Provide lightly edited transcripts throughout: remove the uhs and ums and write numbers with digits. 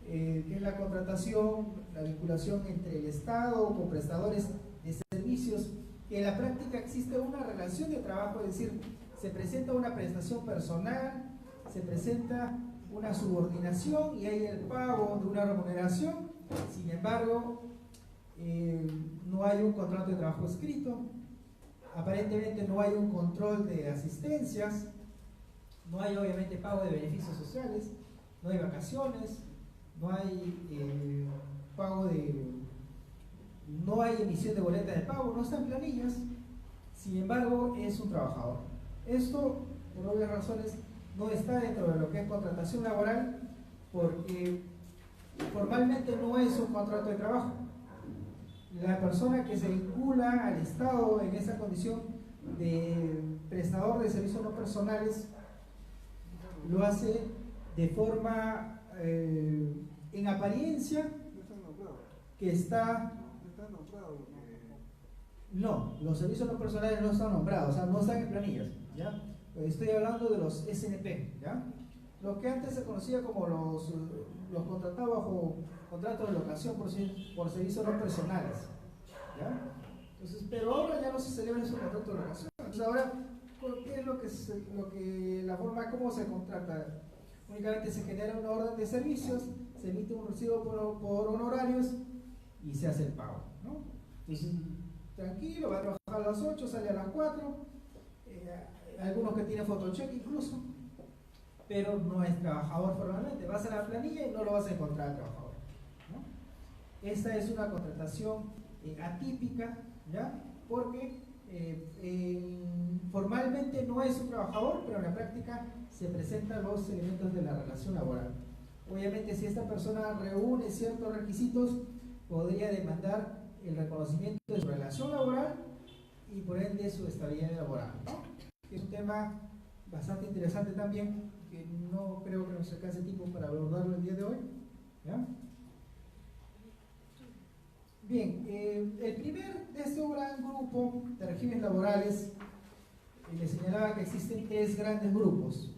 que es la contratación, la vinculación entre el Estado con prestadores de servicios, que en la práctica existe una relación de trabajo, es decir, se presenta una prestación personal, se presenta una subordinación y hay el pago de una remuneración. Sin embargo, no hay un contrato de trabajo escrito, aparentemente no hay un control de asistencias, no hay obviamente pago de beneficios sociales, no hay vacaciones, no hay pago de... no hay emisión de boleta de pago, no están planillas. Sin embargo, es un trabajador. Esto, por obvias razones, no está dentro de lo que es contratación laboral, porque formalmente no es un contrato de trabajo. La persona que se vincula al Estado en esa condición de prestador de servicios no personales lo hace de forma, en apariencia, que está... No, los servicios no personales no están nombrados, o sea, no están en planillas, ¿ya? Estoy hablando de los SNP, ¿ya? Lo que antes se conocía como los contratados bajo contrato de locación por servicios no personales, ¿ya? Entonces, pero ahora ya no se celebra ese contrato de locación. Entonces ahora, ¿qué es la forma como se contrata? Únicamente se genera una orden de servicios, se emite un recibo por honorarios y se hace el pago, ¿no? Entonces, tranquilo, va a trabajar a las 8, sale a las 4, algunos que tienen fotocheck incluso, pero no es trabajador formalmente. Vas a la planilla y no lo vas a encontrar trabajador, ¿no? Esta es una contratación atípica, ¿ya? Porque formalmente no es un trabajador, pero en la práctica se presentan los elementos de la relación laboral. Obviamente, si esta persona reúne ciertos requisitos, podría demandar el reconocimiento de su relación laboral y por ende su estabilidad laboral, ¿no? Es un tema bastante interesante también, que no creo que nos alcance tiempo para abordarlo el día de hoy, ¿ya? Bien, el primer de este gran grupo de regímenes laborales, le señalaba que existen tres grandes grupos: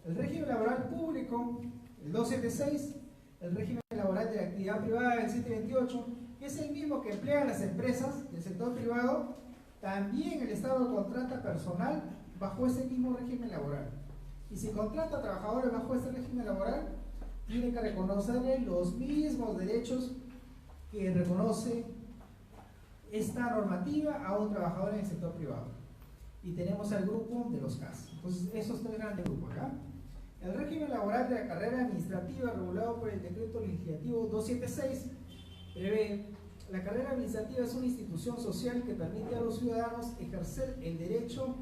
el régimen laboral público, el 276, el régimen laboral de la actividad privada, el 728, que es el mismo que emplean las empresas del sector privado. También el Estado contrata personal bajo ese mismo régimen laboral. Y si contrata trabajadores bajo este régimen laboral, tiene que reconocerle los mismos derechos que reconoce esta normativa a un trabajador en el sector privado. Y tenemos al grupo de los CAS. Entonces, esos tres grandes grupos, ¿ya? El régimen laboral de la carrera administrativa, regulado por el decreto legislativo 276, prevé: la carrera administrativa es una institución social que permite a los ciudadanos ejercer el derecho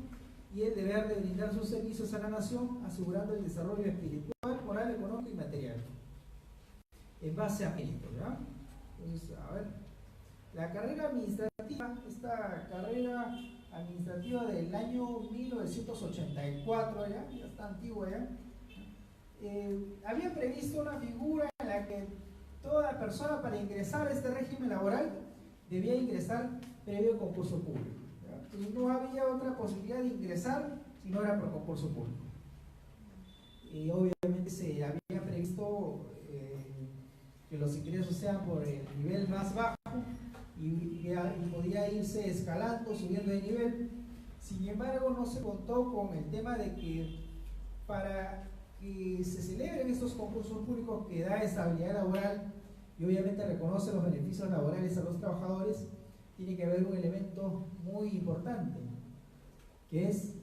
y el deber de brindar sus servicios a la nación, asegurando el desarrollo espiritual, moral, económico y material, en base a méritos, ¿ya? Entonces, a ver, la carrera administrativa, esta carrera administrativa del año 1984, ya está antigua ya, había previsto una figura en la que toda persona, para ingresar a este régimen laboral, debía ingresar previo concurso público, ¿ya? Entonces no había otra posibilidad de ingresar si no era por concurso público. Y obviamente se había previsto que los ingresos sean por el nivel más bajo y podía irse escalando, subiendo de nivel. Sin embargo, no se contó con el tema de que para que se celebren estos concursos públicos que da estabilidad laboral y obviamente reconoce los beneficios laborales a los trabajadores, tiene que haber un elemento muy importante, que es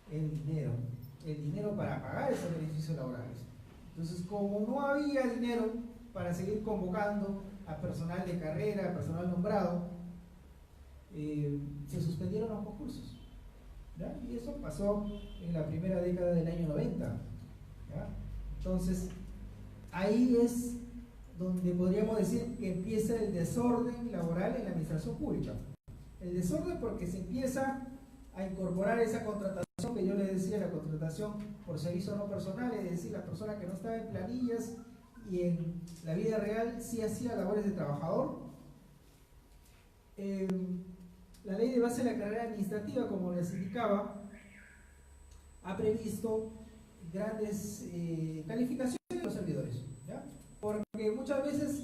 el dinero para pagar esos beneficios laborales. Entonces, como no había dinero para seguir convocando a personal de carrera, a personal nombrado, se suspendieron los concursos, ¿ya? Y eso pasó en la primera década del año 90, ¿ya? Entonces, ahí es donde podríamos decir que empieza el desorden laboral en la administración pública. El desorden porque se empieza a incorporar esa contratación que yo les decía, la contratación por servicio no personal, es decir, la persona que no estaba en planillas y en la vida real sí hacía labores de trabajador. La ley de base de la carrera administrativa, como les indicaba, ha previsto grandes calificaciones de los servidores, ¿ya? muchas veces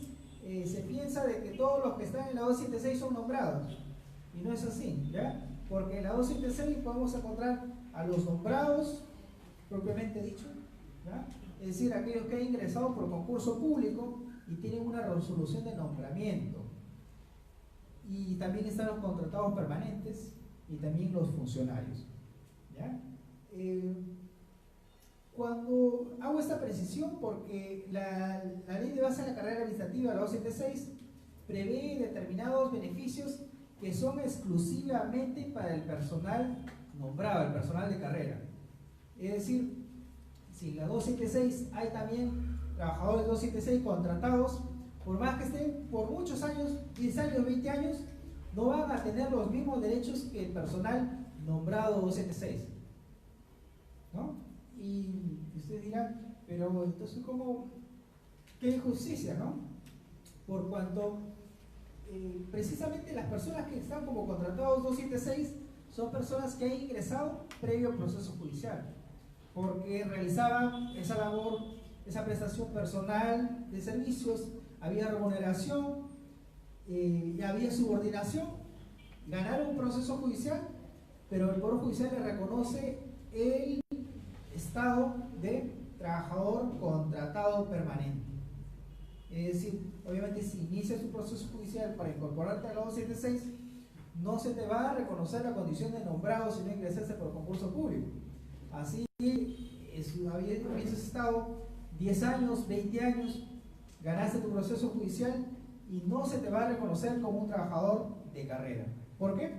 se piensa de que todos los que están en la 276 son nombrados, y no es así, ¿ya? Porque en la 276 podemos encontrar a los nombrados, propiamente dicho, ¿ya? Es decir, aquellos que han ingresado por concurso público y tienen una resolución de nombramiento. Y también están los contratados permanentes y también los funcionarios, ¿ya? Cuando hago esta precisión, porque la ley de base de la carrera administrativa, la 276, prevé determinados beneficios que son exclusivamente para el personal nombrado, el personal de carrera. Es decir, si en la 276 hay también trabajadores 276 contratados, por más que estén por muchos años, 10 años, 20 años, no van a tener los mismos derechos que el personal nombrado 276, ¿no? Y ustedes dirán, pero entonces, ¿cómo? ¿Qué injusticia, no? Por cuanto precisamente las personas que están como contratados 276 son personas que han ingresado previo proceso judicial, porque realizaban esa labor, esa prestación personal de servicios, había remuneración, y había subordinación, ganaron un proceso judicial, pero el Poder Judicial le reconoce el estado de trabajador contratado permanente. Es decir, obviamente si inicias un proceso judicial para incorporarte a la 276, no se te va a reconocer la condición de nombrado si no ingresaste por concurso público. Así hubieses estado 10 años, 20 años, ganaste tu proceso judicial y no se te va a reconocer como un trabajador de carrera. ¿Por qué?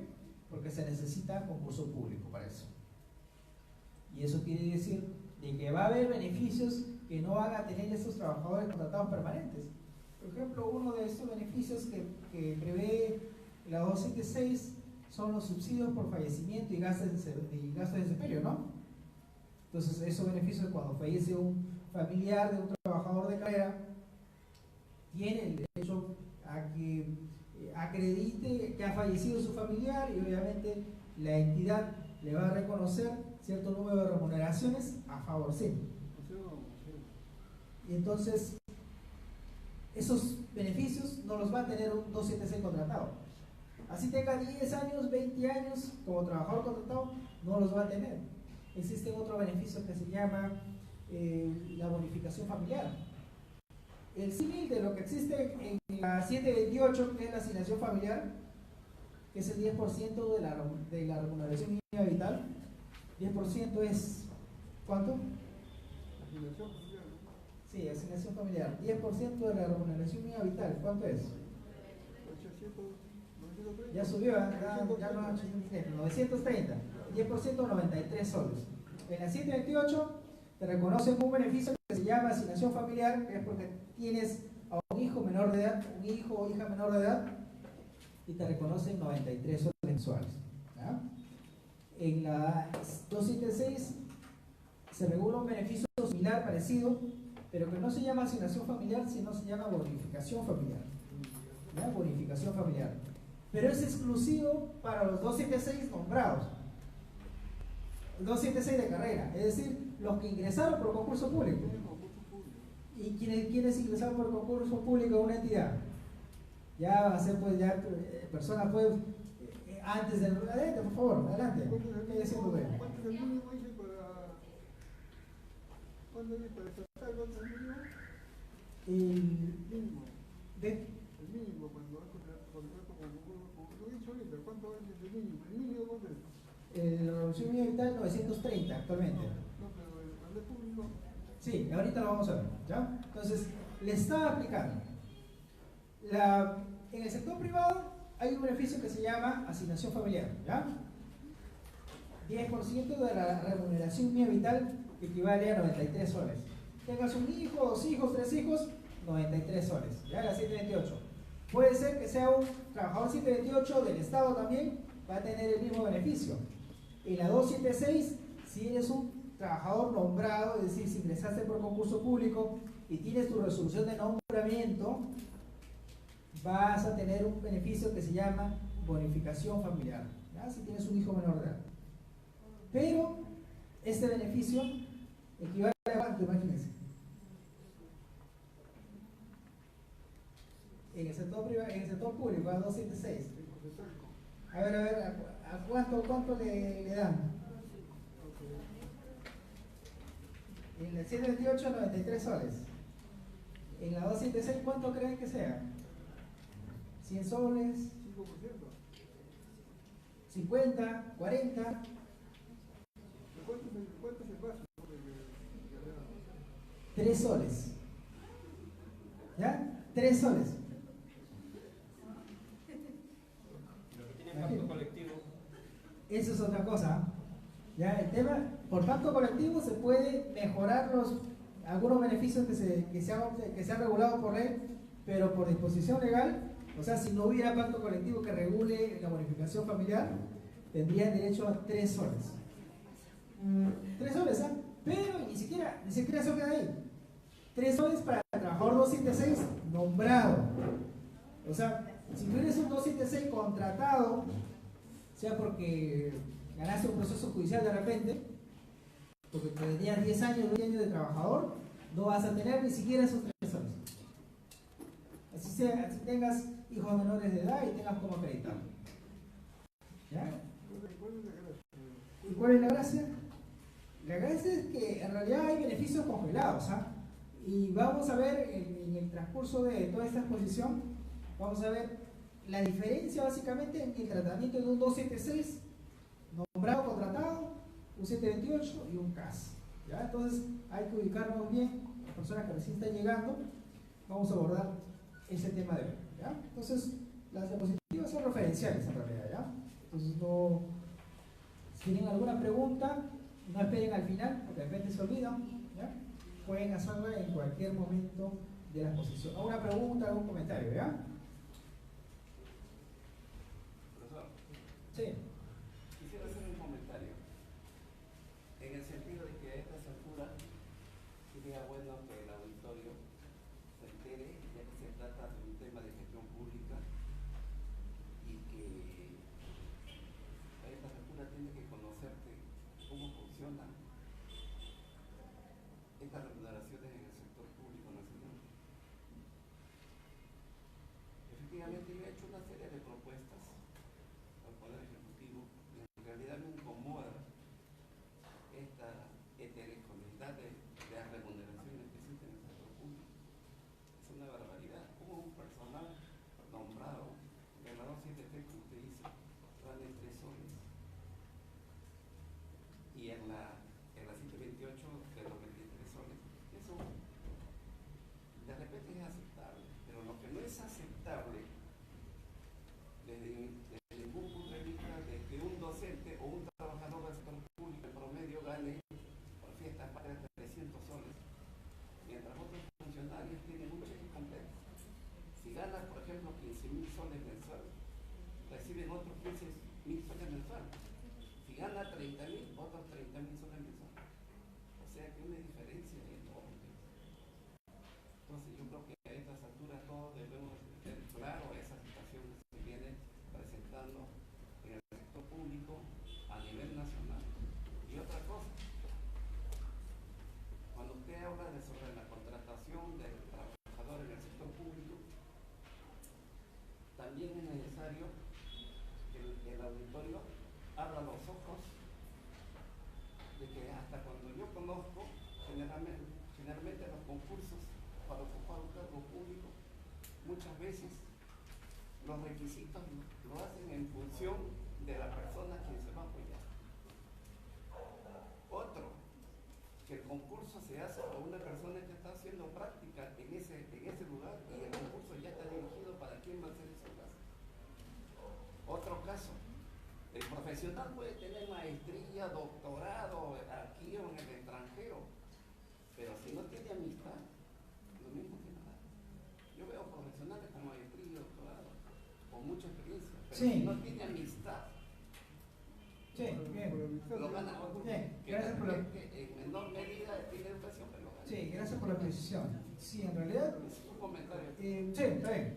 Porque se necesita concurso público para eso. Y eso quiere decir de que va a haber beneficios que no van a tener esos trabajadores contratados permanentes. Por ejemplo, uno de estos beneficios que prevé la 276 son los subsidios por fallecimiento y gastos de desempeño, ¿no? Entonces, esos beneficios, cuando fallece un familiar de un trabajador de carrera, tiene el derecho a que acredite que ha fallecido su familiar, y obviamente la entidad le va a reconocer cierto número de remuneraciones a favor sí. Y entonces esos beneficios no los va a tener un 276 contratado. Así tenga 10 años, 20 años como trabajador contratado, no los va a tener. Existe otro beneficio que se llama la bonificación familiar. El símil de lo que existe en la 728, que es la asignación familiar, que es el 10% de la remuneración mínima vital. 10% es, ¿cuánto? Asignación familiar. Sí, asignación familiar. 10% de la remuneración mínima vital, ¿cuánto es? 930. Ya subió, ya no 930. 10% 93 soles. En la 728 te reconocen un beneficio que se llama asignación familiar, que es porque tienes a un hijo menor de edad, un hijo o hija menor de edad, y te reconocen 93 soles mensuales. ¿Ya? En la 276 se regula un beneficio similar, parecido, pero que no se llama asignación familiar, sino se llama bonificación familiar. ¿Ya? Bonificación familiar. Pero es exclusivo para los 276 nombrados. 276 de carrera, es decir, los que ingresaron por concurso público. ¿Y quienes ingresaron por concurso público a una entidad? Ya va a ser, pues, ya personas, pues, antes del... Adelante, por favor, adelante. ¿Cuánto es el mínimo dice para... ¿Cuánto es para tratar? ¿Cuánto es el mínimo? El Mínimo. de El mínimo, cuando vas a contratar como lo he dicho ahorita, ¿cuánto es el mínimo? ¿El mínimo cuánto es? la revolución mínima vital 930 actualmente. No, pero el de público. Sí, ahorita lo vamos a ver, ¿ya? Entonces, le estaba aplicando. En el sector privado hay un beneficio que se llama asignación familiar, ¿ya? 10% de la remuneración mínima vital equivale a 93 soles. Tengas un hijo, 2 hijos, 3 hijos, 93 soles, ¿ya? La 728. Puede ser que sea un trabajador 728 del Estado también, va a tener el mismo beneficio. En la 276, si eres un trabajador nombrado, es decir, si ingresaste por concurso público y tienes tu resolución de nombramiento, vas a tener un beneficio que se llama bonificación familiar, ¿ya? Si tienes un hijo menor de edad. Pero este beneficio equivale a cuánto, imagínense. en el sector privado, en el sector público, a 276. Sí, pues exacto. A ver, ¿a cuánto le dan? En el 728, 93 soles. En la 276, ¿cuánto creen que sea? 100 soles, 5%. 50, 40, ¿Cuánto es el vaso? 3 soles. ¿Ya? 3 soles. Lo que tiene pacto colectivo. Eso es otra cosa. ¿Ya? El tema, por pacto colectivo se puede mejorar algunos beneficios que se han regulado por ley, pero por disposición legal, o sea, si no hubiera pacto colectivo que regule la bonificación familiar, tendrían derecho a 3 soles. 3 soles, ¿ah? Pero ni siquiera se queda ahí. 3 soles para el trabajador 276 nombrado. O sea, si tú eres un 276 contratado, sea porque ganaste un proceso judicial de repente, porque tenías 10 años, 20 años de trabajador, no vas a tener ni siquiera esos 3 soles. Así tengas hijos menores de edad y tengas como acreditar. ¿Ya? ¿Cuál es la gracia? ¿Y cuál es la gracia? La gracia es que en realidad hay beneficios congelados, ¿ah? Y vamos a ver en el transcurso de toda esta exposición, vamos a ver la diferencia básicamente en el tratamiento de un 276 nombrado, contratado, un 728 y un CAS. ¿Ya? Entonces hay que ubicarnos bien, las personas que recién están llegando, vamos a abordar ese tema de hoy. ¿Ya? Entonces las diapositivas son referenciales en realidad. ¿Ya? Entonces no, si tienen alguna pregunta, no esperen al final, porque de repente se olvidan. ¿Ya? Pueden hacerla en cualquier momento de la exposición. ¿Alguna pregunta, algún comentario? ¿Ya? Profesor, Sí. quisiera hacer un comentario en el sentido de que a estas alturas sería bueno que el auditorio se entere, ya que se trata de un tema de gestión pública y que a estas alturas tiene que conocerte cómo funcionan estas remuneraciones en el sector público nacional. Efectivamente, yo he hecho una serie de propuestas al Poder Ejecutivo y en realidad me incomoda esta heterogeneidad de las remuneraciones que existen en el sector público. Es una barbaridad. Como un personal nombrado, ganador 7T, como usted dice, vale 3 soles. Y en la 728 de los 23 soles. Eso de repente es aceptable, pero lo que no es aceptable desde ningún punto de vista de que un docente o un trabajador del sector público en promedio gane por fiestas patrias 300 soles, mientras otros funcionarios tienen un cheque completo. Si ganan, por ejemplo, 15.000 soles mensuales, reciben otros 15.000 soles mensuales. Si gana 30.000, otros 30.000 soles mensuales. O sea que una diferencia enorme. Entonces yo creo que a estas alturas todos debemos tener claro esa situación que se viene presentando en el sector público a nivel nacional. Y otra cosa, cuando usted habla sobre la contratación del trabajador en el sector público, también es necesario que el auditorio abra los ojos de que hasta cuando yo conozco generalmente los concursos para ocupar un cargo público, muchas veces los requisitos lo hacen en función de la persona a quien se va a apoyar. Otro, que el concurso se hace por una persona que está haciendo práctica en ese lugar y el concurso ya está dirigido para quién va a hacer ese caso. Otro caso, el profesional puede tener maestría, doctorado aquí o en el extranjero, pero si no tiene amistad, lo mismo que nada. Yo veo profesionales con maestría, doctorado, con mucha experiencia, pero Sí. si no tiene amistad, Sí, bien. lo gana con Bien, que gracias por la... que en menor medida tiene educación, pero lo gana. Sí, gracias por la precisión. Sí, en realidad, Es un comentario. sí, está bien.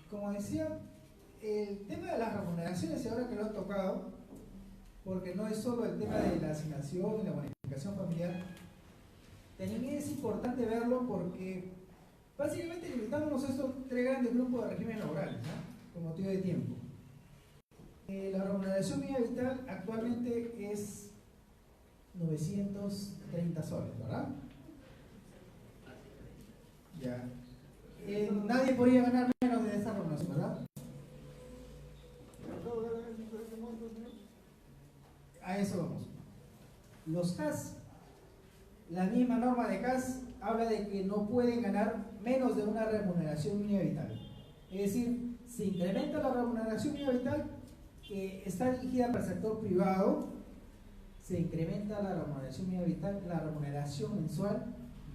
Como decía, el tema de las remuneraciones, y ahora que lo han tocado, porque no es solo el tema de la asignación y la bonificación familiar, también es importante verlo porque Básicamente limitándonos a estos tres grandes grupos de regímenes laborales, ¿no? Por motivo de tiempo. La remuneración mínima vital actualmente es 930 soles, ¿verdad? Ya. Nadie podría ganar menos de esa remuneración, ¿verdad? A eso vamos. Los CAS, la misma norma de CAS habla de que no pueden ganar menos de una remuneración mínima vital. Es decir, se incrementa la remuneración mínima vital que está dirigida para el sector privado, se incrementa la remuneración mínima vital, la remuneración mensual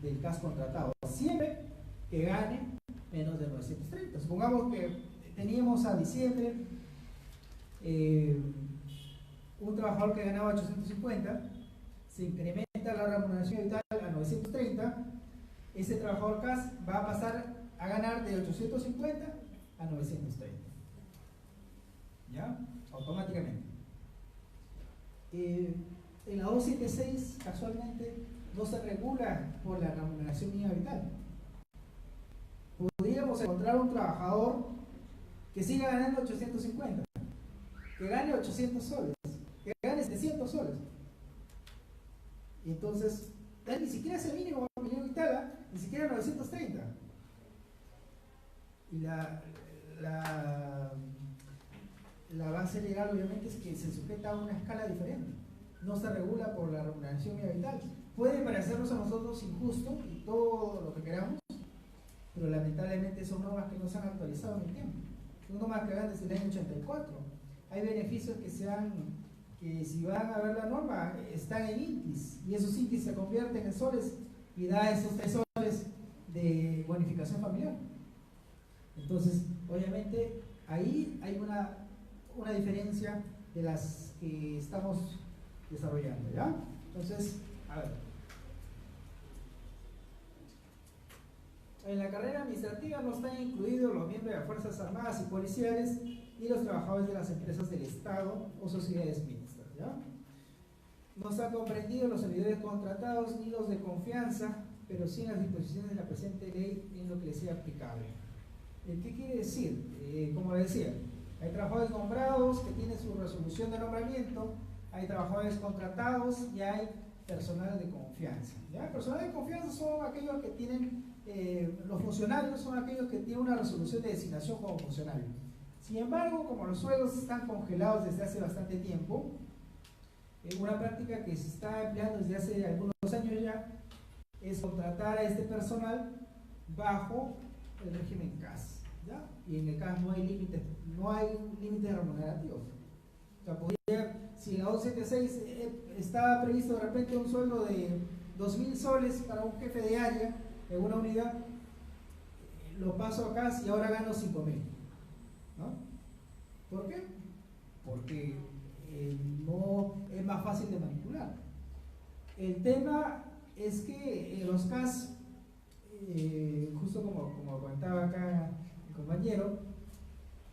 del CAS contratado, siempre que gane menos de 930. Supongamos que teníamos a diciembre un trabajador que ganaba 850, se incrementa la remuneración vital a 930, ese trabajador CAS va a pasar a ganar de 850 a 930. ¿Ya? Automáticamente. En la 276, casualmente, no se regula por la remuneración mínima vital. Podríamos encontrar un trabajador que siga ganando 850, que gane 800 soles, que gane 700 soles. Y entonces, ni siquiera ese mínimo vital, ni siquiera 930. Y la base legal obviamente es que se sujeta a una escala diferente, no se regula por la remuneración mínima vital. Puede parecernos a nosotros injusto y todo lo que queramos, pero lamentablemente son normas que no se han actualizado en el tiempo. Son normas que van desde el año 84. Hay beneficios que si van a ver la norma están en INTIS, y esos INTIS se convierten en soles y da esos 3 soles de bonificación familiar. Entonces, obviamente, ahí hay una diferencia de las que estamos desarrollando, ¿ya? Entonces, a ver. En la carrera administrativa no están incluidos los miembros de las Fuerzas Armadas y Policiales y los trabajadores de las empresas del Estado o sociedades mixtas, ¿ya? No están comprendidos los servidores contratados ni los de confianza, pero sí en las disposiciones de la presente ley en lo que les sea aplicable. ¿Qué quiere decir? Como decía, hay trabajadores nombrados que tienen su resolución de nombramiento, hay trabajadores contratados y hay personal de confianza, ¿ya? Personal de confianza son aquellos que tienen, los funcionarios son aquellos que tienen una resolución de designación como funcionario. Sin embargo, como los sueldos están congelados desde hace bastante tiempo, una práctica que se está empleando desde hace algunos años ya es contratar a este personal bajo el régimen CAS, ¿ya? Y en el CAS no hay límites remunerativos. O sea, podría, si en la 276 está previsto de repente un sueldo de 2.000 soles para un jefe de área en una unidad, lo paso a CAS y ahora gano 5.000, ¿no? ¿Por qué? Porque no es más fácil de manipular. El tema es que los CAS, justo como comentaba acá el compañero,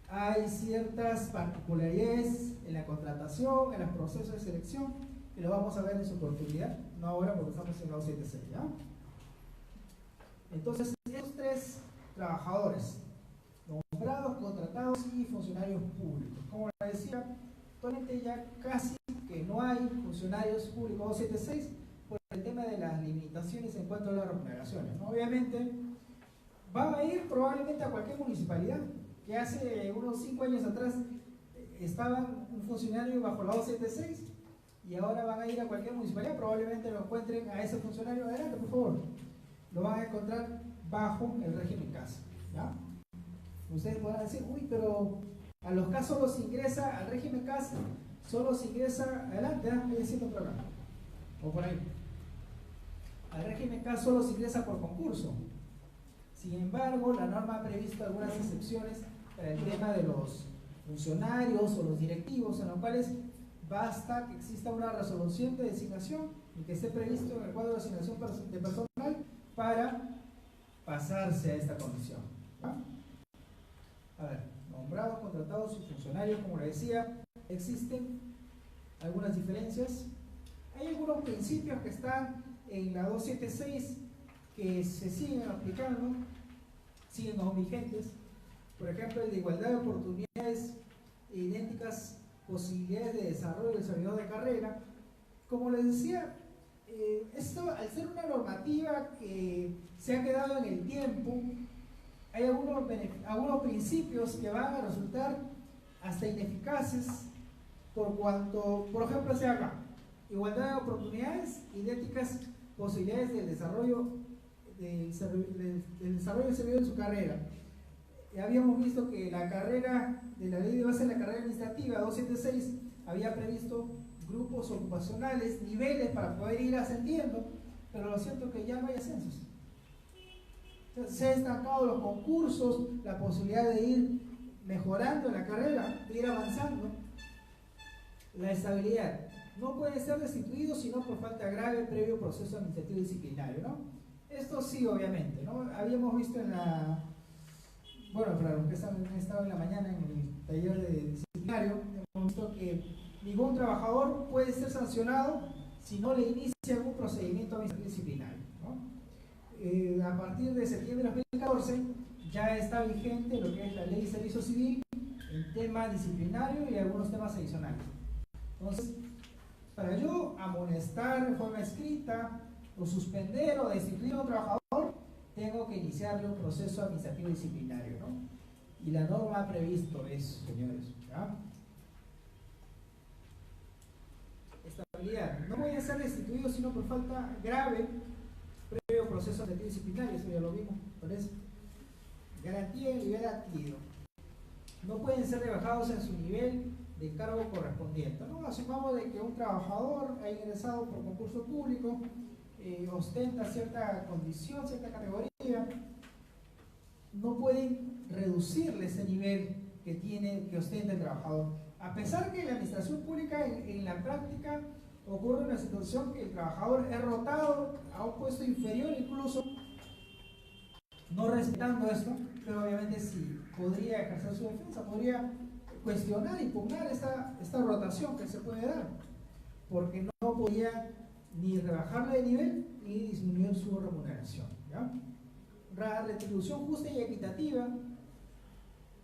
hay ciertas particularidades en la contratación, en los procesos de selección, que lo vamos a ver en su oportunidad, no ahora porque estamos en la 276, ¿ya? Entonces, estos 3 trabajadores, nombrados, contratados y funcionarios públicos, como les decía, actualmente ya casi que no hay funcionarios públicos 276 por el tema de las limitaciones en cuanto a las remuneraciones, ¿no? Obviamente van a ir probablemente a cualquier municipalidad que hace unos 5 años atrás estaban un funcionario bajo la 276 y ahora van a ir a cualquier municipalidad, probablemente lo encuentren a ese funcionario. Adelante, por favor, lo van a encontrar bajo el régimen CAS, ¿ya? Ustedes podrán decir, uy, pero a los CAS solo se ingresa, al régimen CAS solo se ingresa, adelante, voy diciendo por acá, o por ahí, al régimen CAS solo se ingresa por concurso. Sin embargo, la norma ha previsto algunas excepciones para el tema de los funcionarios o los directivos, en los cuales basta que exista una resolución de designación y que esté previsto en el cuadro de asignación de personal para pasarse a esta condición, ¿va? A ver, nombrados, contratados y funcionarios, como le decía, existen algunas diferencias. Hay algunos principios que están en la 276 que se siguen aplicando, siguen aún vigentes. Por ejemplo, el de igualdad de oportunidades e idénticas posibilidades de desarrollo del servidor de carrera. Como les decía, esto al ser una normativa que se ha quedado en el tiempo, hay algunos principios que van a resultar hasta ineficaces por cuanto, por ejemplo, sea acá, igualdad de oportunidades, idénticas posibilidades del desarrollo del servidor de su carrera. Habíamos visto que la carrera de la ley de base de la carrera administrativa 276 había previsto grupos ocupacionales, niveles para poder ir ascendiendo, pero lo cierto es que ya no hay ascensos. Entonces, se han estancado los concursos, la posibilidad de ir mejorando en la carrera, de ir avanzando. La estabilidad. No puede ser destituido sino por falta grave previo proceso administrativo disciplinario, ¿no? Esto sí, obviamente, ¿no? Habíamos visto en la... Bueno, para los que han estado en la mañana en el taller de disciplinario, hemos visto que ningún trabajador puede ser sancionado si no le inicia algún procedimiento administrativo disciplinario, ¿no? A partir de septiembre de 2014 ya está vigente lo que es la ley de servicio civil, el tema disciplinario y algunos temas adicionales. Entonces, para yo amonestar en forma escrita o suspender o destituir a un trabajador, tengo que iniciarle un proceso administrativo disciplinario, ¿no? Y la norma ha previsto eso, señores, ¿ya? Estabilidad. No puede ser destituido sino por falta grave previo proceso administrativo disciplinario, eso ya lo vimos, por eso. Garantía de nivel adquirido. No pueden ser rebajados en su nivel de cargo correspondiente, ¿no? Asumamos de que un trabajador ha ingresado por concurso público, ostenta cierta condición, cierta categoría, no pueden reducirle ese nivel que ostenta el trabajador. A pesar que en la administración pública, en la práctica, ocurre una situación que el trabajador es rotado a un puesto inferior incluso, no respetando esto, pero obviamente sí podría ejercer su defensa, podría cuestionar, impugnar esta rotación que se puede dar, porque no podía ni rebajarle de nivel ni disminuir su remuneración, ¿ya? La retribución justa y equitativa,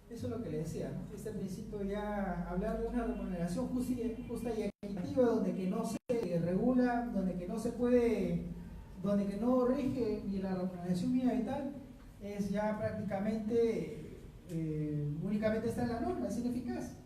eso es lo que le decía, ¿no? Este principio ya hablar de una remuneración justa y equitativa donde que no se regula, donde que no se puede, donde que no rige ni la remuneración mínima y tal, es ya prácticamente únicamente está en la norma, es ineficaz.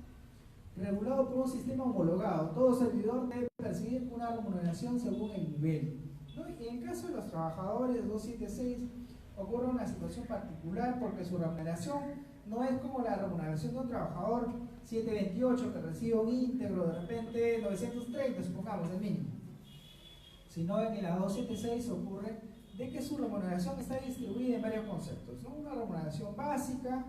Regulado por un sistema homologado, todo servidor debe percibir una remuneración según el nivel, ¿no? Y en caso de los trabajadores 276 ocurre una situación particular porque su remuneración no es como la remuneración de un trabajador 728 que recibe un íntegro de repente 930, supongamos el mínimo, sino en la 276 ocurre de que su remuneración está distribuida en varios conceptos, ¿no? Una remuneración básica,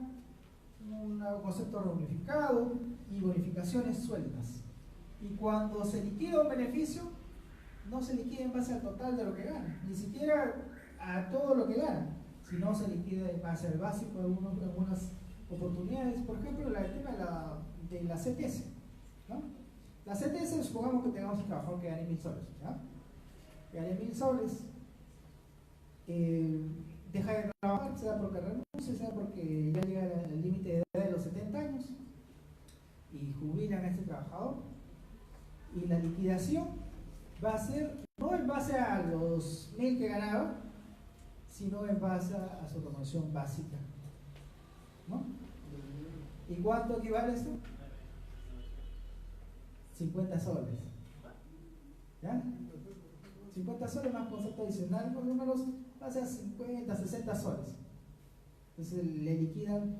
un concepto reunificado y bonificaciones sueltas. Y cuando se liquida un beneficio, no se liquida en base al total de lo que gana, ni siquiera a todo lo que gana, sino se liquida en base al básico de algunas oportunidades. Por ejemplo, el tema de la CTS, ¿no? La CTS, supongamos que tengamos un trabajador que gane 1000 soles, ¿ya? Que gane 1000 soles, deja de trabajar, sea porque renuncia, sea porque ya llega al límite de edad de los 70 años y jubilan a este trabajador, y la liquidación va a ser no en base a los 1000 que ganaba, sino en base a su remuneración básica, ¿no? ¿Y cuánto equivale esto? 50 soles, ¿ya? 50 soles más concepto adicional, por lo menos va a ser 50, 60 soles. Entonces le liquidan,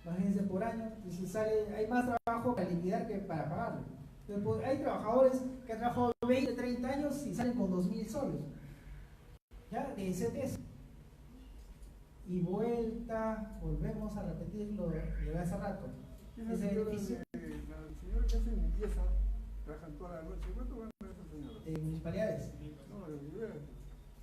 imagínense, por año, entonces hay más trabajo para liquidar que para pagarlo. Entonces, hay trabajadores que han trabajado 20, 30 años y salen con 2000 soles, ¿ya? De CTS. Y volvemos a repetir lo de hace rato. Ese beneficio. La señora que hace limpieza, trabajan toda la noche. ¿Cuánto gana esa señora? En municipalidades. No, de nivel.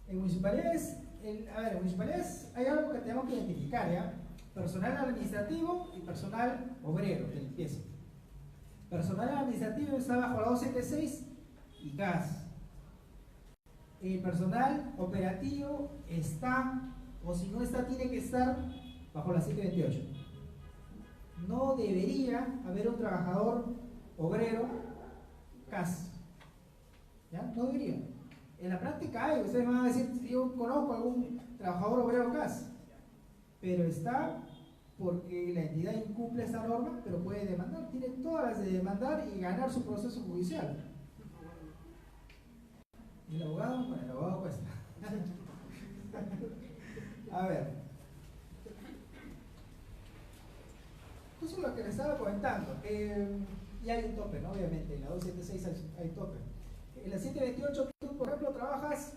En municipalidades, en municipalidades hay algo que tenemos que identificar, ¿ya? Personal administrativo y personal obrero de limpieza. Personal administrativo está bajo la 276 y gas. El personal operativo está, o si no está, tiene que estar bajo la 728. No debería haber un trabajador obrero CAS. ¿Ya? No debería. En la práctica hay, ustedes van a decir, yo conozco algún trabajador obrero CAS, pero está porque la entidad incumple esta norma, pero puede demandar, tiene todas las de demandar y ganar su proceso judicial. ¿Y el abogado? Bueno, el abogado cuesta. A ver. Eso es lo que les estaba comentando. Y hay un tope, ¿no? Obviamente, en la 276 hay tope. En la 728 tú, por ejemplo, trabajas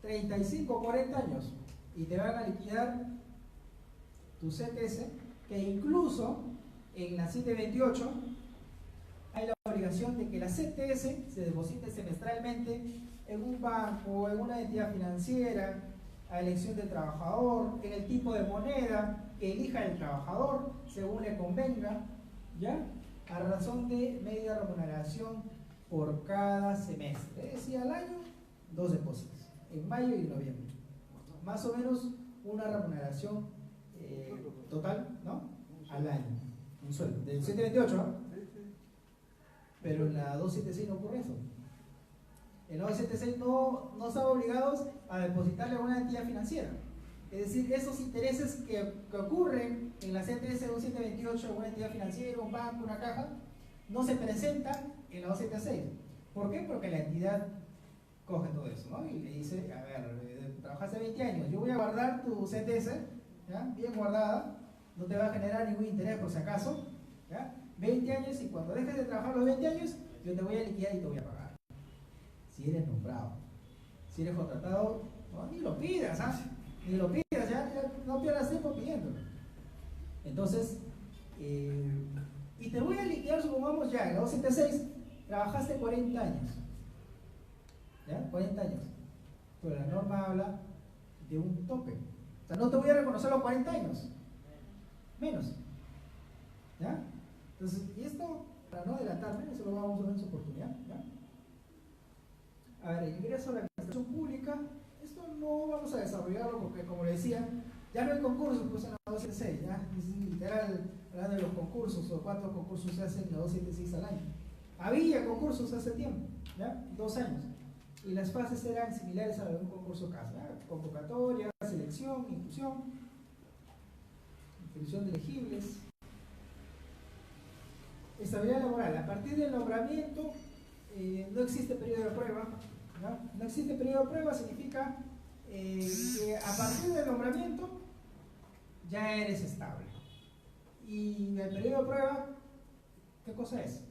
35 o 40 años y te van a liquidar tu CTS, que incluso en la 728 hay la obligación de que la CTS se deposite semestralmente en un banco o en una entidad financiera a elección del trabajador, en el tipo de moneda que elija el trabajador según le convenga, ¿ya? A razón de media remuneración por cada semestre, es decir, al año 2 depósitos, en mayo y noviembre, más o menos una remuneración total, ¿no? Al año, un sueldo, del 728, ¿no? Pero en la 276 no ocurre eso. En la 276 no están obligados a depositarle a una entidad financiera. Es decir, esos intereses que ocurren en la CTS de 228, una entidad financiera, un banco, una caja, no se presentan en la 276. ¿Por qué? Porque la entidad coge todo eso, ¿no? Y le dice, a ver, trabajaste 20 años, yo voy a guardar tu CTS, ¿ya? Bien guardada, no te va a generar ningún interés por si acaso, ¿ya? 20 años, y cuando dejes de trabajar los 20 años, yo te voy a liquidar y te voy a pagar. Si eres nombrado, si eres contratado, no, ni lo pidas, ¿ah? Ni lo pidas, ya no pierdas tiempo pidiéndolo. Entonces, y te voy a liquidar, supongamos ya, en la 276 trabajaste 40 años, ¿ya? 40 años, pero la norma habla de un tope, o sea, no te voy a reconocer los 40 años, menos, ¿ya? Entonces, y esto, para no adelantarme, eso lo vamos a ver en su oportunidad, ¿ya? A ver, el ingreso a la administración pública, esto no vamos a desarrollarlo porque, como le decía, ya no hay concursos, pues en la 276, ya, es literal, hablando de los concursos, o cuántos concursos se hacen en la 276 al año. Había concursos hace tiempo, ¿ya? 2 años, y las fases eran similares a un concurso CAS, ¿ya? Convocatoria, selección, inclusión de elegibles. Estabilidad laboral, a partir del nombramiento no existe periodo de prueba, ¿no? No existe periodo de prueba significa que a partir del nombramiento ya eres estable. Y el periodo de prueba, ¿qué cosa es?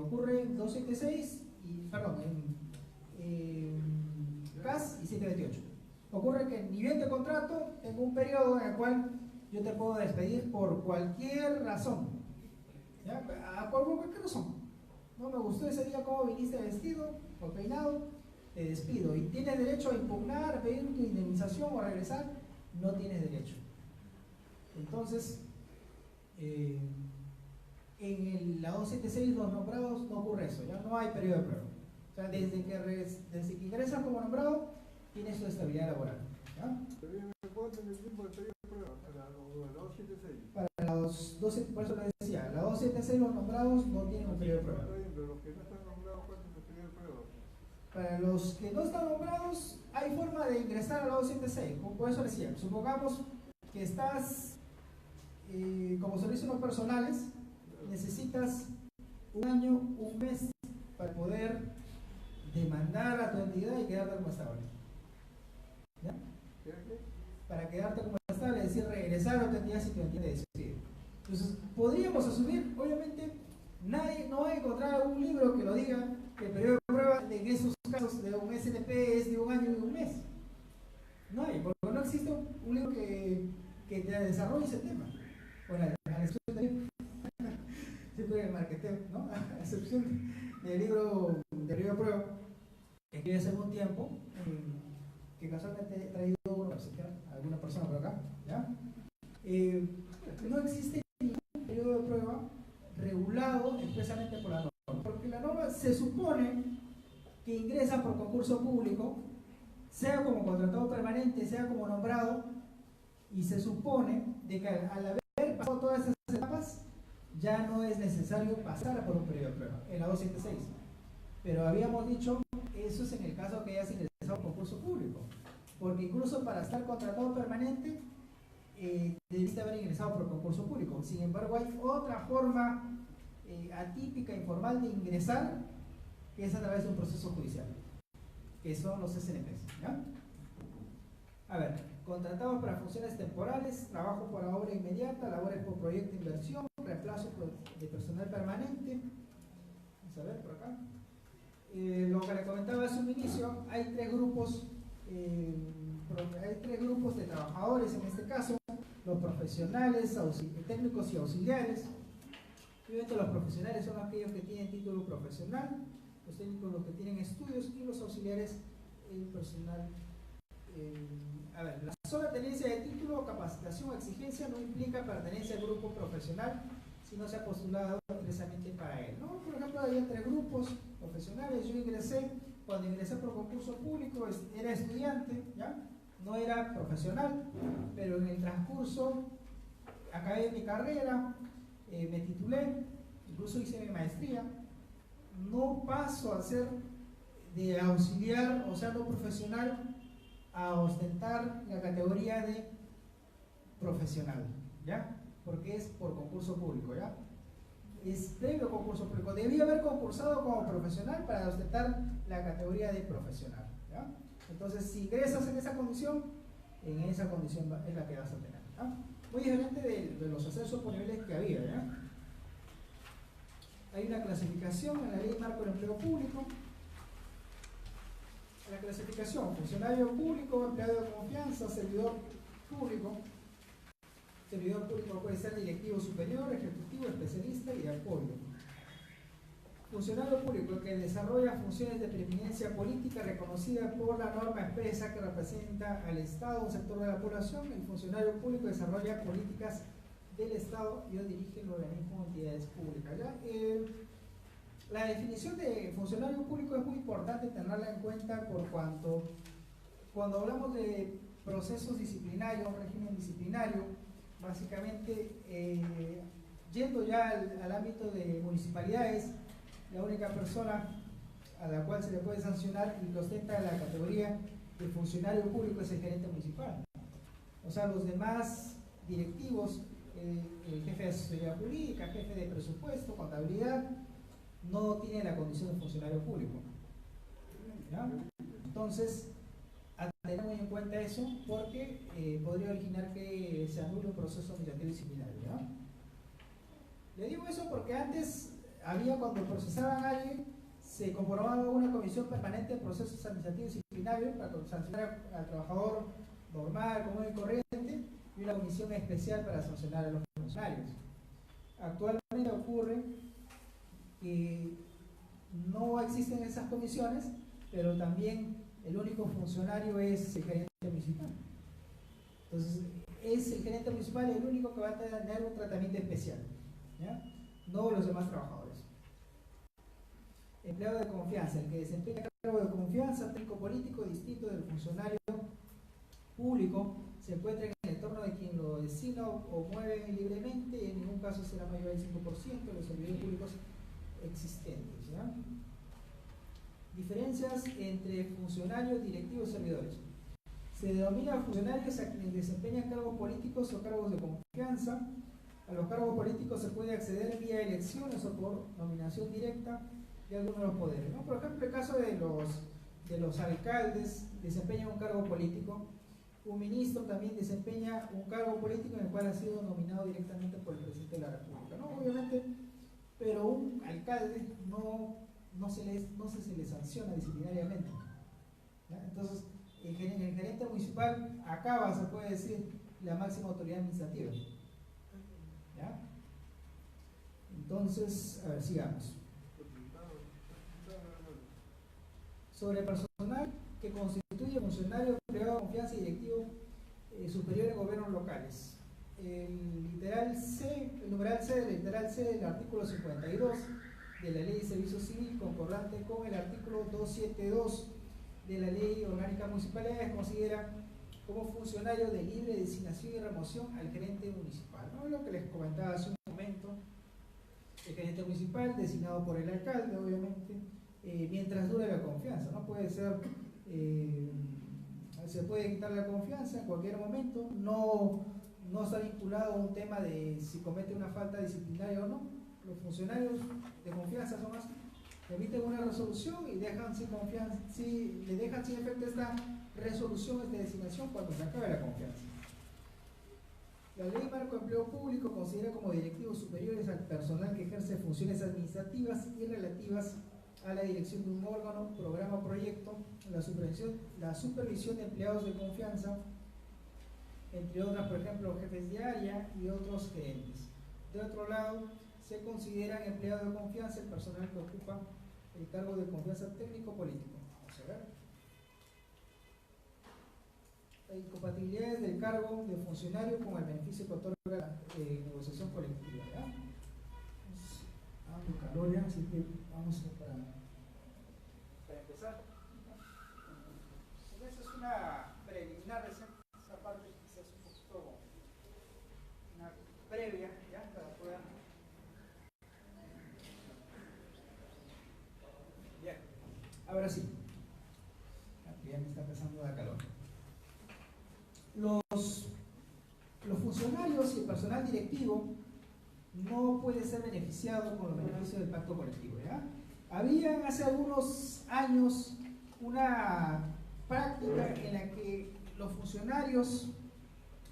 Ocurre en 276 y, perdón, en CAS y 728. Ocurre que en nivel de contrato tengo un periodo en el cual yo te puedo despedir por cualquier razón, ¿ya? Por cualquier razón. No me gustó ese día cómo viniste vestido o peinado, te despido. Y tienes derecho a impugnar, a pedir tu indemnización o a regresar, no tienes derecho. Entonces, en la 276 los nombrados no ocurre eso, ya no hay periodo de prueba. O sea, desde que ingresas como nombrado, tienes tu estabilidad laboral, ¿ya? ¿Cuánto es el tiempo de periodo de prueba para la 276? Para los 12, por eso les decía, la 276 los nombrados no tienen un periodo de prueba. Está bien, pero los que no están nombrados, ¿cuánto es el periodo de prueba? Para los que no están nombrados, hay forma de ingresar a la 276. Por eso les decía, supongamos que estás como servicios no personales, necesitas un año, un mes para poder demandar a tu entidad y quedarte como estable. ¿Ya? Para quedarte como estable, es decir, regresar a tu entidad si tu entidad decide. Entonces, podríamos asumir, obviamente, no va a encontrar algún libro que lo diga que el periodo de prueba en esos casos de un SNP es de un año y un mes. No hay, porque no existe un libro que te desarrolle ese tema. Bueno, a la excepción de siempre el marketeo, ¿no? A excepción del libro de periodo de prueba que escribí hace algún tiempo, que casualmente he traído alguna persona por acá, ¿ya? No existe ningún periodo de prueba regulado expresamente por la norma, porque la norma se supone que ingresa por concurso público sea como contratado permanente, sea como nombrado, y se supone de que al haber pasado todas esas etapas, ya no es necesario pasar por un periodo de prueba, en la 276. Pero habíamos dicho, eso es en el caso que hayas ingresado a concurso público, porque incluso para estar contratado permanente, debiste haber ingresado por concurso público. Sin embargo, hay otra forma atípica, informal de ingresar, que es a través de un proceso judicial, que son los SNPs, ¿ya? A ver, contratados para funciones temporales, trabajo por obra inmediata, labores por proyecto de inversión, reemplazo de personal permanente. Vamos a ver por acá. Lo que le comentaba hace un inicio, hay tres grupos de trabajadores en este caso: los profesionales, técnicos y auxiliares. Obviamente los profesionales son aquellos que tienen título profesional, los técnicos los que tienen estudios, y los auxiliares el personal. A ver, la sola tenencia de título, capacitación o exigencia no implica pertenencia al grupo profesional si no se ha postulado expresamente para él, ¿no? Por ejemplo, había tres grupos profesionales. Yo ingresé, cuando ingresé por concurso público, era estudiante, ¿ya? No era profesional, pero en el transcurso acabé mi carrera, me titulé, incluso hice mi maestría. No paso a ser de auxiliar, o sea, no profesional, a ostentar la categoría de profesional, ¿ya? Porque es por concurso público, ¿ya? Es previo concurso público. Debía haber concursado como profesional para ostentar la categoría de profesional, ¿ya? Entonces, si ingresas en esa condición es la que vas a tener, ¿ya? Muy diferente de los ascensos por niveles que había, ¿ya? Hay una clasificación en la Ley Marco del Empleo Público. La clasificación: funcionario público, empleado de confianza, servidor público. Servidor público puede ser directivo superior, ejecutivo, especialista y de apoyo. Funcionario público que desarrolla funciones de preeminencia política reconocida por la norma expresa que representa al Estado, un sector de la población. El funcionario público desarrolla políticas del Estado y dirige el organismo de entidades públicas, ¿ya? La definición de funcionario público es muy importante tenerla en cuenta, por cuanto cuando hablamos de procesos disciplinarios, régimen disciplinario, básicamente yendo ya al ámbito de municipalidades, la única persona a la cual se le puede sancionar y que ostenta la categoría de funcionario público es el gerente municipal. O sea, los demás directivos, el jefe de asesoría jurídica, jefe de presupuesto, contabilidad, no tiene la condición de funcionario público, ¿ya? Entonces, a tener muy en cuenta eso, porque podría originar que se anule un proceso administrativo disciplinario, ¿ya? Le digo eso porque antes había, cuando procesaban a alguien, se conformaba una comisión permanente de procesos administrativos disciplinarios para sancionar al trabajador normal, común y corriente, y una comisión especial para sancionar a los funcionarios. Actualmente ocurre que no existen esas comisiones, pero también el único funcionario es el gerente municipal. Entonces, es el gerente municipal el único que va a tener un tratamiento especial, ¿ya? No los demás trabajadores. Empleado de confianza: el que desempeña cargo de confianza, técnico político, distinto del funcionario público, se encuentra en el entorno de quien lo designa o mueve libremente, y en ningún caso será mayor del 5% de los servidores públicos existentes, ¿ya? Diferencias entre funcionarios, directivos y servidores. Se denomina funcionarios a quienes desempeñan cargos políticos o cargos de confianza. A los cargos políticos se puede acceder vía elecciones o por nominación directa de alguno de los poderes, ¿no? Por ejemplo, el caso de los alcaldes desempeñan un cargo político. Un ministro también desempeña un cargo político en el cual ha sido nominado directamente por el presidente de la República, ¿no? Obviamente, pero un alcalde no se le sanciona disciplinariamente, ¿ya? Entonces, el gerente municipal acaba, se puede decir, la máxima autoridad administrativa, ¿ya? Entonces, a ver, sigamos. Sobre personal que constituye funcionario, empleado de confianza y directivo superior en gobiernos locales. El numeral C del literal C del artículo 52 de la Ley de Servicio Civil, concordante con el artículo 272 de la Ley Orgánica de Municipalidades considera como funcionario de libre designación y remoción al gerente municipal, ¿no? Lo que les comentaba hace un momento, el gerente municipal designado por el alcalde, obviamente, mientras dure la confianza, ¿no? Puede ser, se puede quitar la confianza en cualquier momento, no está vinculado a un tema de si comete una falta disciplinaria o no. Los funcionarios de confianza son así, emiten una resolución y dejan sin confianza, le dejan sin efecto esta resolución, esta designación cuando se acabe la confianza. La Ley Marco de Empleo Público considera como directivos superiores al personal que ejerce funciones administrativas y relativas a la dirección de un órgano, programa o proyecto, la supervisión de empleados de confianza, entre otras, por ejemplo, jefes de área y otros gerentes. De otro lado, se consideran empleados de confianza el personal que ocupa el cargo de confianza técnico-político. Vamos a ver. Incompatibilidades del cargo de funcionario con el beneficio que otorga la negociación colectiva. ¿Ya? Dando calor ya, así que vamos para empezar. Esa es una preliminar, esa parte quizás un poquito una previa, ¿ya? Para poder. Bien, ahora sí. Ya me está empezando a dar calor. Los funcionarios y el personal directivo no puede ser beneficiado con los beneficios del pacto colectivo. ¿Ya? Había hace algunos años una práctica en la que los funcionarios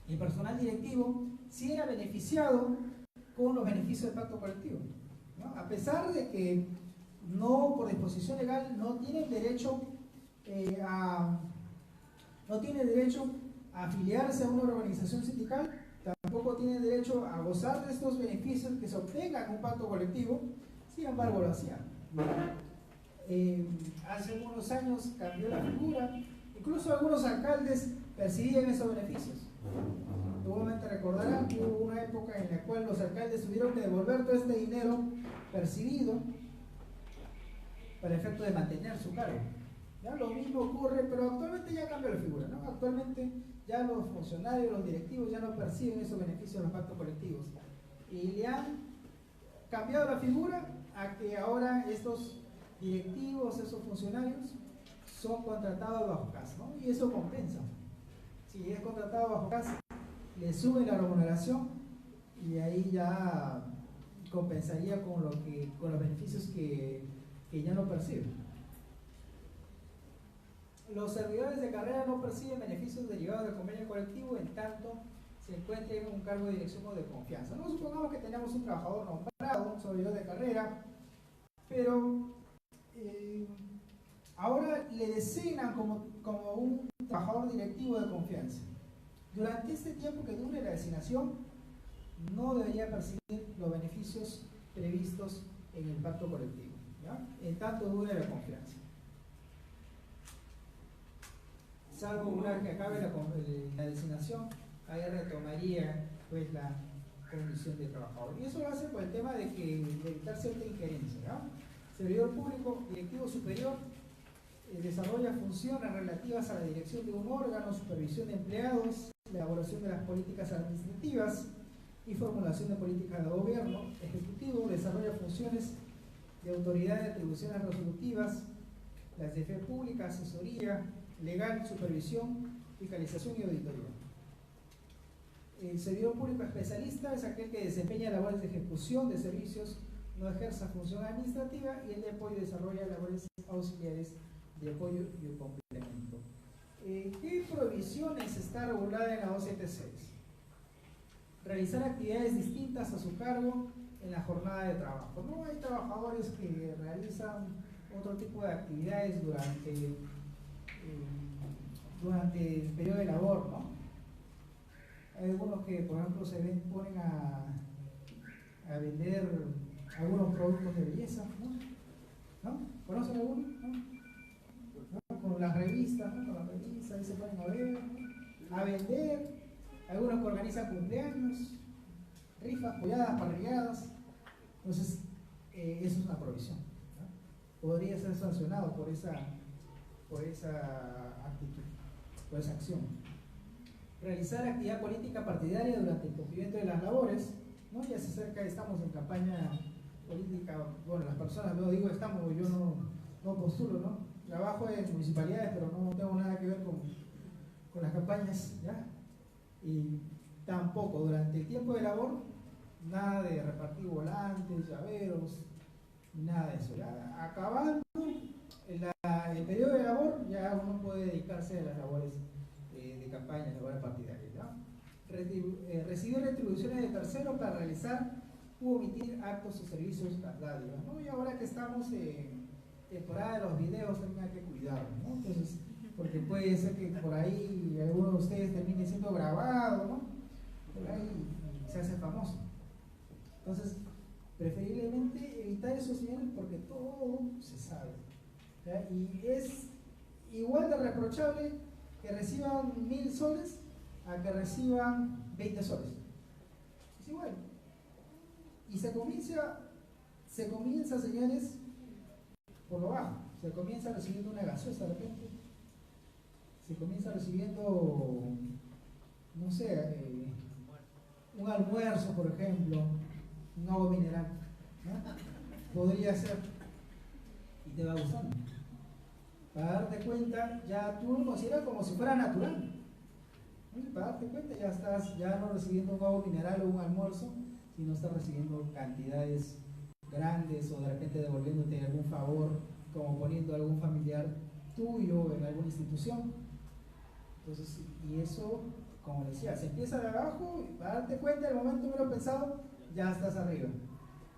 y el personal directivo sí era beneficiado con los beneficios del pacto colectivo, ¿no? A pesar de que no, por disposición legal, no tienen derecho a afiliarse a una organización sindical, tampoco tienen derecho a gozar de estos beneficios que se obtengan en un pacto colectivo, sin embargo lo hacían. Hace unos años cambió la figura, incluso algunos alcaldes percibían esos beneficios. Seguramente recordarán que hubo una época en la cual los alcaldes tuvieron que devolver todo este dinero percibido para el efecto de mantener su cargo. ¿Ya? Lo mismo ocurre, pero actualmente ya cambió la figura, ¿no? Actualmente ya los funcionarios, los directivos ya no perciben esos beneficios de los pactos colectivos y le han cambiado la figura a que ahora estos directivos, esos funcionarios son contratados bajo casa, ¿no? Y eso compensa. Si es contratado bajo casa, le sube la remuneración y ahí ya compensaría con los beneficios que ya no perciben. Los servidores de carrera no perciben beneficios derivados del convenio colectivo en tanto se encuentre en un cargo de dirección o de confianza. No supongamos que tenemos un trabajador nombrado, un servidor de carrera, pero ahora le designan como un trabajador directivo de confianza. Durante este tiempo que dure la designación, no debería percibir los beneficios previstos en el pacto colectivo, ¿ya? En tanto dure la confianza. Salvo una vez que acabe la designación, ahí retomaría pues la condición de trabajador. Y eso lo hace por el tema de evitar cierta injerencia, ¿no? Servidor público, directivo superior, desarrolla funciones relativas a la dirección de un órgano, supervisión de empleados, la elaboración de las políticas administrativas y formulación de políticas de gobierno. Ejecutivo desarrolla funciones de autoridad de atribuciones resolutivas, las de fe pública, asesoría legal, supervisión, fiscalización y auditoría. El servidor público especialista es aquel que desempeña labores de ejecución de servicios, no ejerza función administrativa, y el de apoyo desarrolla labores auxiliares de apoyo y complemento. ¿Qué provisiones está regulada en la 276? Realizar actividades distintas a su cargo en la jornada de trabajo. No hay trabajadores que realizan otro tipo de actividades durante el periodo de labor, ¿no? Hay algunos que, por ejemplo, ponen a vender algunos productos de belleza, ¿no? ¿Conocen algunos? ¿No? Con las revistas, ¿no? Con las revistas, ahí se ponen a ver, ¿no? A vender. Algunos que organizan cumpleaños, rifas, polladas, parrilladas. Entonces, eso es una provisión, ¿no? Podría ser sancionado por por esa actitud, por esa acción. Realizar actividad política partidaria durante el cumplimiento de las labores, ¿no? Ya se acerca, estamos en campaña política, bueno, las personas, no digo estamos, yo no postulo, ¿no? Trabajo en municipalidades, pero no tengo nada que ver con las campañas, ¿ya? Y tampoco durante el tiempo de labor, nada de repartir volantes, llaveros, nada de eso. ¿Ya? Acabando el periodo de labor, ya uno puede dedicarse a las labores de campaña, labores partidarias. ¿Ya? Recibir retribuciones de terceros para realizar u omitir actos o servicios dádivas, ¿no? Y ahora que estamos en temporada de los videos, también hay que cuidarnos, ¿no? Entonces, porque puede ser que por ahí alguno de ustedes termine siendo grabado, ¿no? Por ahí se hace famoso. Entonces, preferiblemente evitar esos niveles porque todo se sabe, ¿ya? Y es igual de reprochable que reciban 1000 soles a que reciban 20 soles. Es igual. Y se comienza, señores, por lo bajo. Se comienza recibiendo una gaseosa de repente. Se comienza recibiendo, no sé, un almuerzo, por ejemplo, un agua mineral, ¿no? Podría ser. Y te va gustando. Para darte cuenta, ya tú lo consideras como si fuera natural. ¿No? Para darte cuenta, ya estás ya no recibiendo un agua mineral o un almuerzo, sino estás recibiendo cantidades grandes o de repente devolviéndote algún favor, como poniendo a algún familiar tuyo en alguna institución. Entonces, y eso, como decía, se empieza de abajo y para darte cuenta, el momento menos pensado, ya estás arriba,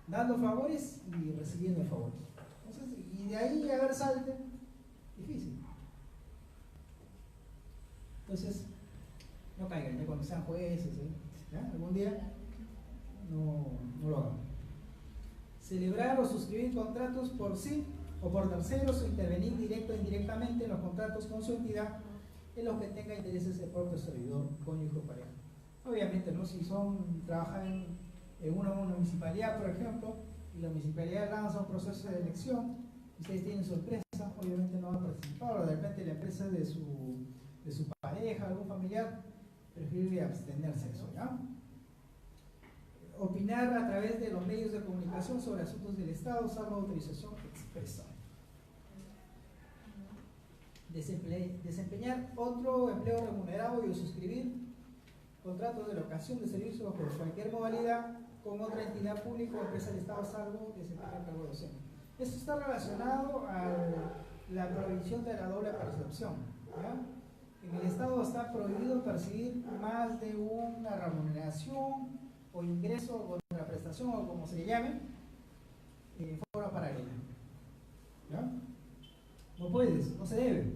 dando favores y recibiendo favores. Entonces, y de ahí a ver salte, difícil. Entonces, no caigan, ya cuando sean jueces, ¿ya? Algún día no lo hagan. Celebrar o suscribir contratos por sí o por terceros o intervenir directo o indirectamente en los contratos con su entidad en los que tenga intereses el propio servidor, cónyuge o pareja. Obviamente, ¿no? Si trabajan en una municipalidad, por ejemplo, y la municipalidad lanza un proceso de elección, ustedes tienen su empresa, obviamente no van a participar, o de repente la empresa de su pareja, algún familiar, preferible abstenerse de eso, ¿ya? Opinar a través de los medios de comunicación sobre asuntos del Estado, salvo autorización expresa. Desempeñar otro empleo remunerado y suscribir contratos de locación de servicios por cualquier modalidad con otra entidad pública o empresa del Estado, salvo desempeñar cargo docente. Esto está relacionado a la prohibición de la doble percepción, ¿ya? En el Estado está prohibido percibir más de una remuneración o ingreso o una prestación o como se le llame en forma paralela, ¿ya? No puedes, no se debe,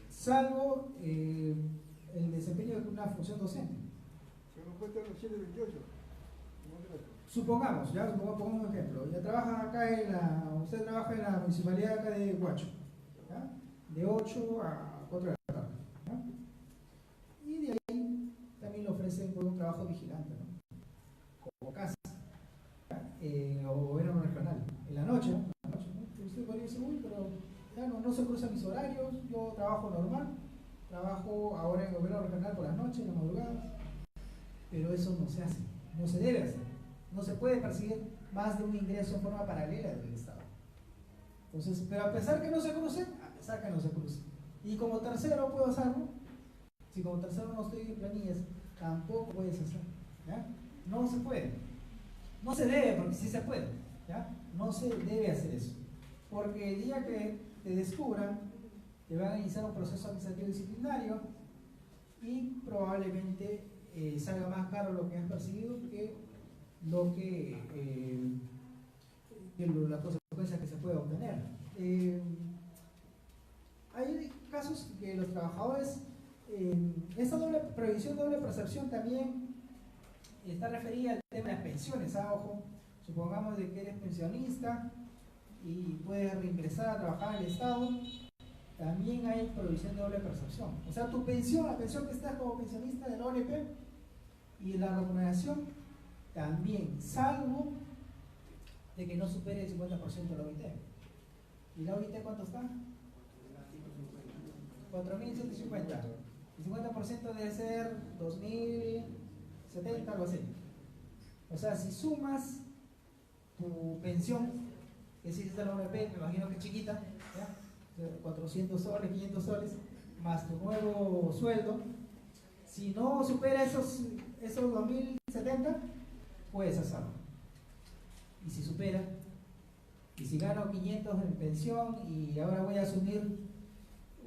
salvo el desempeño de una función docente. Pero no puede estar los 728. Supongamos, pongamos un ejemplo. Usted trabaja en la municipalidad acá de Huacho, ¿ya? De 8 a 4 de la tarde, ¿ya? Y de ahí también le ofrecen un trabajo vigilante, ¿no? Como casa, o gobierno regional. En la noche, ¿no? Usted podría decir, uy, pero ya no se cruzan mis horarios, yo trabajo normal, trabajo ahora en gobierno regional por las noches, en la madrugada, pero eso no se hace, no se debe hacer. No se puede percibir más de un ingreso en forma paralela del Estado. Entonces, pero a pesar que no se cruce, y como tercero puedo hacerlo, si como tercero no estoy en planillas, tampoco puedes hacer, ¿ya? No se puede, no se debe, porque sí se puede, ¿ya? No se debe hacer eso, porque el día que te descubran, te van a iniciar un proceso administrativo disciplinario y probablemente salga más caro lo que has percibido que las consecuencias que se puede obtener. Hay casos que los trabajadores, esta prohibición de doble percepción también está referida al tema de las pensiones. Ojo, supongamos de que eres pensionista y puedes reingresar a trabajar en el Estado, también hay prohibición de doble percepción. O sea, tu pensión, la pensión que estás como pensionista de la ONP y la remuneración también, salvo de que no supere el 50% de la OIT. ¿Y la OIT cuánto está? 4.150. El 50% debe ser 2.070, algo así. O sea, si sumas tu pensión, que si es de la ONP, me imagino que es chiquita, ¿ya? 400 soles, 500 soles, más tu nuevo sueldo, si no supera esos 2.070, puedes hacerlo. Y si supera, y si gano 500 en pensión y ahora voy a asumir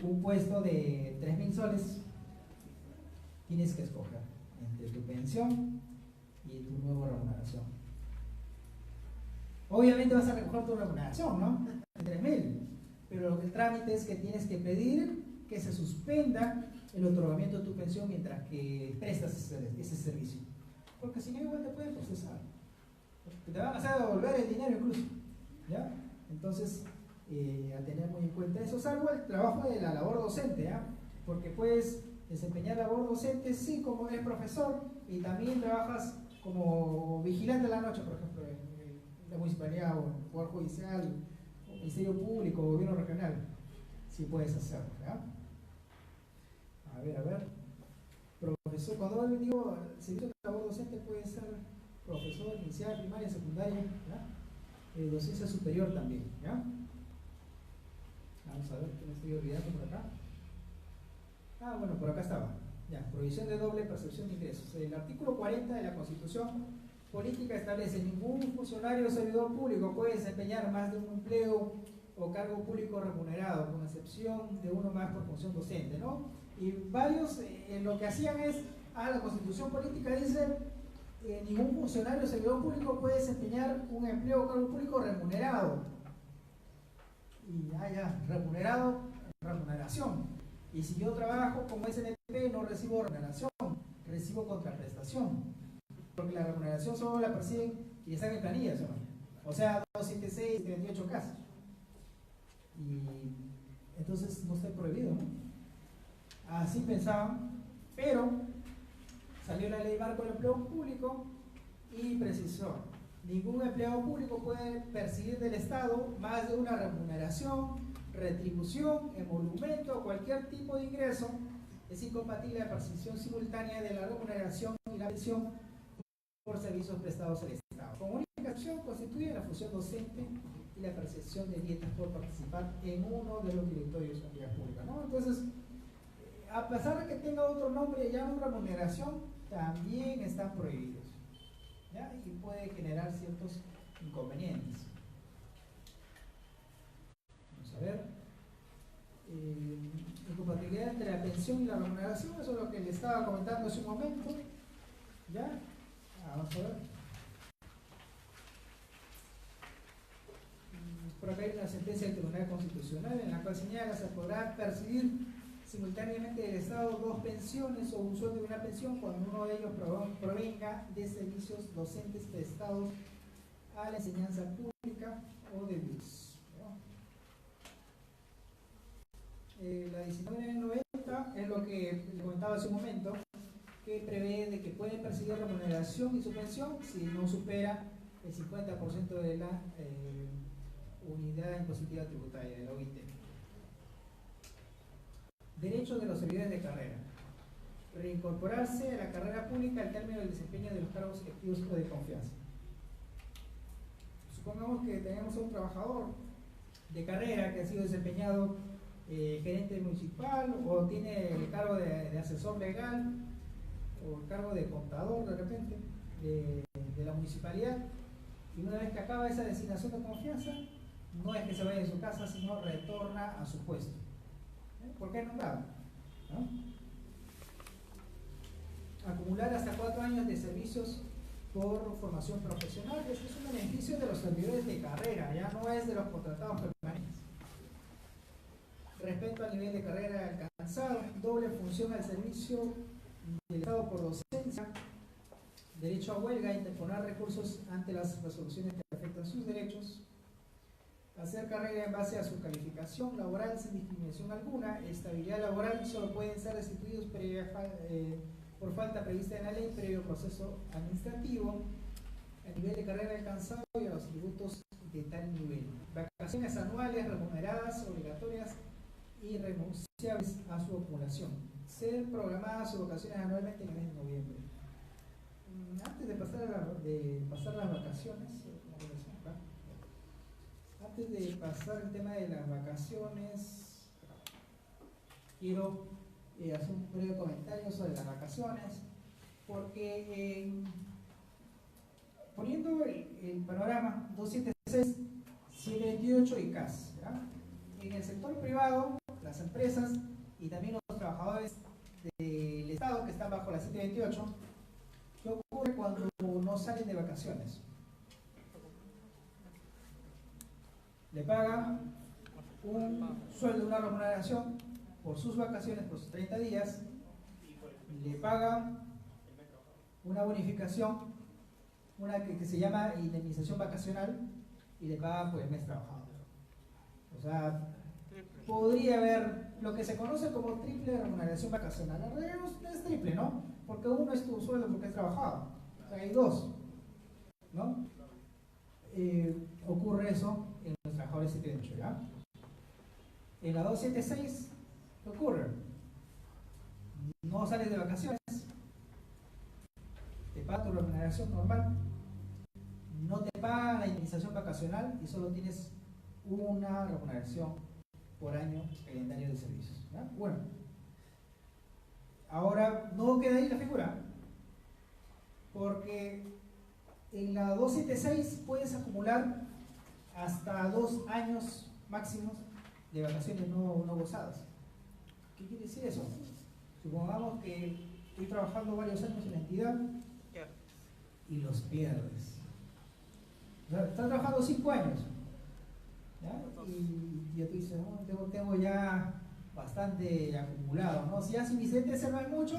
un puesto de 3.000 soles, tienes que escoger entre tu pensión y tu nueva remuneración. Obviamente vas a recoger tu remuneración, ¿no? De 3.000, pero el trámite es que tienes que pedir que se suspenda el otorgamiento de tu pensión mientras que prestas ese servicio, porque si no igual te pueden procesar, te van a hacer devolver el dinero incluso, ¿ya? Entonces a tener muy en cuenta eso, salvo el trabajo de la labor docente, ¿ya? Porque puedes desempeñar labor docente sí como eres profesor y también trabajas como vigilante de la noche, por ejemplo en la municipalidad o en el Poder Judicial o Ministerio Público o Gobierno Regional, sí puedes hacerlo, ¿ya? A ver, profesor, cuando digo servicio de labor docente puede ser profesor inicial, primaria, secundaria, ¿ya? Docencia superior también, ¿ya? Vamos a ver, que me estoy olvidando por acá. Ah, bueno, por acá estaba. Ya, prohibición de doble percepción de ingresos. El artículo 40 de la Constitución Política establece: ningún funcionario o servidor público puede desempeñar más de un empleo o cargo público remunerado, con excepción de uno más por función docente, ¿no? Y varios lo que hacían es, la Constitución Política dice ningún funcionario o servidor público puede desempeñar un empleo o cargo público remunerado. Y remunerado, remuneración. Y si yo trabajo como SNP no recibo remuneración, recibo contraprestación. Porque la remuneración solo la perciben y están en planillas, ¿no? O sea, 276, 28 casos. Y entonces no está prohibido, ¿no? Así pensaban, pero salió la ley marco del empleo público y precisó: ningún empleado público puede percibir del Estado más de una remuneración, retribución, emolumento o cualquier tipo de ingreso. Es incompatible la percepción simultánea de la remuneración y la pensión por servicios prestados al Estado. Como única excepción constituye la función docente y la percepción de dietas por participar en uno de los directorios de entidad pública, ¿no? Entonces, a pesar de que tenga otro nombre, ya una remuneración, también están prohibidos, ¿ya? Y puede generar ciertos inconvenientes. Vamos a ver. Incompatibilidad entre la pensión y la remuneración, eso es lo que le estaba comentando hace un momento, ¿ya? Vamos a ver. Por acá hay una sentencia del Tribunal Constitucional en la cual señala que se podrá percibir simultáneamente del Estado dos pensiones o un sueldo de una pensión cuando uno de ellos provenga de servicios docentes prestados a la enseñanza pública o de BUS. La 1990 es lo que le comentaba hace un momento, que prevé de que pueden percibir remuneración y su pensión si no supera el 50% de la unidad impositiva tributaria, de la OIT. Derechos de los servidores de carrera: reincorporarse a la carrera pública al término del desempeño de los cargos electivos o de confianza. Supongamos que tenemos a un trabajador de carrera que ha sido desempeñado gerente municipal, o tiene el cargo de asesor legal, o el cargo de contador de repente de la municipalidad, y una vez que acaba esa designación de confianza, no es que se vaya de su casa, sino retorna a su puesto. ¿Por qué nombrado? ¿No? Acumular hasta 4 años de servicios por formación profesional. Este es un beneficio de los servidores de carrera, ya no es de los contratados permanentes. Respeto al nivel de carrera alcanzado, doble función al servicio del Estado por docencia, derecho a huelga, interponer recursos ante las resoluciones que afectan sus derechos, hacer carrera en base a su calificación laboral sin discriminación alguna, estabilidad laboral, solo pueden ser destituidos por falta prevista en la ley previo proceso administrativo, el nivel de carrera alcanzado y a los tributos de tal nivel, vacaciones anuales remuneradas, obligatorias y a su acumulación. Ser programadas sus vacaciones anualmente en el mes de noviembre. Antes de pasar las vacaciones, antes de pasar el tema de las vacaciones, quiero hacer un breve comentario sobre las vacaciones, porque poniendo el panorama 276, 728 y CAS, ¿ya? En el sector privado, las empresas y también los trabajadores del Estado que están bajo la 728, ¿qué ocurre cuando no salen de vacaciones? Le pagan un sueldo, una remuneración por sus vacaciones, por sus 30 días, le pagan una bonificación, una que se llama indemnización vacacional, y le pagan por el mes trabajado. O sea, podría haber lo que se conoce como triple remuneración vacacional. En realidad no es triple, ¿no? Porque uno es tu sueldo porque has trabajado. O sea, hay dos, ¿no? Ocurre eso en los trabajadores 728, ¿ya? En la 276, ¿qué ocurre? No sales de vacaciones, te pagan tu remuneración normal, no te pagan la indemnización vacacional y solo tienes una remuneración por año calendario de servicios, ¿ya? Bueno, ahora no queda ahí la figura, porque en la 276 puedes acumular hasta 2 años máximos de vacaciones no gozadas. ¿Qué quiere decir eso? Supongamos que estoy trabajando varios años en la entidad y los pierdes. O sea, estás trabajando 5 años, ¿ya? Y ya tú dices, no, tengo ya bastante acumulado, ¿no? Si ya si mis entes no hay mucho,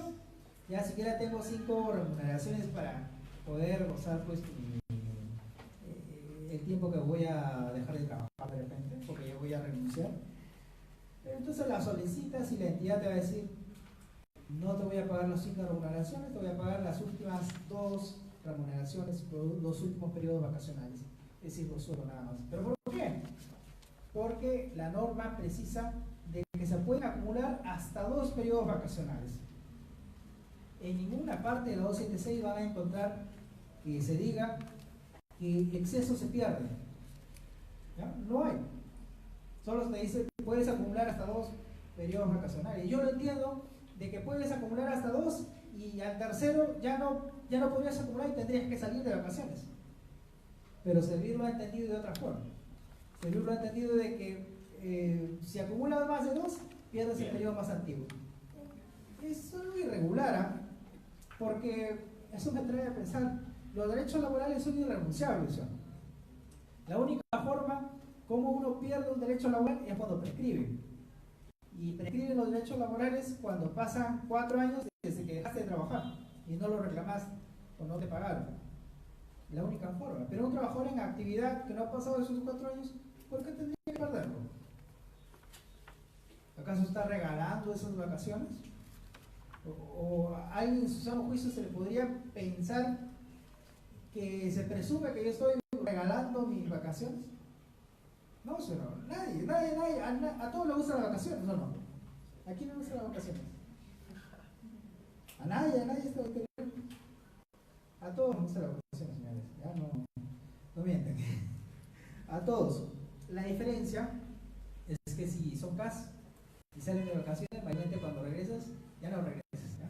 ya siquiera tengo 5 remuneraciones para poder gozar pues el tiempo que voy a dejar de trabajar de repente, porque ya voy a renunciar. Pero entonces la solicitas y la entidad te va a decir, no te voy a pagar las 5 remuneraciones, te voy a pagar las últimas 2 remuneraciones por los últimos periodos vacacionales, es decir, los suelo nada más. ¿Pero por qué? Porque la norma precisa de que se pueden acumular hasta 2 periodos vacacionales. En ninguna parte de la 276 van a encontrar que se diga que el exceso se pierde, ¿ya? No hay. Solo te dice que puedes acumular hasta 2 periodos vacacionales. Yo lo entiendo de que puedes acumular hasta 2 y al tercero ya no podrías acumular y tendrías que salir de vacaciones. Pero Servir lo ha entendido de otra forma. Servir lo ha entendido de que si acumulas más de 2, pierdes el periodo más antiguo. Es algo irregular, ¿eh? Porque eso me trae a pensar, los derechos laborales son irrenunciables, ¿sí? La única forma como uno pierde un derecho laboral es cuando prescribe. Y prescriben los derechos laborales cuando pasan 4 años desde que dejaste de trabajar y no lo reclamaste o no te pagaron. La única forma. Pero un trabajador en actividad que no ha pasado esos 4 años, ¿por qué tendría que perderlo? ¿Acaso está regalando esas vacaciones? ¿O a alguien en su sano juicio se le podría pensar que se presume que yo estoy regalando mis vacaciones? No, señor, nadie, a todos le gustan las vacaciones, no. ¿A quién le gustan las vacaciones? A nadie está a todos nos gustan las vacaciones, señores, ya no mienten. A todos. La diferencia es que si son CAS y salen de vacaciones, mayormente cuando regresas, ya no regresas, ¿ya?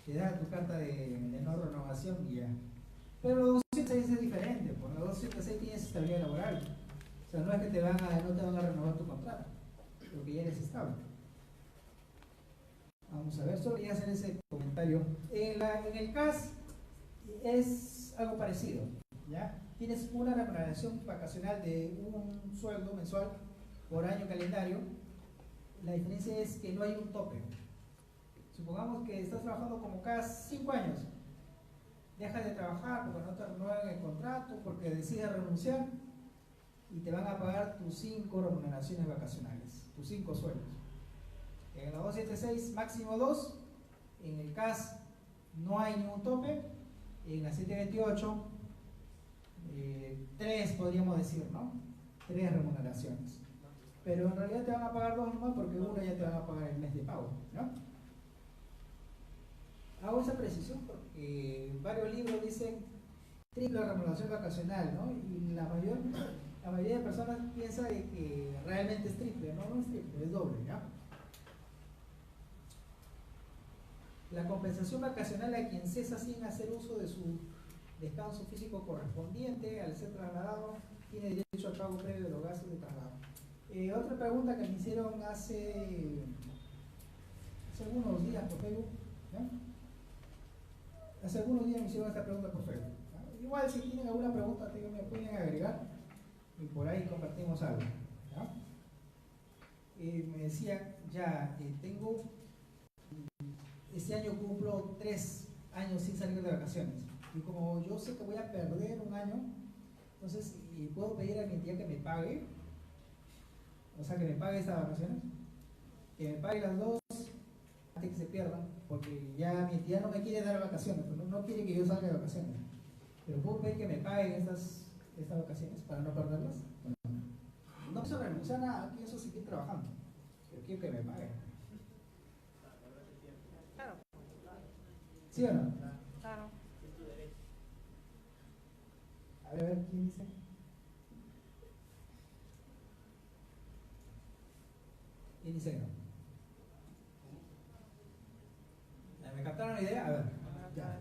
Te da tu carta de no renovación y ya. Pero los 206 es diferente, porque los 206 tienes estabilidad laboral. O sea, no es que no te van a renovar tu contrato, porque ya eres estable. Vamos a ver, solo quería hacer ese comentario. En el CAS es algo parecido, ¿ya? Tienes una remuneración vacacional de un sueldo mensual por año calendario. La diferencia es que no hay un tope. Supongamos que estás trabajando como CAS 5 años. Dejas de trabajar porque no te renuevan el contrato, porque decides renunciar y te van a pagar tus 5 remuneraciones vacacionales, tus 5 sueldos. En la 276 máximo 2, en el CAS no hay ningún tope, en la 728 3 podríamos decir, ¿no? 3 remuneraciones. pero en realidad te van a pagar 2 nomás porque uno ya te van a pagar el mes de pago, ¿no? Hago esa precisión porque varios libros dicen triple remuneración vacacional, ¿no? Y la mayoría de personas piensa de que realmente es triple, no, no es triple, es doble, ¿ya? La compensación vacacional a quien cesa sin hacer uso de su descanso físico correspondiente al ser trasladado tiene derecho al pago previo de los gastos de traslado. Otra pregunta que me hicieron hace algunos días por Facebook, ¿ya? Hace algunos días me hicieron esta pregunta por Facebook. ¿Ya? Igual si tienen alguna pregunta me pueden agregar y por ahí compartimos algo, ¿ya? Me decían, ya este año cumplo 3 años sin salir de vacaciones y como yo sé que voy a perder un año, entonces puedo pedir a mi entidad que me pague, o sea, que me pague estas vacaciones, que me pague las 2 antes que se pierdan, porque ya mi entidad no me quiere dar vacaciones, no quiere que yo salga de vacaciones, pero puedo pedir que me paguen estas vacaciones para no perderlas. No pienso renunciar a nada, pienso seguir trabajando, pero quiero que me paguen. Claro. ¿Sí o no? Claro. A ver, ¿quién dice? ¿Quién dice que no? ¿Me captaron la idea? A ver, ya.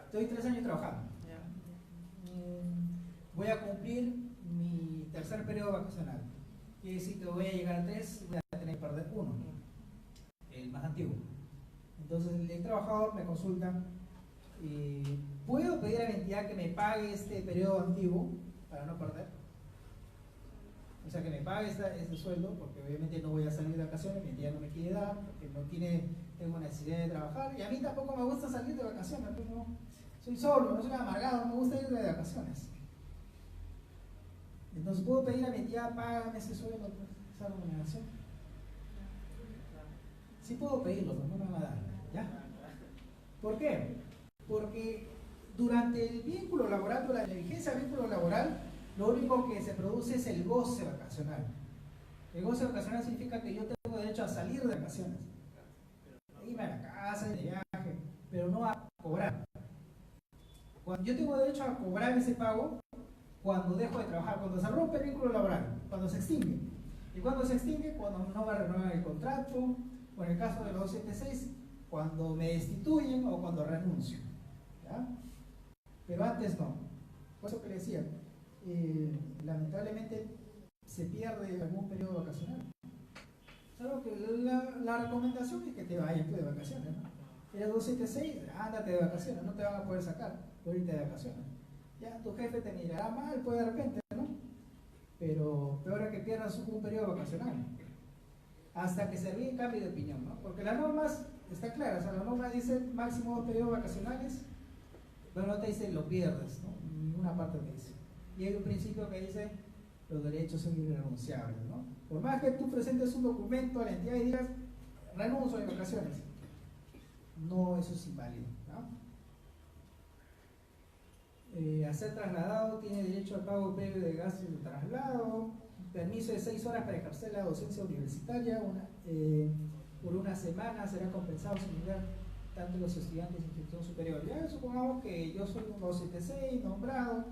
Estoy 3 años trabajando. Voy a cumplir mi tercer periodo vacacional. Quiere decir que voy a llegar a 3, voy a tener que perder 1, el más antiguo. Entonces el trabajador me consulta, ¿puedo pedir a la entidad que me pague este periodo antiguo para no perder? O sea, que me pague este sueldo, porque obviamente no voy a salir de vacaciones, mi entidad no me quiere dar, porque tengo necesidad de trabajar, y a mí tampoco me gusta salir de vacaciones, pues no, soy solo, no soy amargado, no me gusta ir de vacaciones. Entonces, ¿puedo pedir a mi entidad, págame ese sueldo, esa remuneración? Sí puedo pedirlo, pero no me van a dar, ¿ya? ¿Por qué? Porque durante el vínculo laboral, durante la vigencia del vínculo laboral, lo único que se produce es el goce vacacional. El goce vacacional significa que yo tengo derecho a salir de vacaciones, irme a la casa, de viaje, pero no a cobrar. Yo tengo derecho a cobrar ese pago cuando dejo de trabajar, cuando se rompe el vínculo laboral, cuando se extingue. ¿Y cuando se extingue? Cuando no me renuevan el contrato, o en el caso de los 276, cuando me destituyen o cuando renuncio, ¿ya? Pero antes no. Por eso que le decía, lamentablemente se pierde algún periodo vacacional. Salvo que la recomendación es que te vayas tú de vacaciones, ¿no? Eres 276, ándate de vacaciones, no te van a poder sacar por irte de vacaciones. Ya tu jefe te mirará mal, pues de repente, ¿no? Pero peor es que pierdas un periodo vacacional. Hasta que se ríe cambio de opinión, ¿no? Porque las normas está clara, o sea, la norma dice máximo 2 periodos vacacionales, pero no te dice lo pierdes, ¿no? Ninguna parte te dice. Y hay un principio que dice los derechos son irrenunciables, ¿no? Por más que tú presentes un documento a la entidad y digas renuncio de vacaciones, no, eso es inválido, ¿no? A ser trasladado tiene derecho al pago previo de gastos de traslado, permiso de 6 horas para ejercer la docencia universitaria, por una semana será compensado sin lugar tanto los estudiantes de institución superior. Ya supongamos que yo soy un 276 nombrado,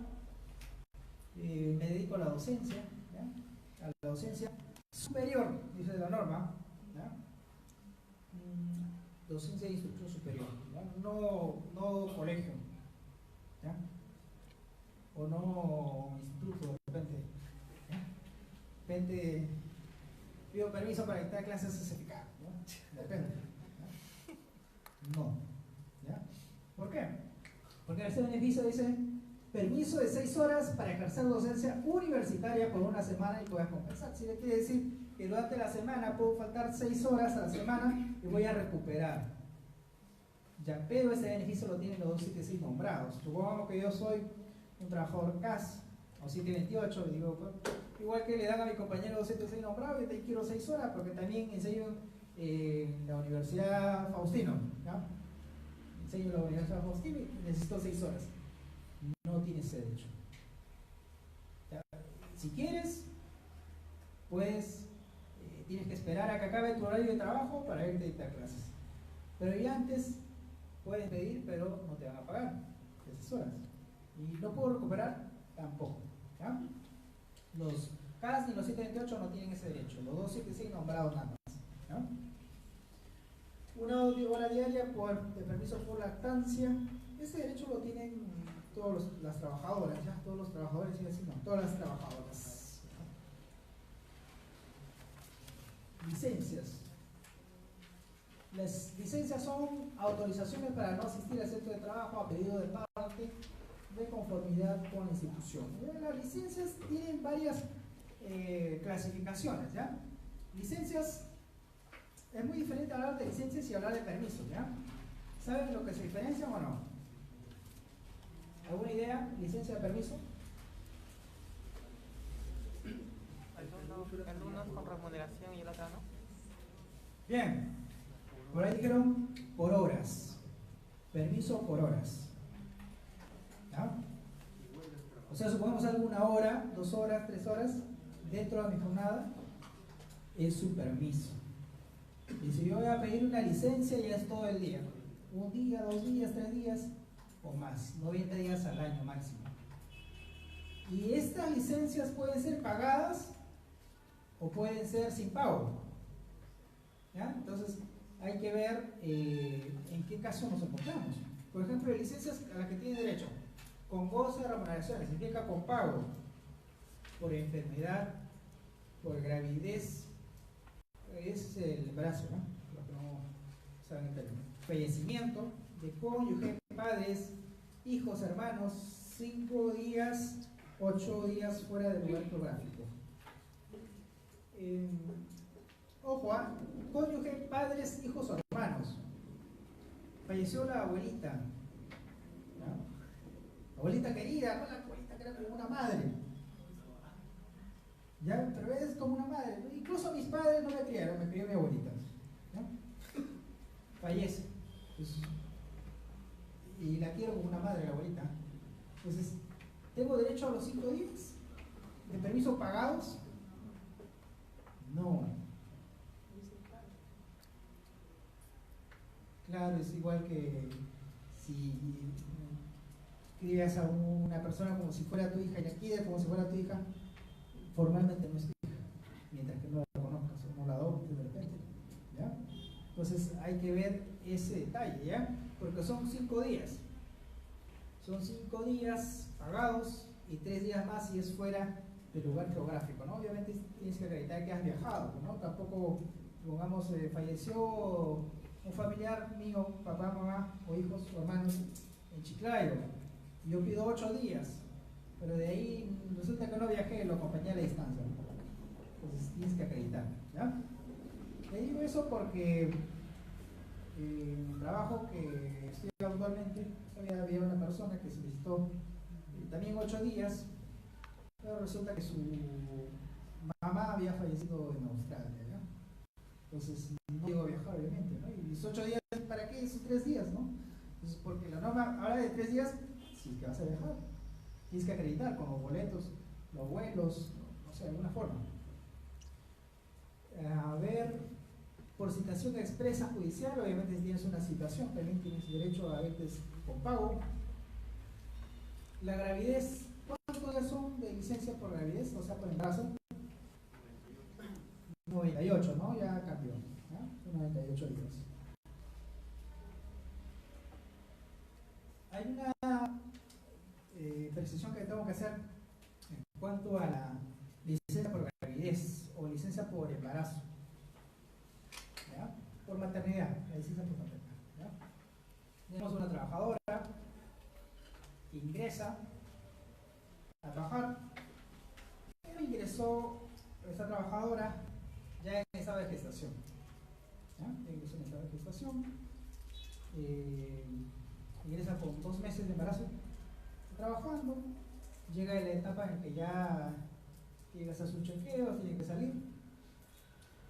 me dedico a la docencia, ¿ya? A la docencia superior, dice la norma, ¿ya? Docencia de instrucción superior, ¿ya? No colegio, ¿ya? O no instituto, de repente, ¿ya? De repente pido permiso para dictar clases CCFK, ¿no? Depende, ¿ya? No, ¿ya? ¿Por qué? Porque este beneficio dice permiso de 6 horas para ejercer docencia universitaria por una semana y puedas compensar. Si le quiere decir que durante la semana puedo faltar 6 horas a la semana y voy a recuperar. Ya, pero ese beneficio lo tienen los 276 nombrados. Supongamos que yo soy un trabajador CAS o 728, digo, pues, igual que le dan a mi compañero 276 nombrado, yo te quiero 6 horas porque también enseño en la Universidad Faustino, ¿ya? Enseño en la Universidad Faustino y necesito 6 horas. No tienes ese derecho. ¿Ya? Si quieres, puedes tienes que esperar a que acabe tu horario de trabajo para irte a dictar clases. Pero ya antes puedes pedir, pero no te van a pagar esas horas. Y no puedo recuperar tampoco. ¿Ya? Los CAS ni los 728 no tienen ese derecho. Los 276 nombrados nada más. ¿Ya? Una hora diaria de permiso por lactancia. Ese derecho lo tienen todas las trabajadoras, ¿ya? Todos los trabajadores, y así no, todas las trabajadoras. Licencias. Las licencias son autorizaciones para no asistir al centro de trabajo a pedido de parte de conformidad con la institución. Las licencias tienen varias clasificaciones, ¿ya? Licencias, es muy diferente hablar de licencias y hablar de permisos, ¿ya? ¿Saben lo que se diferencian o no? ¿Alguna idea? ¿Licencia de permiso? Algunos con remuneración y el otro no. Bien, por ahí dijeron por horas, permiso por horas. ¿Ya? O sea, supongamos algo 1 hora, 2 horas, 3 horas dentro de mi jornada, es su permiso. Y si yo voy a pedir una licencia, ya es todo el día. 1 día, 2 días, 3 días o más, 90 días al año máximo. Y estas licencias pueden ser pagadas o pueden ser sin pago. ¿Ya? Entonces hay que ver en qué caso nos encontramos. Por ejemplo, licencias a las que tiene derecho con goce de remuneraciones, significa con pago por enfermedad, por gravidez, es el embarazo, ¿no? Los que no saben el término. Fallecimiento de cónyuge, padres, hijos, hermanos, 5 días, 8 días fuera del lugar geográfico. Ojo, cónyuge, padres, hijos o hermanos. Falleció la abuelita, ¿no? Abuelita querida, no la abuelita que era como una madre. ¿Ya? Pero es como una madre. Incluso mis padres no me criaron, me crió mi abuelita. ¿Ya? Fallece. Pues, y la quiero como una madre, la abuelita. Entonces, ¿tengo derecho a los 5 días de permiso pagados? No. Claro, es igual que si crías a una persona como si fuera tu hija y la quieres como si fuera tu hija, formalmente no es tu hija, mientras que no la conozcas o no la adoptes de repente. ¿Ya? Entonces hay que ver ese detalle, ¿ya? Porque son 5 días. Son 5 días pagados y 3 días más si es fuera del lugar geográfico, ¿no? Obviamente tienes que acreditar que has viajado, ¿no? Tampoco, pongamos, falleció un familiar mío, papá, mamá o hijos o hermanos en Chiclayo, y yo pido 8 días, pero de ahí resulta que no viajé, lo acompañé a la distancia, ¿no? Entonces tienes que acreditar, ¿ya? Te digo eso porque en el trabajo que estoy actualmente había una persona que solicitó también 8 días, pero resulta que su mamá había fallecido en Australia, ¿ya? Entonces no llegó a viajar, obviamente, ¿no? Y los 8 días, ¿para qué esos 3 días, no? Entonces, porque la norma habla de 3 días, si es que vas a viajar, tienes que acreditar con los boletos, los vuelos, no sé, de alguna forma. A ver, por citación expresa judicial, obviamente si tienes una citación, también tienes derecho a verte con pago. La gravidez, ¿cuántos días son de licencia por gravidez? O sea, por embarazo. 98, ¿no? Ya cambió, ¿ya? Son 98 días. Hay una precisión que tengo que hacer en cuanto a la licencia por gravidez o licencia por embarazo, ¿ya? Por maternidad, la licencia por maternidad, ¿ya? Tenemos una trabajadora que ingresa a trabajar, pero ingresó esta trabajadora ya en estado de gestación, ¿ya? Ingresó en estado de gestación, ingresa con 2 meses de embarazo, trabajando, llega a la etapa en que ya tiene que hacer sus chequeos, tiene que salir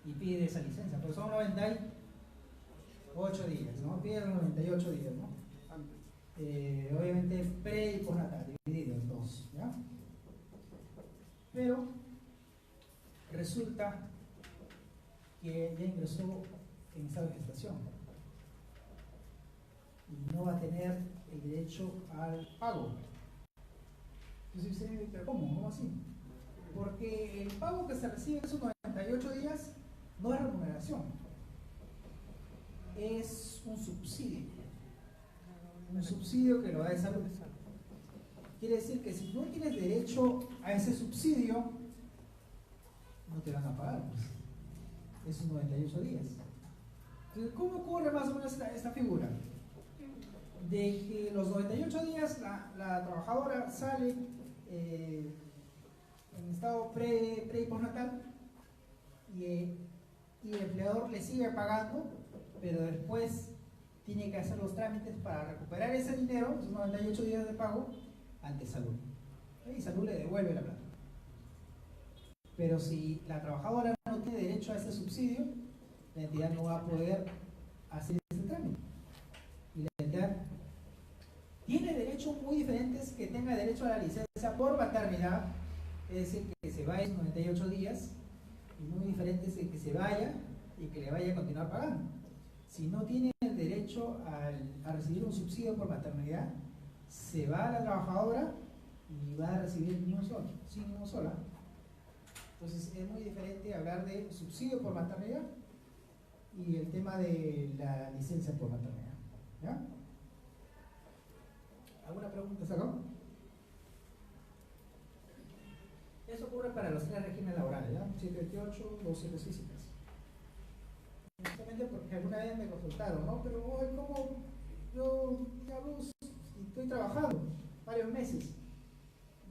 y pide esa licencia, pero son 98 días, ¿no? Pide los 98 días, ¿no? Obviamente pre y postnatal, divididos en 2, ¿ya? Pero resulta que ya ingresó en estado de gestación y no va a tener el derecho al pago. Entonces usted me dice, ¿pero cómo? ¿Cómo así? Porque el pago que se recibe en esos 98 días no es remuneración, es un subsidio que lo da de salud. Quiere decir que si no tienes derecho a ese subsidio, no te van a pagar esos 98 días. Entonces, ¿cómo ocurre más o menos esta figura? De que los 98 días la trabajadora sale en estado pre y postnatal y el empleador le sigue pagando, pero después tiene que hacer los trámites para recuperar ese dinero, esos 98 días de pago, ante salud. Y salud le devuelve la plata. Pero si la trabajadora no tiene derecho a ese subsidio, la entidad no va a poder hacer ese trámite. Y la entidad tiene derechos muy diferentes que tenga derecho a la licencia por maternidad, es decir, que se vaya en 98 días, y muy diferentes de que se vaya y que le vaya a continuar pagando. Si no tiene el derecho a recibir un subsidio por maternidad, se va a la trabajadora y va a recibir ni un solo, sin ni un sola. Entonces es muy diferente hablar de subsidio por maternidad y el tema de la licencia por maternidad. ¿Ya? ¿Alguna pregunta hasta acá? Eso ocurre para los tres regímenes laborales, ¿ya? 728, 276 y 3. Justamente porque alguna vez me consultaron, ¿no? Pero hoy, ¿cómo yo hablo y estoy trabajando varios meses?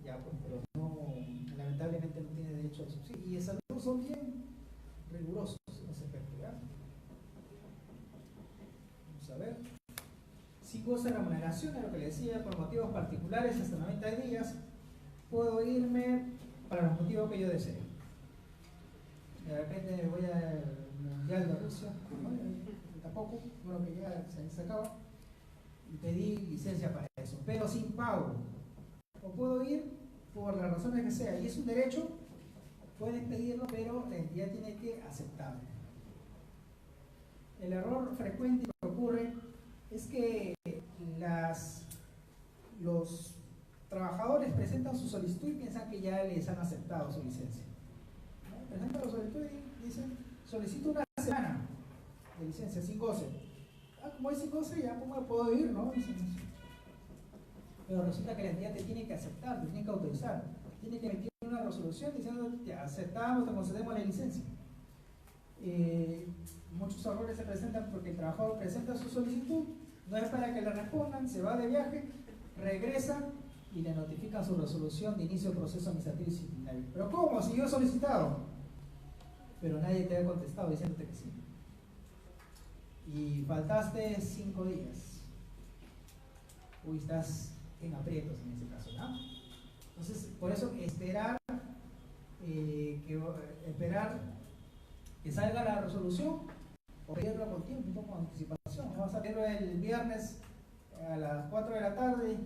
Ya, pues, pero no, lamentablemente no tiene derecho al subsidio. Y esos son bien rigurosos en ese aspecto, ¿ya? Vamos a ver. Si goza de remuneración, es lo que le decía, por motivos particulares hasta 90 días, puedo irme para los motivos que yo desee. De repente voy al Mundial de Rusia, ¿no? Tampoco, bueno, que ya se acaba, y pedí licencia para eso, pero sin pago. O puedo ir por las razones que sea, y es un derecho, puedes pedirlo, pero la entidad tiene que aceptarlo. El error frecuente que ocurre es que los trabajadores presentan su solicitud y piensan que ya les han aceptado su licencia. ¿No? Presentan la solicitud y dicen, solicito una semana de licencia sin goce. Como es sin goce, ya cómo puedo ir, ¿no? Pero resulta que la entidad te tiene que aceptar, te tiene que autorizar, tiene que emitir una resolución diciendo te aceptamos, te concedemos la licencia. Muchos errores se presentan porque el trabajador presenta su solicitud, no es para que le respondan, se va de viaje, regresa y le notifican su resolución de inicio del proceso administrativo disciplinario. ¿Pero cómo? Si yo he solicitado. Pero nadie te ha contestado diciéndote que sí. Y faltaste 5 días. Uy, estás en aprietos en ese caso, ¿no? Entonces, por eso esperar que salga la resolución o pedirlo con tiempo, un poco con anticipación. No vas a pedirlo el viernes a las 4 de la tarde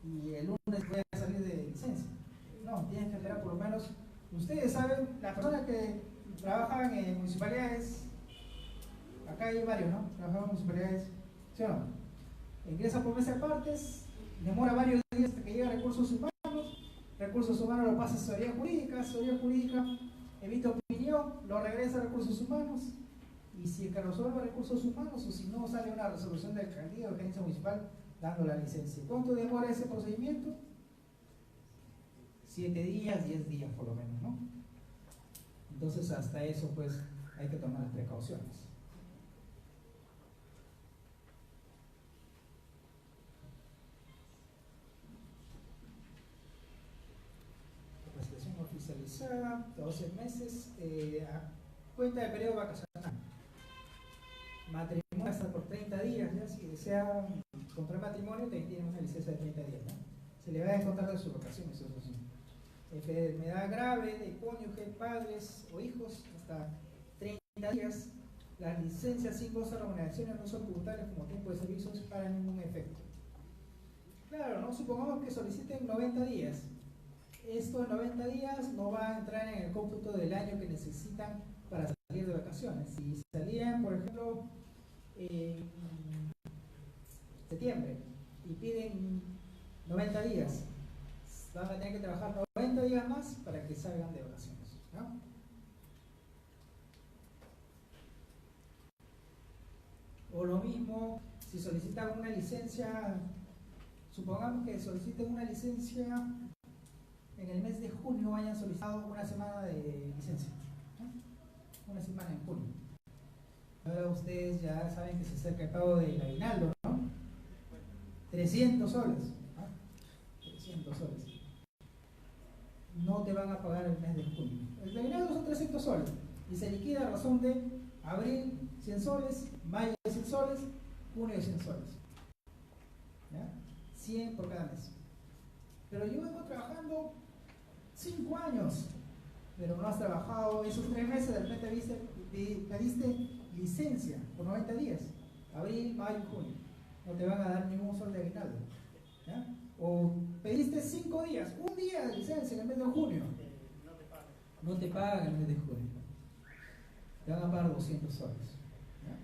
y el lunes voy a salir de licencia. No, tienes que esperar por lo menos. Ustedes saben, las personas que trabajan en municipalidades, acá hay varios, ¿no? Trabajan en municipalidades, ¿sí o no? Ingresa por meses partes, demora varios días hasta que llega a recursos humanos lo pasa a asesoría jurídica emite opinión, lo regresa a recursos humanos, y si es que resuelve recursos humanos o si no sale una resolución de alcaldía o gerencia municipal dando la licencia. ¿Cuánto demora ese procedimiento? 7 días, 10 días por lo menos, ¿no? Entonces hasta eso pues hay que tomar las precauciones. Capacitación oficializada, 12 meses, cuenta de periodo vacacional. Matrimonio hasta por 30 días, ¿ya? Si desean comprar matrimonio, tienen una licencia de 30 días, ¿no? Se le va a descontar de sus vacaciones, eso sí. Enfermedad grave de cónyuge, padres o hijos, hasta 30 días. Las licencias sin goce de remuneraciones no son tributables como tiempo de servicios para ningún efecto. Claro, ¿no? Supongamos que soliciten 90 días. Estos 90 días no va a entrar en el cómputo del año que necesitan para salir de vacaciones. Si salían, por ejemplo, en septiembre y piden 90 días, van a tener que trabajar 90 días más para que salgan de vacaciones, ¿no? O lo mismo, si solicitan una licencia, supongamos que soliciten una licencia en el mes de junio, hayan solicitado una semana de licencia, ¿no? Una semana en junio. Ahora ustedes ya saben que se acerca el pago del aguinaldo, ¿no? 300 soles, ¿no? 300 soles. No te van a pagar el mes de junio. El aguinaldo son 300 soles y se liquida a razón de abril 100 soles, mayo 100 soles, junio 100 soles. ¿Ya? 100 por cada mes. Pero yo vengo trabajando 5 años, pero no has trabajado esos 3 meses, de repente pediste licencia por 90 días, abril, mayo, junio. No te van a dar ningún sol de aguinaldo. ¿Ya? O pediste 5 días, un día de licencia en el mes de junio. No te pagan en el mes de junio. Te van a pagar 200 soles. ¿Ya?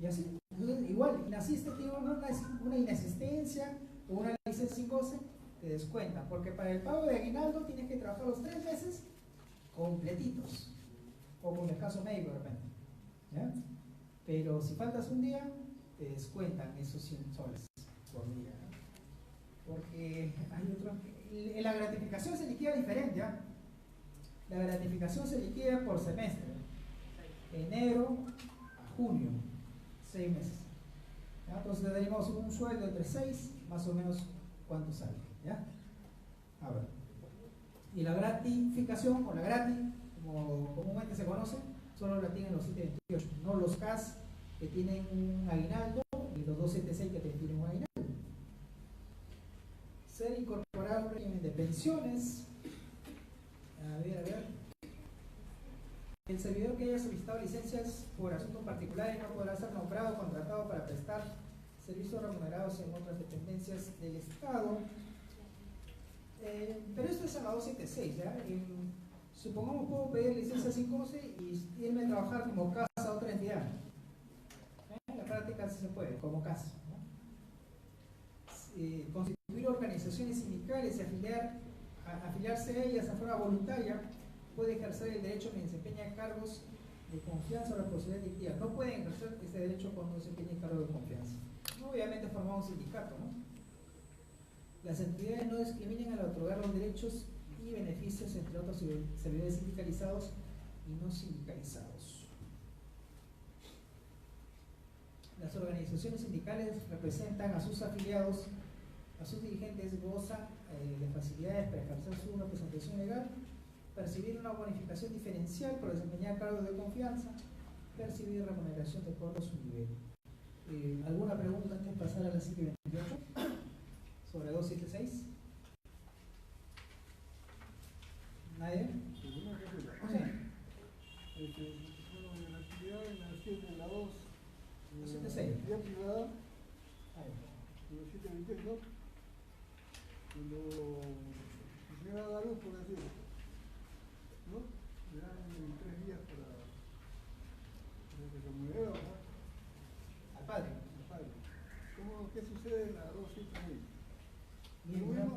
Y así, igual, naciste, tiene una inasistencia o una licencia sin goce, te descuentan, porque para el pago de aguinaldo tienes que trabajar los 3 meses completitos, o con descanso médico de repente. ¿Ya? Pero si faltas un día, te descuentan esos 100 soles por día, ¿no? Porque hay otro. La gratificación se liquida diferente, ¿eh? La gratificación se liquida por semestre, enero a junio, 6 meses. ¿Ya? Entonces tenemos un sueldo entre 6, más o menos cuánto sale. ¿Ya? A ver. Y la gratificación, o la grati, como comúnmente se conoce, solo la tienen los 728, no los CAS que tienen un aguinaldo y los 276 que tienen un aguinaldo. Ser incorporado a un régimen de pensiones. A ver. El servidor que haya solicitado licencias por asuntos particulares no podrá ser nombrado o contratado para prestar servicios remunerados en otras dependencias del Estado. Pero esto es a la 276, ¿ya? Supongamos puedo pedir licencia sin goce y irme a trabajar como casa a otra entidad. En la práctica sí se puede, como casa, ¿no? Constituir organizaciones sindicales y afiliarse a ellas de forma voluntaria puede ejercer el derecho que desempeña cargos de confianza o responsabilidad directiva. No pueden ejercer ese derecho cuando desempeñen cargos de confianza. Obviamente formamos un sindicato, ¿no? Las entidades no discriminan al otorgar los derechos y beneficios entre otros servidores sindicalizados y no sindicalizados. Las organizaciones sindicales representan a sus afiliados, a sus dirigentes, gozan de facilidades para ejercer su representación legal, percibir una bonificación diferencial por desempeñar cargos de confianza, percibir remuneración de acuerdo a su nivel. ¿Alguna pregunta antes de pasar a la 728 sobre 276? ¿Nadie? Sí. Bueno, la actividad en la 7 de la 2, 276. actividad privada, en la 728, cuando la señora da luz, por decirlo, ¿no? Le dan 3 días para que se remunere, ¿no? Al padre. ¿Qué sucede en la 276? Bien,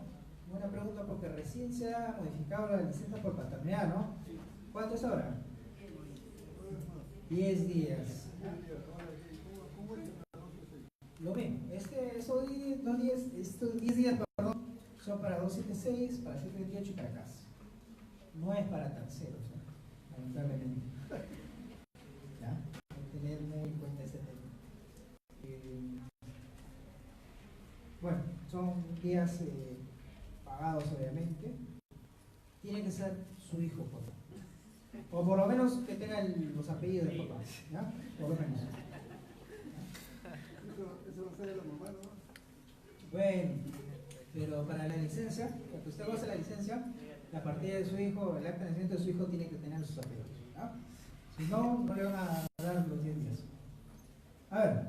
buena pregunta, porque recién se ha modificado la licencia por paternidad, ¿no? Sí. ¿Cuánto es ahora? 10 días. ¿Cómo es en la 276? Lo mismo, estos 10 días, perdón, son para 276, para 728 y para casa. No es para terceros, ¿no? Lamentablemente. ¿Ya? Hay que tener muy en cuenta ese tema. Bueno, son días pagados, obviamente. Tiene que ser su hijo, por favor. O por lo menos que tenga los apellidos del papá, ¿ya? Por lo menos. Eso va a ser de la mamá, ¿no? Bueno, pero para la licencia, para que usted goce la licencia, la partida de su hijo, el acta de nacimiento de su hijo tiene que tener sus apellidos, ¿ya? Si no, no le van a dar los 10 días. A ver,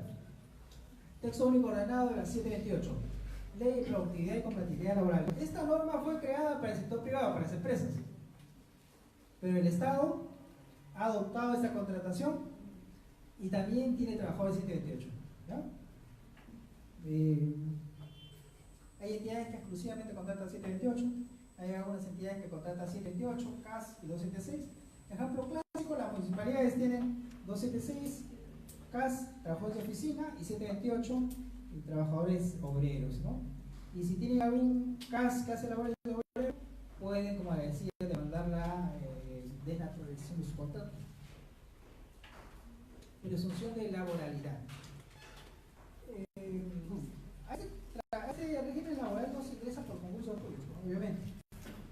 texto único ordenado de la 728. Ley de productividad y competitividad laboral. Esta norma fue creada para el sector privado, para las empresas. Pero el Estado ha adoptado esta contratación y también tiene trabajadores 728. ¿Ya? Hay entidades que exclusivamente contratan 728, hay algunas entidades que contratan 728, CAS y 276. Ejemplo clásico, las municipalidades tienen 276, CAS, trabajadores de oficina, y 728, y trabajadores obreros, ¿no? Y si tienen algún CAS que hace labores de obrero, pueden, como decía, demandar la desnaturalización de su contrato. Presunción de laboralidad. Este régimen laboral no se ingresa por concurso público, obviamente.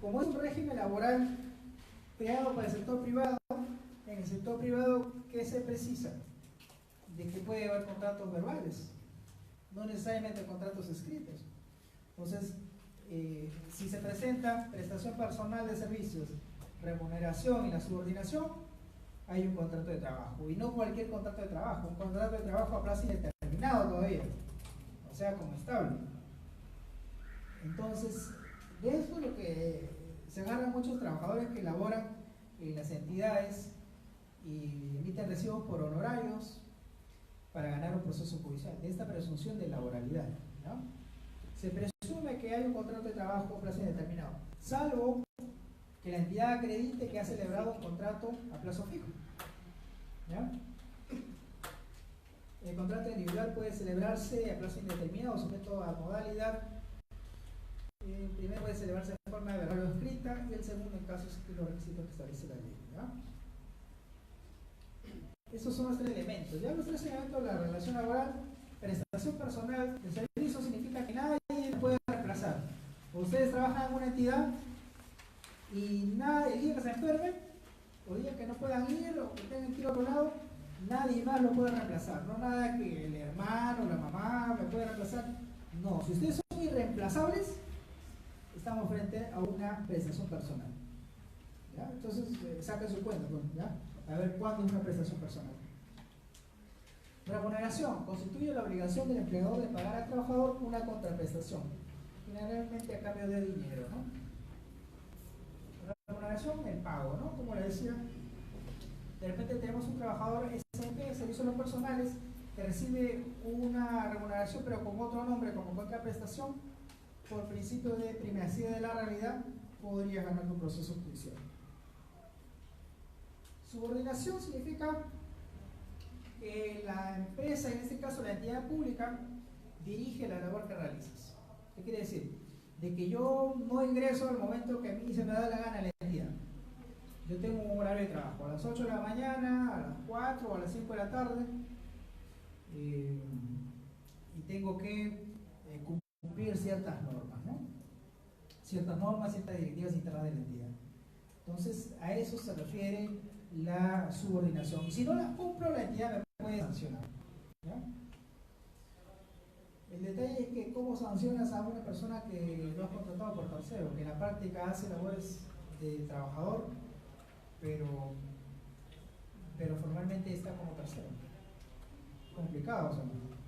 Como es un régimen laboral creado para el sector privado, en el sector privado, ¿qué se precisa? De que puede haber contratos verbales, no necesariamente contratos escritos. Entonces, si se presenta prestación personal de servicios, remuneración y la subordinación, hay un contrato de trabajo. Y no cualquier contrato de trabajo, un contrato de trabajo a plazo indeterminado todavía, o sea, como estable. Entonces, de esto es lo que se agarran muchos trabajadores que laboran en las entidades y emiten recibos por honorarios para ganar un proceso judicial, de esta presunción de laboralidad, ¿no? Se presume que hay un contrato de trabajo a plazo indeterminado, salvo que la entidad acredite que ha celebrado un contrato a plazo fijo. ¿Ya? El contrato individual puede celebrarse a plazo indeterminado, sujeto a modalidad. El primero puede celebrarse de forma verbal o escrita, y el segundo en caso de los requisitos que establece la ley. ¿Ya? Esos son los tres elementos. Ya los tres elementos de la relación laboral: prestación personal de servicio, significa que nadie puede reemplazar. Ustedes trabajan en una entidad y nada, el día que se enfermen, o el día que no puedan ir, o que tengan que ir a otro lado, nadie más lo puede reemplazar. No nada que el hermano o la mamá me puede reemplazar. No, si ustedes son irreemplazables, estamos frente a una prestación personal. ¿Ya? Entonces, saquen su cuenta, ¿ya? A ver cuándo es una prestación personal. Remuneración constituye la obligación del empleador de pagar al trabajador una contraprestación, generalmente a cambio de dinero, ¿no? Remuneración, el pago, ¿no? Como le decía, de repente tenemos un trabajador SMP, servicios no personales, que recibe una remuneración pero con otro nombre, como cualquier prestación. Por principio de primacía de la realidad, podría ganar un proceso judicial. Subordinación significa que la empresa, en este caso la entidad pública, dirige la labor que realizas. ¿Qué quiere decir? De que yo no ingreso al momento que a mí se me da la gana a la entidad. Yo tengo un horario de trabajo a las 8 de la mañana, a las 4 o a las 5 de la tarde, y tengo que cumplir ciertas normas, ¿no? Ciertas normas, ciertas directivas internas de la entidad. Entonces, a eso se refiere la subordinación. Y si no las cumplo, la entidad me puede sancionar. ¿Ya? El detalle es que cómo sancionas a una persona que lo has contratado por tercero, que en la práctica hace labores de trabajador, pero formalmente está como tercero. Complicado, o sea.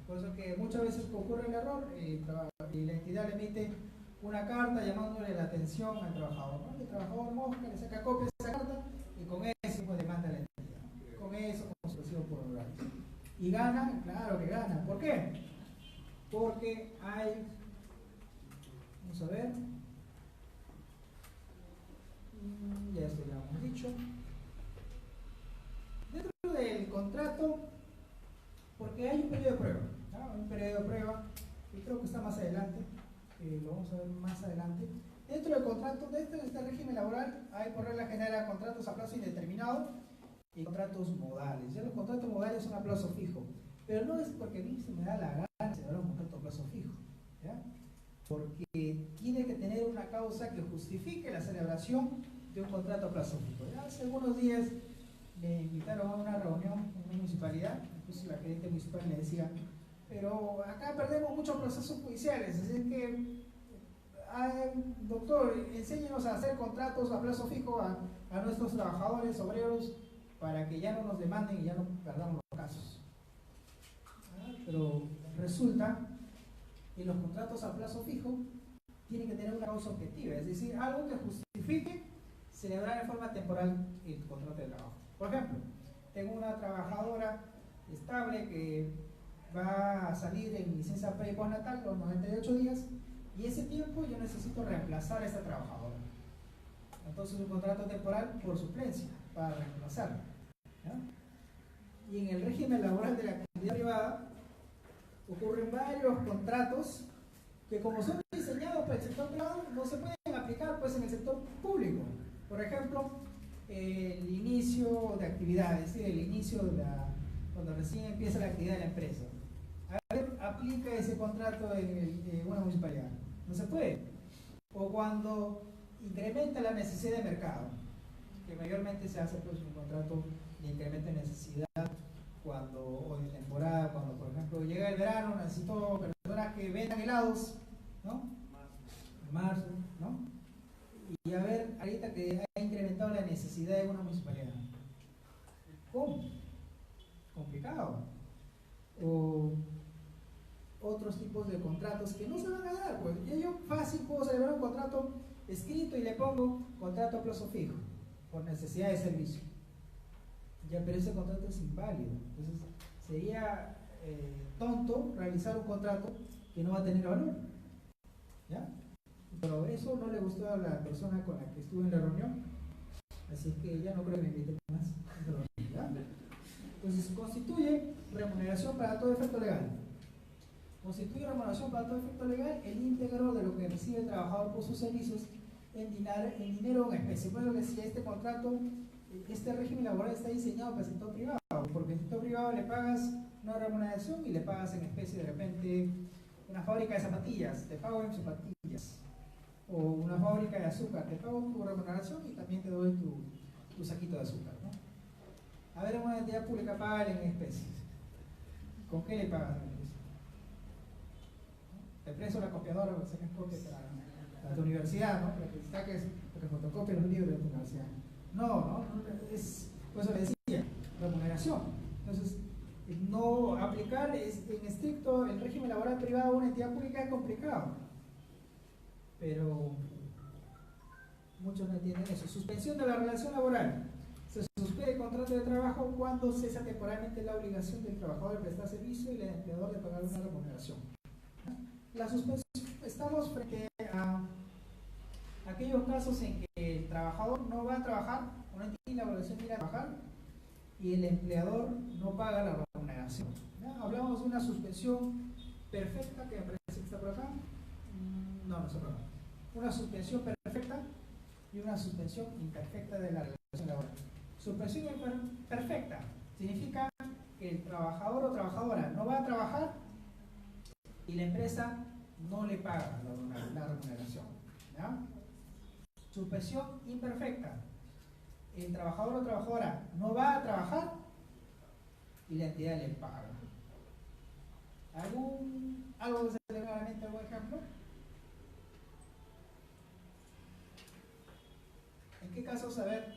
Por eso que muchas veces ocurre el error y la entidad le emite una carta llamándole la atención al trabajador, ¿no? El trabajador mosca, le saca copia de esa carta y con eso pues demanda a la entidad, ¿no? Con eso como sucesivo por horario. ¿Y gana? Claro que gana. ¿Por qué? Porque hay, vamos a ver, ya esto ya hemos dicho, dentro del contrato, porque hay un periodo de prueba, ¿no? Un periodo de prueba, y creo que está más adelante, lo vamos a ver más adelante. Dentro del contrato, dentro de este régimen laboral, hay por regla general contratos a plazo indeterminado y contratos modales. Ya los contratos modales son a plazo fijo, pero no es porque a mí se me da la gana celebrar un contrato a plazo fijo, ¿ya? Porque tiene que tener una causa que justifique la celebración de un contrato a plazo fijo. Ya hace algunos días me invitaron a una reunión en una municipalidad, incluso la gerente municipal me decía, pero acá perdemos muchos procesos judiciales, así que, doctor, enséñenos a hacer contratos a plazo fijo a nuestros trabajadores, obreros, para que ya no nos demanden y ya no perdamos los casos. Pero resulta que los contratos a plazo fijo tienen que tener una causa objetiva, es decir, algo que justifique celebrar en forma temporal el contrato de trabajo. Por ejemplo, tengo una trabajadora estable que va a salir en licencia pre y postnatal los 98 días y ese tiempo yo necesito reemplazar a esta trabajadora. Entonces un contrato temporal por suplencia para reemplazarla. ¿Ya? Y en el régimen laboral de la actividad privada ocurren varios contratos que como son diseñados para el sector privado no se pueden aplicar pues en el sector público. Por ejemplo, el inicio de actividad, es decir, el inicio de cuando recién empieza la actividad de la empresa. A ver, aplica ese contrato en una municipalidad. No se puede. O cuando incrementa la necesidad de mercado, que mayormente se hace pues un contrato de incremento de necesidad o de temporada, cuando por ejemplo llega el verano, necesito personas que vendan helados, ¿no? En marzo, ¿no? Y a ver, ahorita que ha incrementado la necesidad de una municipalidad. ¿Cómo? Complicado. O otros tipos de contratos que no se van a dar, pues yo fácil puedo celebrar un contrato escrito y le pongo contrato a plazo fijo, por necesidad de servicio. Ya, pero ese contrato es inválido. Entonces sería tonto realizar un contrato que no va a tener valor. ¿Ya? Pero eso no le gustó a la persona con la que estuve en la reunión, así que ya no creo que me inviten más. ¿Ya? Entonces constituye remuneración para todo efecto legal. Constituye remuneración para todo efecto legal el íntegro de lo que recibe el trabajador por sus servicios en dinero o en especie. Por eso decía, este contrato, este régimen laboral está diseñado para el sector privado, porque en el sector privado le pagas una remuneración y le pagas en especie. De repente una fábrica de zapatillas, te pago en zapatillas, o una fábrica de azúcar, te pago tu remuneración y también te doy tu saquito de azúcar, ¿no? A ver, una entidad pública paga en especie. ¿Con qué le pagas en especie? Te presto la copiadora para que saques copias para tu universidad, ¿no? Para que saques, para que fotocopies los libros de tu universidad. No, es, por eso le decía, remuneración. Entonces, no aplicar en estricto el régimen laboral privado a una entidad pública es complicado. Pero muchos no entienden eso. Suspensión de la relación laboral. Se suspende el contrato de trabajo cuando cesa temporalmente la obligación del trabajador de prestar servicio y el empleador de pagar una remuneración. La suspensión, estamos frente a aquellos casos en que el trabajador no va a trabajar, o no tiene la obligación de ir a trabajar, y el empleador no paga la remuneración. ¿Ya? Hablamos de una suspensión perfecta, que me parece que está por acá. No está por acá. Una suspensión perfecta y una suspensión imperfecta de la relación laboral. Suspensión perfecta significa que el trabajador o trabajadora no va a trabajar y la empresa no le paga la remuneración. ¿Ya? Suspensión imperfecta. El trabajador o trabajadora no va a trabajar y la entidad le paga. ¿Algo que se le venga a la mente, algún ejemplo? ¿En qué casos, a ver,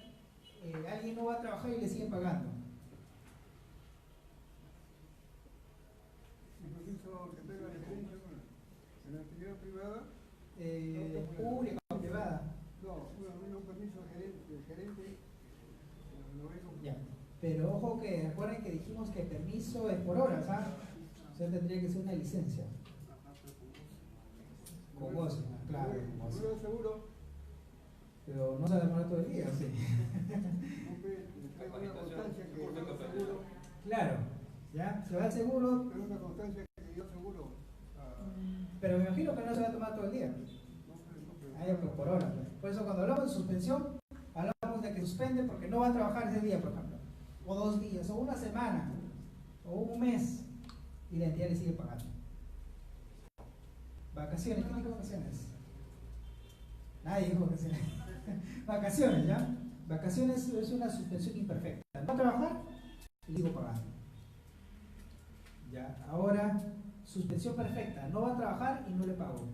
alguien no va a trabajar y le siguen pagando? El permiso que tenga licencia en la actividad privada. Pública o privada. No, un permiso gerente. Ya. Pero ojo que recuerden que dijimos que el permiso es por horas, ¿ah? O sea, tendría que ser una licencia. Con goce, claro, con goce. No seguro. Pero no se va a demorar todo el día, sí. Una constancia que yo seguro. Claro, ¿ya? Se va al seguro. Pero una constancia que yo seguro. Pero me imagino que no se va a tomar todo el día. Ahí pues por hora. Por eso cuando hablamos de suspensión, hablamos de que suspende porque no va a trabajar ese día, por ejemplo. O 2 días, o una semana, o un mes. Y la entidad le sigue pagando. Vacaciones, ¿qué dijo vacaciones? Nadie dijo vacaciones. Vacaciones, ¿ya? Vacaciones es una suspensión imperfecta. No va a trabajar y sigo pagando. Ya, ahora, suspensión perfecta. No va a trabajar y no le pago.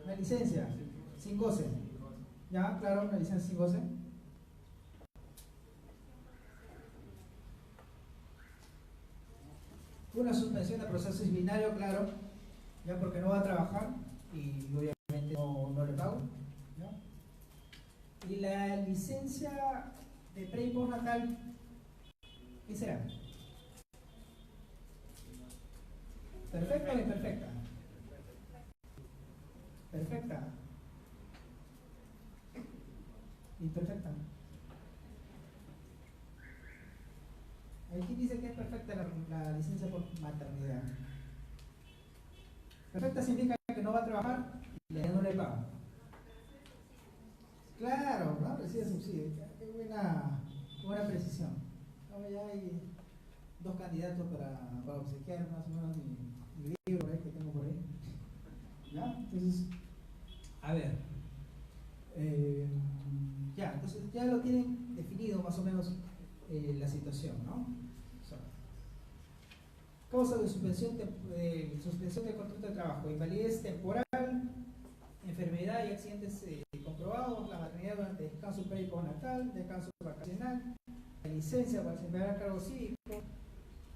Una licencia sin goce. Ya, claro, una licencia sin goce. Una suspensión de proceso disciplinario, claro, ya porque no va a trabajar y obviamente no le pago, ¿no? Y la licencia de pre y postnatal, ¿qué será? ¿Perfecta o imperfecta? Perfecta. Imperfecta. Aquí dice que es perfecta la licencia por maternidad. Perfecta significa que no va a trabajar y no le paga. Claro, ¿no? Recibe subsidio. Qué buena precisión. Ahora ya hay 2 candidatos para obsequiar más o menos mi libro que tengo por ahí. ¿Ya? Entonces, a ver. Entonces ya lo tienen definido más o menos la situación, ¿no? Causa de suspensión de contrato de trabajo: invalidez temporal, enfermedad y accidentes comprobados, la maternidad durante descanso pre y postnatal, descanso vacacional, la licencia para desempeñar a cargo cívico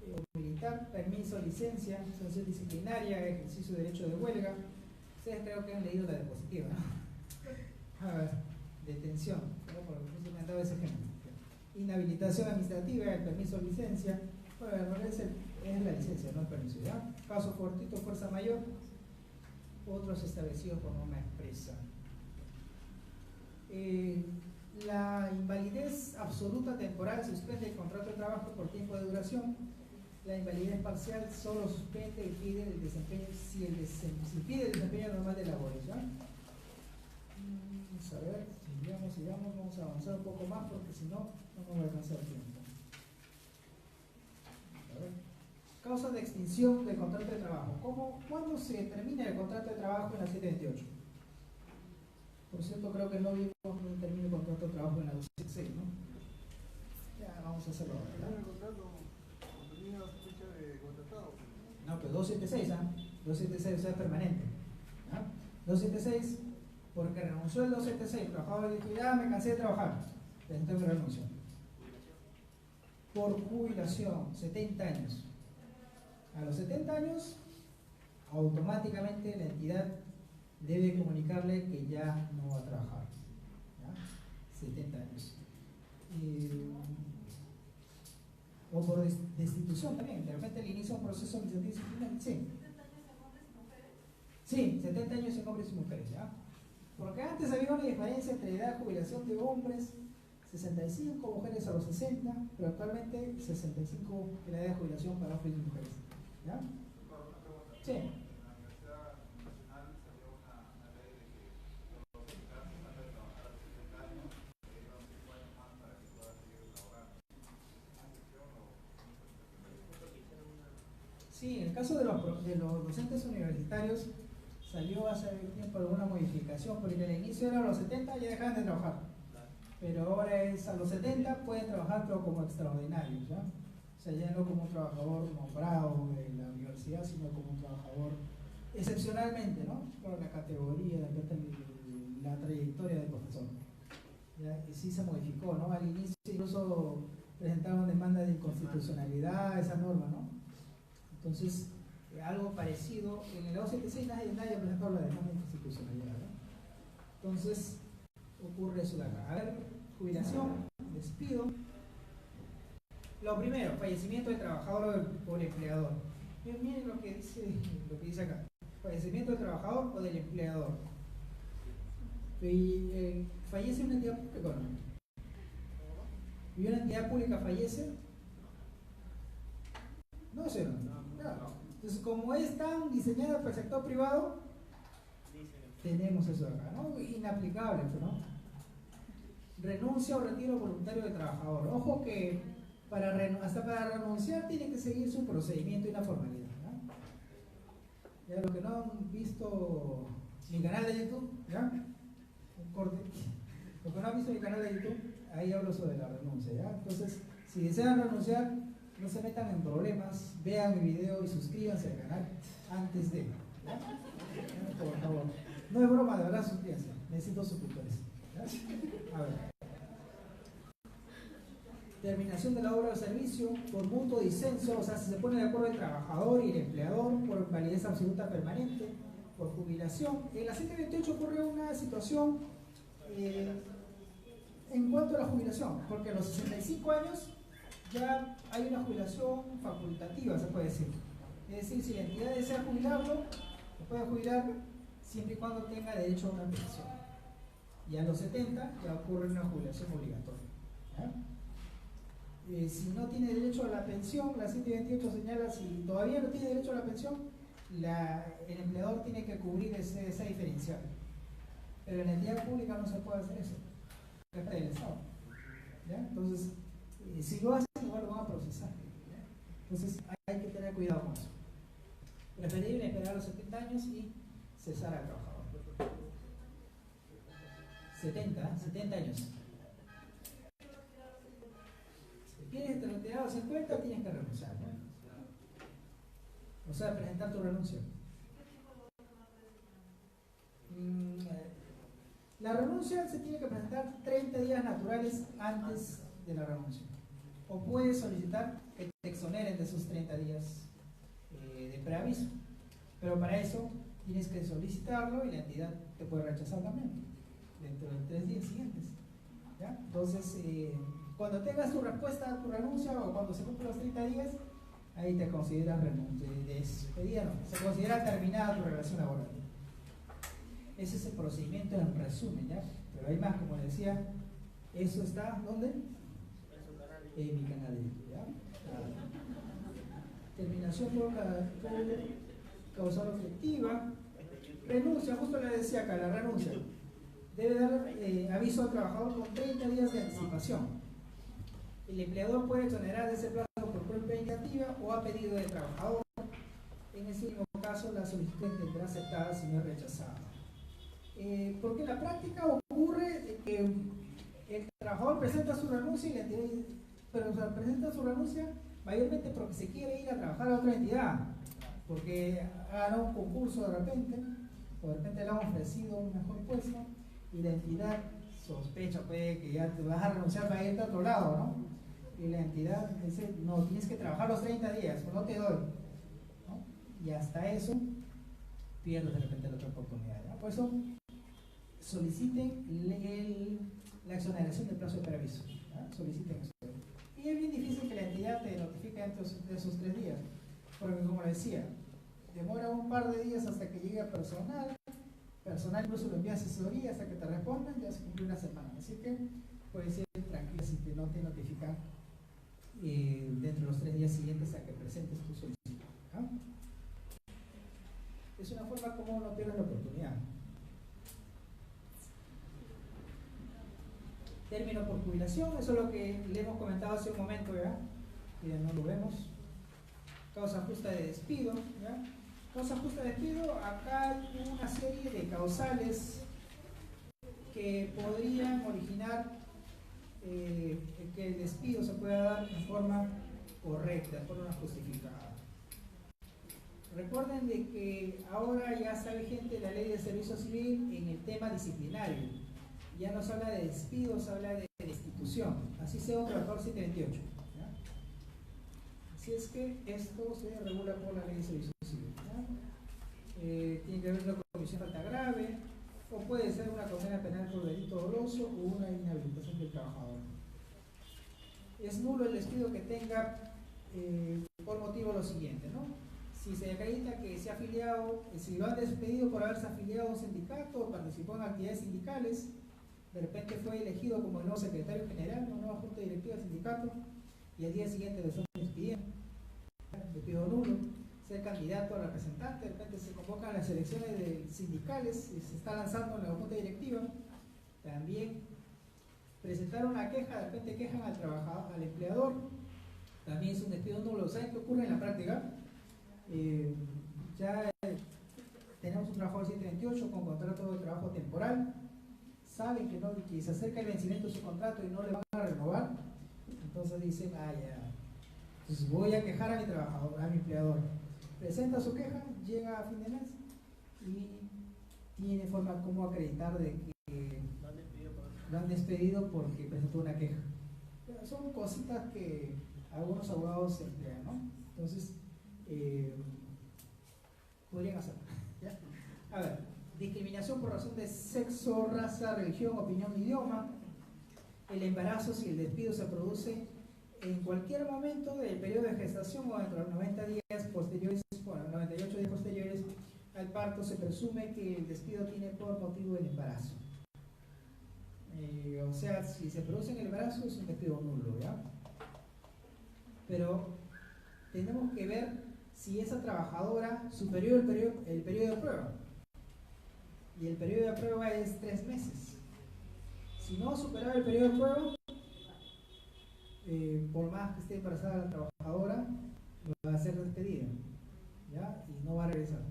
o militar, permiso, licencia, sanción disciplinaria, ejercicio de derecho de huelga. Ustedes creo que han leído la diapositiva, ¿no? A ver, detención, ¿no? Por eso me han dado ese ejemplo. Inhabilitación administrativa, el permiso, licencia. Bueno, es la licencia, no el permiso, ¿ya? Caso fortuito, fuerza mayor, otros establecidos por norma expresa. La invalidez absoluta temporal suspende el contrato de trabajo por tiempo de duración. La invalidez parcial solo suspende y pide el desempeño si pide el desempeño normal de labores, ¿ya? Vamos a ver, sigamos, vamos a avanzar un poco más porque si no, no me voy a alcanzar tiempo. A ver. Causa de extinción del contrato de trabajo. ¿Cuándo se termina el contrato de trabajo en la 728? Por cierto, creo que no vimos un término de contrato de trabajo en la 276, ¿no? Ya, vamos a hacerlo ahora, ¿verdad? El contrato tenía fecha de contratado. No, pero 276, ¿ah? 276 es permanente. ¿Ah? 276, porque renunció el 276, el trabajador dijo, ya me cansé de trabajar, entonces me renunció. Por jubilación, 70 años. A los 70 años, automáticamente la entidad debe comunicarle que ya no va a trabajar. ¿Ya? 70 años. O por destitución también, de repente le inicia un proceso administrativo disciplinario. Sí. Sí, 70 años en hombres y mujeres, ¿ya? Porque antes había una diferencia entre edad de jubilación de hombres, 65, mujeres a los 60, pero actualmente 65 es la edad de jubilación para hombres y mujeres. ¿Ya? Sí. Sí, en el caso de los docentes universitarios salió hace tiempo alguna modificación, porque al inicio era a los 70 ya dejaban de trabajar, pero ahora es a los 70 pueden trabajar pero como extraordinarios, ¿ya? O sea, ya no como un trabajador nombrado de la universidad, sino como un trabajador excepcionalmente, ¿no? Por la categoría, la trayectoria del profesor. ¿Ya? Y sí se modificó, ¿no? Al inicio incluso presentaron demanda de inconstitucionalidad esa norma, ¿no? Entonces, algo parecido, en el 276 nadie ha presentado la demanda de inconstitucionalidad, ¿no? Entonces, ocurre eso de acá. A ver, jubilación, despido. Lo primero, fallecimiento del trabajador por empleador. Miren lo que dice acá. Fallecimiento del trabajador o del empleador. Fallece una entidad pública o no. ¿Y una entidad pública fallece? No sé, no. Entonces, como es tan diseñada para el sector privado, tenemos eso acá, ¿no? Inaplicable, ¿no? Renuncia o retiro voluntario del trabajador. Ojo que hasta para renunciar tiene que seguirse un procedimiento y una formalidad, ¿no? Ya los que no han visto mi canal de YouTube, ¿ya? Un corte. Los que no han visto mi canal de YouTube, ahí hablo sobre la renuncia, ¿ya? Entonces, si desean renunciar, no se metan en problemas, vean mi video y suscríbanse al canal antes de, ¿ya? Por favor. No es broma, de verdad, suscríbanse. Necesito suscriptores. ¿Ya? A ver. Terminación de la obra o servicio por mutuo disenso, o sea, si se pone de acuerdo el trabajador y el empleador por validez absoluta permanente, por jubilación. En la 728 ocurre una situación en cuanto a la jubilación, porque a los 65 años ya hay una jubilación facultativa, se puede decir. Es decir, si la entidad desea jubilarlo, lo puede jubilar siempre y cuando tenga derecho a una pensión. Y a los 70 ya ocurre una jubilación obligatoria. Si no tiene derecho a la pensión, la 728 señala, si todavía no tiene derecho a la pensión, el empleador tiene que cubrir esa diferencial. Pero en la entidad pública no se puede hacer eso, es del Estado. ¿Ya? Entonces, si lo hacen, igual lo van a procesar. ¿Ya? Entonces, hay que tener cuidado con eso. Preferible esperar a los 70 años y cesar al trabajador. 70 años. Si quieres retirar a los 50, tienes que renunciar, ¿no? O sea, presentar tu renuncia. La renuncia se tiene que presentar 30 días naturales antes de la renuncia. O puedes solicitar que te exoneren de esos 30 días de preaviso. Pero para eso tienes que solicitarlo y la entidad te puede rechazar también dentro de 3 días siguientes. ¿Ya? Entonces, cuando tengas tu respuesta a tu renuncia o cuando se cumplen los 30 días, ahí te consideras despedida, no, se considera terminada tu relación laboral. Ese es el procedimiento en resumen, ¿ya? Pero hay más, como les decía, eso está, ¿dónde? En mi canal de YouTube, ¿ya? Terminación por causal objetiva. Renuncia, justo le decía acá, la renuncia. Debe dar aviso al trabajador con 30 días de anticipación. El empleador puede exonerar de ese plazo por propia iniciativa o a pedido del trabajador. En ese último caso, la solicitud tendrá aceptada si no es rechazada. Porque en la práctica ocurre que el trabajador presenta su renuncia y la entidad, pero presenta su renuncia mayormente porque se quiere ir a trabajar a otra entidad, porque hará un concurso de repente, o de repente le han ofrecido un mejor puesto y la entidad sospecha que ya te vas a renunciar para irte a otro lado, ¿no? Y la entidad dice, no, tienes que trabajar los 30 días, o no te doy, ¿no? Y hasta eso pierdes de repente la otra oportunidad, ¿no? Por eso soliciten la exoneración del plazo de preaviso, ¿no? Soliciten eso. Y es bien difícil que la entidad te notifique dentro de esos 3 días, porque como les decía, demora un par de días hasta que llegue personal incluso lo envía a asesoría hasta que te respondan, ya se cumplió una semana, así que puedes ir tranquilo si no te notifican dentro de los 3 días siguientes a que presentes tu solicitud, ¿no? Es una forma como no pierdes la oportunidad. Término por jubilación, eso es lo que le hemos comentado hace un momento, ¿ya? Y ya no lo vemos. Causa justa de despido, ¿ya? Causa justa de despido, acá hay una serie de causales que podrían originar que el despido se pueda dar en forma correcta, en forma justificada. Recuerden de que ahora ya está vigente la ley de servicio civil en el tema disciplinario. Ya no se habla de despido, se habla de destitución. Así sea un trabajador 728. ¿Ya? Así es que esto se regula por la ley de servicio civil. Tiene que haber una comisión de falta grave, o puede ser una condena penal por delito doloso o una inhabilitación del trabajador. Es nulo el despido que tenga por motivo lo siguiente, ¿no? Si se acredita que se ha afiliado, si lo han despedido por haberse afiliado a un sindicato o participó en actividades sindicales, de repente fue elegido como el nuevo secretario general, una nueva junta directiva del sindicato, y al día siguiente lo están despidiendo, despido nulo. Ser candidato a representante, de repente se convocan las elecciones sindicales y se está lanzando en la junta directiva. También presentar una queja, de repente quejan al trabajador, al empleador, también es un despido nulo. ¿Saben qué ocurre en la práctica? Ya tenemos un trabajador 728 con contrato de trabajo temporal, saben que se acerca el vencimiento de su contrato y no le van a renovar, entonces dicen, ya, entonces voy a quejar a mi trabajador, a mi empleador. Presenta su queja, llega a fin de mes y tiene forma como acreditar de que lo han despedido porque presentó una queja. Pero son cositas que algunos abogados se emplean, ¿no? Entonces, podrían hacerlo, ¿ya? A ver, discriminación por razón de sexo, raza, religión, opinión, idioma. El embarazo, si el despido se produce en cualquier momento del periodo de gestación o dentro de los 90 días posteriores, bueno, 98 días posteriores al parto, se presume que el despido tiene por motivo el embarazo. O sea, si se produce en el embarazo es un despido nulo, ¿ya? Pero tenemos que ver si esa trabajadora superó el periodo de prueba. Y el periodo de prueba es 3 meses. Si no superaba el periodo de prueba, por más que esté embarazada la trabajadora, va a ser despedida, ¿ya? Y no va a regresar.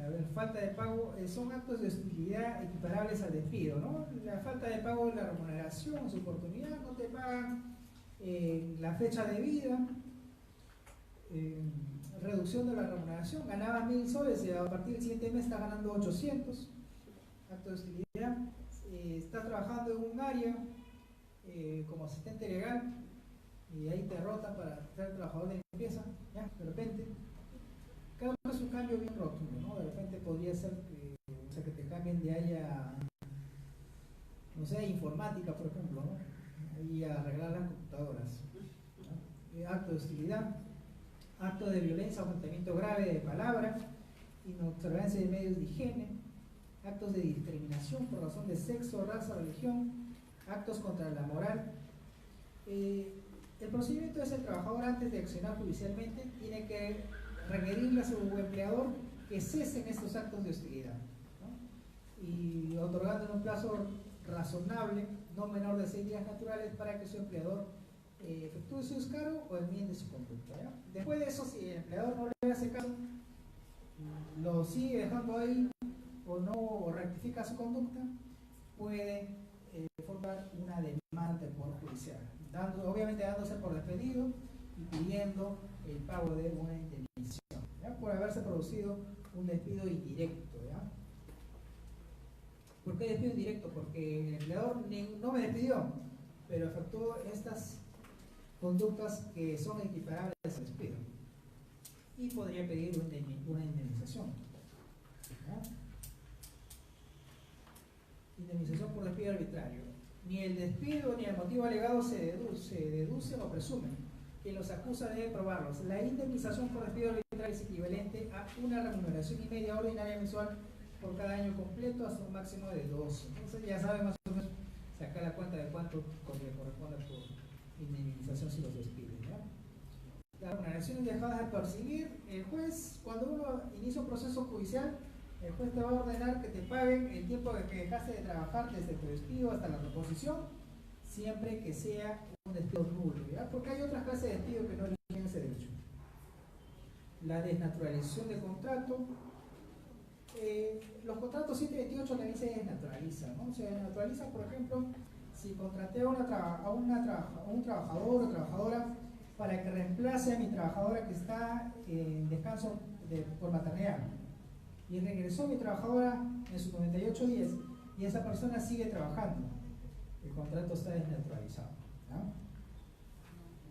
A ver, falta de pago, son actos de hostilidad equiparables al despido, ¿no? La falta de pago de la remuneración, su oportunidad, no te pagan la fecha de vida, reducción de la remuneración, ganabas 1000 soles y a partir del siguiente mes estás ganando 800, acto de hostilidad. Estás trabajando en un área como asistente legal y ahí te rotan para ser trabajador de limpieza, ¿ya? De repente, cada uno es un cambio bien rotundo, ¿no? De repente podría ser que, o sea, que te cambien de área, no sé, informática, por ejemplo, ¿no? Y a arreglar las computadoras, ¿no? Acto de hostilidad, acto de violencia o faltamiento grave de palabra, inobservancia de medios de higiene, actos de discriminación por razón de sexo, raza, religión, actos contra la moral. El procedimiento es: el trabajador, antes de accionar judicialmente, tiene que requerirle a su empleador que cesen estos actos de hostilidad, ¿no? Y otorgándole un plazo razonable, no menor de 6 días naturales, para que su empleador efectúe su descargo o enmiende su conducta, ¿ya? Después de eso, si el empleador no le hace caso, lo sigue dejando ahí o no, o rectifica su conducta, puede formar una demanda por judicial, obviamente dándose por despedido y pidiendo el pago de una indemnización, ¿ya? Por haberse producido un despido indirecto, ¿ya? ¿Por qué despido indirecto? Porque el empleador no me despidió, pero efectuó estas conductas que son equiparables al despido y podría pedir una indemnización, ¿ya? Indemnización por despido arbitrario. Ni el despido ni el motivo alegado se deducen o presumen. Quien los acusa debe probarlos. La indemnización por despido arbitrario es equivalente a una remuneración y media ordinaria mensual por cada año completo, hasta un máximo de 12. Entonces ya saben más o menos sacar la cuenta de cuánto corresponde por indemnización si los despiden, ¿ya? Las remuneraciones dejadas de percibir, el juez, cuando uno inicia un proceso judicial, el juez te va a ordenar que te paguen el tiempo que dejaste de trabajar desde tu despido hasta la reposición, siempre que sea un despido nulo, ¿ya? Porque hay otras clases de despido que no eligen ese derecho. La desnaturalización del contrato. Los contratos 728 también se desnaturalizan, ¿no? Se desnaturalizan, por ejemplo, si contraté a un trabajador o trabajadora para que reemplace a mi trabajadora que está en descanso por maternidad, y regresó mi trabajadora en sus 98 días y esa persona sigue trabajando, el contrato está desnaturalizado, ¿no?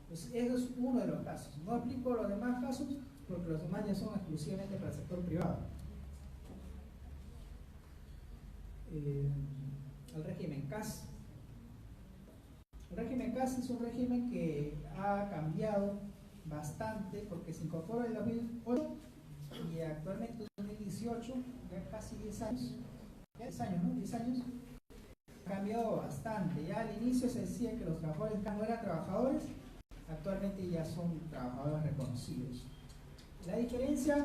Pues eso es uno de los casos. No aplico los demás casos porque los demás ya son exclusivamente para el sector privado. El régimen CAS. El régimen CAS es un régimen que ha cambiado bastante porque se incorporó en el 2008 y actualmente en 2018, ya casi 10 años, ya 10 años, ¿no? 10 años, ha cambiado bastante. Ya al inicio se decía que los trabajadores no eran trabajadores, actualmente ya son trabajadores reconocidos. La diferencia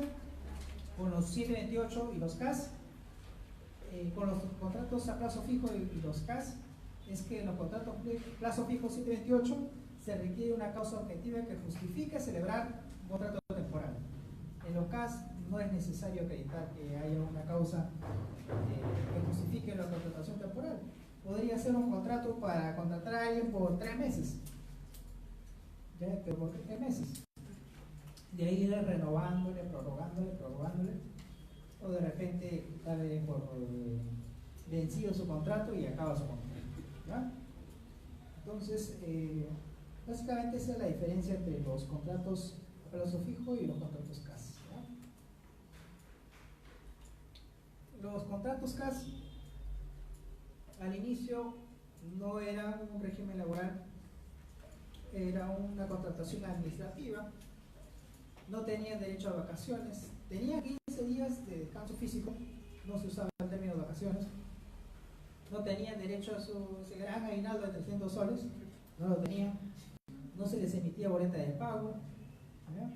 con los 728 y los CAS, con los contratos a plazo fijo y los CAS, es que en los contratos de plazo fijo 728 se requiere una causa objetiva que justifique celebrar un contrato temporal. En los CAS no es necesario acreditar que haya una causa que justifique la contratación temporal. Podría ser un contrato para contratar a alguien por 3 meses, ¿ya? Pero por 3 meses. De ahí ir renovándole, prorrogándole, o de repente darle por vencido su contrato y acaba su contrato, ¿ya? Entonces, básicamente esa es la diferencia entre los contratos plazo fijo y los contratos CAS. ¿Ya? Los contratos CAS al inicio no eran un régimen laboral, era una contratación administrativa, no tenían derecho a vacaciones, tenían 15 días de descanso físico, no se usaba el término de vacaciones, no tenían derecho a ese gran aguinaldo de 300 soles, no lo tenían, no se les emitía boleta de pago, ¿ya?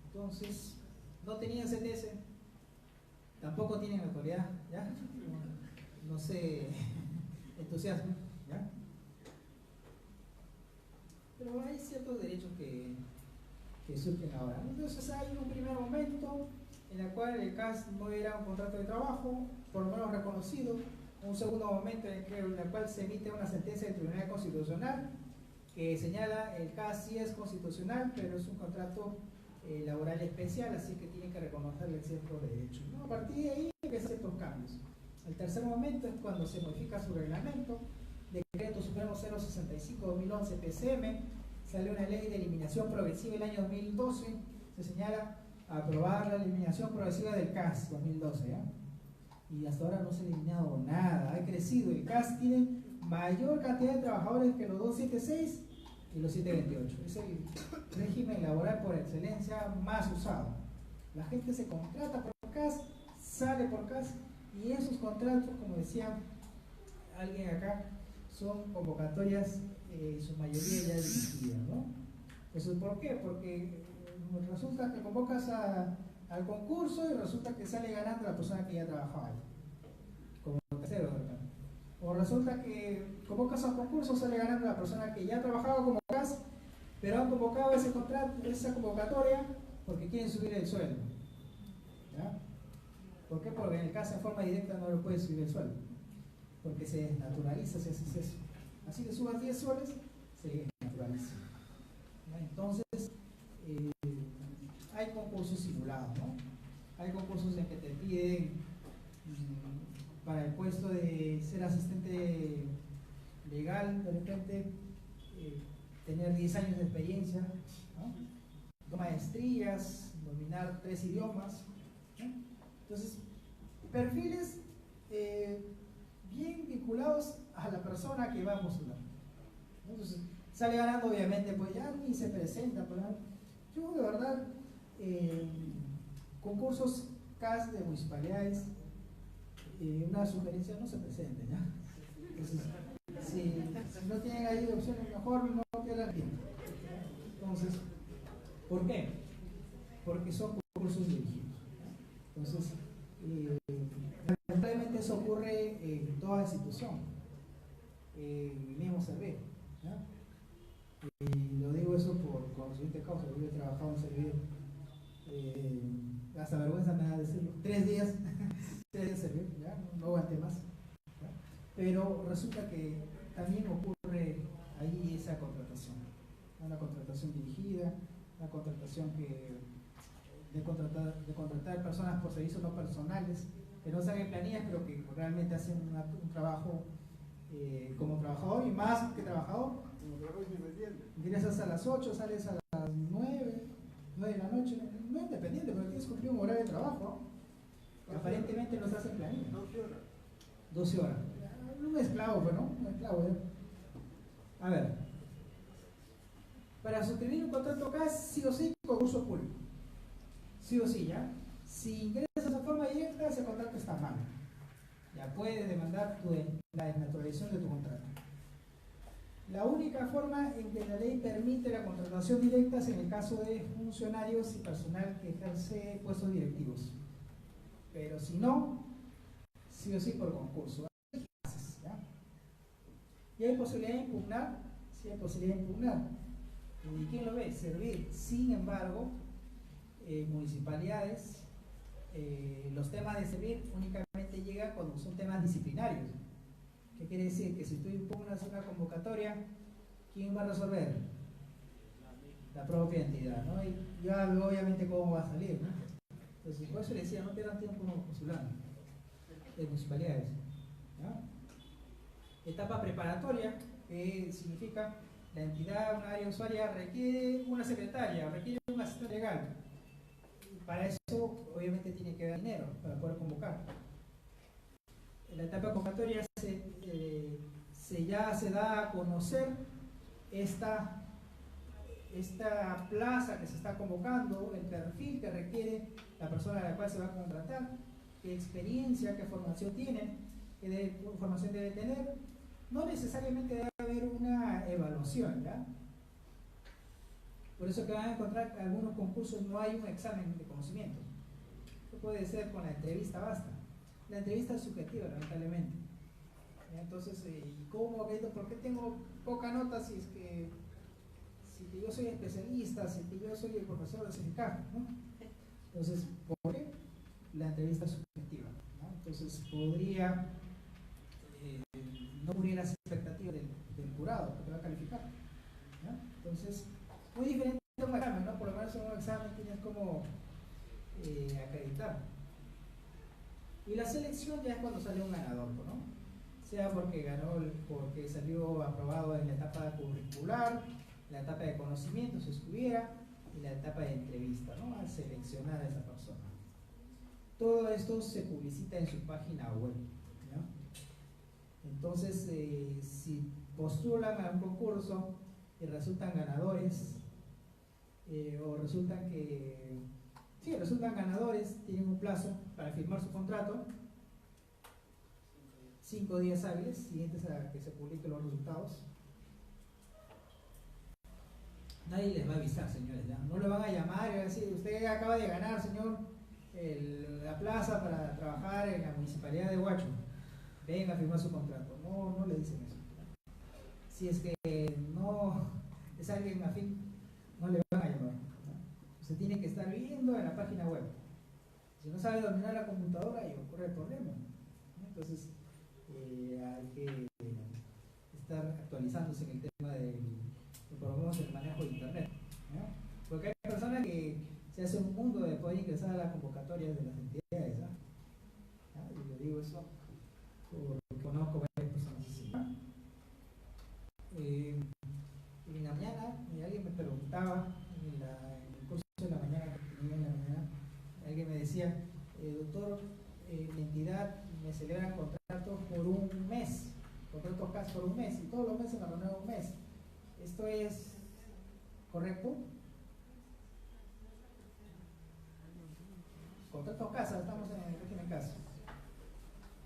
Entonces no tenían CTS, tampoco tienen actualidad, ¿ya? No se entusiasmen, ¿ya? Pero hay ciertos derechos que surgen ahora. Entonces hay un primer momento en el cual el CAS no era un contrato de trabajo, por lo menos reconocido, un segundo momento en el cual se emite una sentencia del Tribunal Constitucional que señala el CAS sí es constitucional, pero es un contrato laboral especial, así que tiene que reconocerle ciertos derechos, ¿no? A partir de ahí empiezan ciertos cambios. El tercer momento es cuando se modifica su reglamento, Decreto Supremo 065-2011 PCM, sale una ley de eliminación progresiva el año 2012, se señala aprobar la eliminación progresiva del CAS 2012, ¿ya? Y hasta ahora no se ha eliminado nada, ha crecido, el CAS tiene mayor cantidad de trabajadores que los 276 y los 728, es el régimen laboral por excelencia más usado. La gente se contrata por CAS, sale por CAS, y esos contratos, como decía alguien acá, son convocatorias en su mayoría ya dirigidas, ¿no? ¿Eso por qué? Porque resulta que convocas al concurso y resulta que sale ganando la persona que ya trabajaba ahí, como tercero, ¿verdad? O resulta que convocas al concurso, sale ganando la persona que ya trabajaba como CAS, pero han convocado ese contrato, esa convocatoria porque quieren subir el sueldo, ¿ya? ¿Por qué? Porque en el CAS en forma directa no le puedes subir el sueldo, porque se desnaturaliza si haces eso. Así que subas 10 soles, se desnaturaliza, ¿no? Entonces, hay concursos simulados, ¿no? Hay concursos en que te piden para el puesto de ser asistente legal, de repente, tener 10 años de experiencia, ¿no? 2 maestrías, dominar 3 idiomas, ¿no? Entonces, perfiles bien vinculados a la persona que va a postular. Entonces, sale ganando, obviamente, pues ya ni se presenta. Pues, yo, de verdad, concursos CAS de municipalidades, una sugerencia, no se presenten, ¿ya? Entonces, si no tienen ahí opciones, mejor no pierdan tiempo. Entonces, ¿por qué? Porque son concursos dirigidos. Entonces, lamentablemente eso ocurre en toda institución, mismo servir, ¿ya? Lo digo eso por conocimiento de causa, yo he trabajado en servir, hasta vergüenza me da decirlo, 3 días, 3 días servir, ¿ya? No aguanté más, ¿ya? Pero resulta que también ocurre ahí esa contratación, una contratación dirigida, una contratación de contratar personas por servicios no personales, que no salen planillas, pero que realmente hacen un trabajo como trabajador, y más que trabajador. Como trabajo independiente. Ingresas a las 8, sales a las 9 de la noche, no es independiente, pero tienes que cumplir un horario de trabajo, ¿no? Aparentemente no se hace en planilla. 12 horas. 12 horas. Un esclavo, pues, ¿no? Un esclavo, ¿eh? A ver, para suscribir un contrato acá, sí o sí, concurso público. Sí o sí, ¿ya? Si ingresas de forma directa, ese contrato está mal. Ya puedes demandar la desnaturalización de tu contrato. La única forma en que la ley permite la contratación directa es en el caso de funcionarios y personal que ejerce puestos directivos. Pero si no, sí o sí por concurso. ¿Ya? ¿Y hay posibilidad de impugnar? Sí hay posibilidad de impugnar. ¿Y quién lo ve? Servir. Sin embargo, municipalidades, los temas de servir únicamente llegan cuando son temas disciplinarios. ¿Qué quiere decir? Que si tú impugnas una convocatoria, ¿quién va a resolver? La propia entidad, ¿no? Y ya obviamente cómo va a salir, ¿no? Entonces, por eso le decía, no pierdan tiempo postulando de municipalidades, ¿no? Etapa preparatoria, que significa la entidad, una área usuaria requiere una secretaria, requiere un asistente legal. Para eso, obviamente, tiene que dar dinero para poder convocar. En la etapa convocatoria ya se da a conocer esta plaza que se está convocando, el perfil que requiere la persona a la cual se va a contratar, qué experiencia, qué formación tiene, qué formación debe tener. No necesariamente debe haber una evaluación, ¿ya? Por eso que van a encontrar que en algunos concursos no hay un examen de conocimiento. Esto puede ser con la entrevista basta. La entrevista es subjetiva, lamentablemente. Entonces, ¿cómo? ¿Por qué tengo poca nota si es que yo soy especialista, si es que yo soy el profesor de CFK, ¿no? Entonces, ¿por qué? La entrevista es subjetiva, ¿no? Entonces, podría no cubrir las expectativas del jurado que te va a calificar, ¿no? Entonces, muy diferente a un examen, ¿no? Por lo menos en un examen tienes como acreditar. Y la selección ya es cuando sale un ganador, ¿no? Sea porque ganó, porque salió aprobado en la etapa curricular, la etapa de conocimiento, si estuviera, y la etapa de entrevista, ¿no? Al seleccionar a esa persona. Todo esto se publicita en su página web, ¿no? Entonces, si postulan a un concurso y resultan ganadores, o resultan ganadores, tienen un plazo para firmar su contrato, 5 días hábiles siguientes a que se publiquen los resultados. Nadie les va a avisar, señores, ¿ya? No le van a llamar y van a decir: usted acaba de ganar, señor, la plaza para trabajar en la municipalidad de Huacho, venga a firmar su contrato. No le dicen eso. Si es que no es alguien afín, no le van a llamar, ¿no? Usted tiene que estar viendo en la página web. Si no sabe dominar la computadora, ahí ocurre el problema, ¿no? Entonces, hay que estar actualizándose en el tema por lo menos el manejo de internet, ¿no? Porque hay personas que se hace un mundo de poder ingresar a las convocatorias de las entidades, ¿no? Y le digo eso porque conozco varias personas así, ¿no? En la mañana alguien me preguntaba en el curso de la mañana que tenía en la mañana, alguien me decía: doctor, la entidad me celebran contratos por un mes, contratos CAS por un mes, y todos los meses me renuevan un mes. ¿Esto es correcto? Contratos CASA, estamos en el régimen CASA.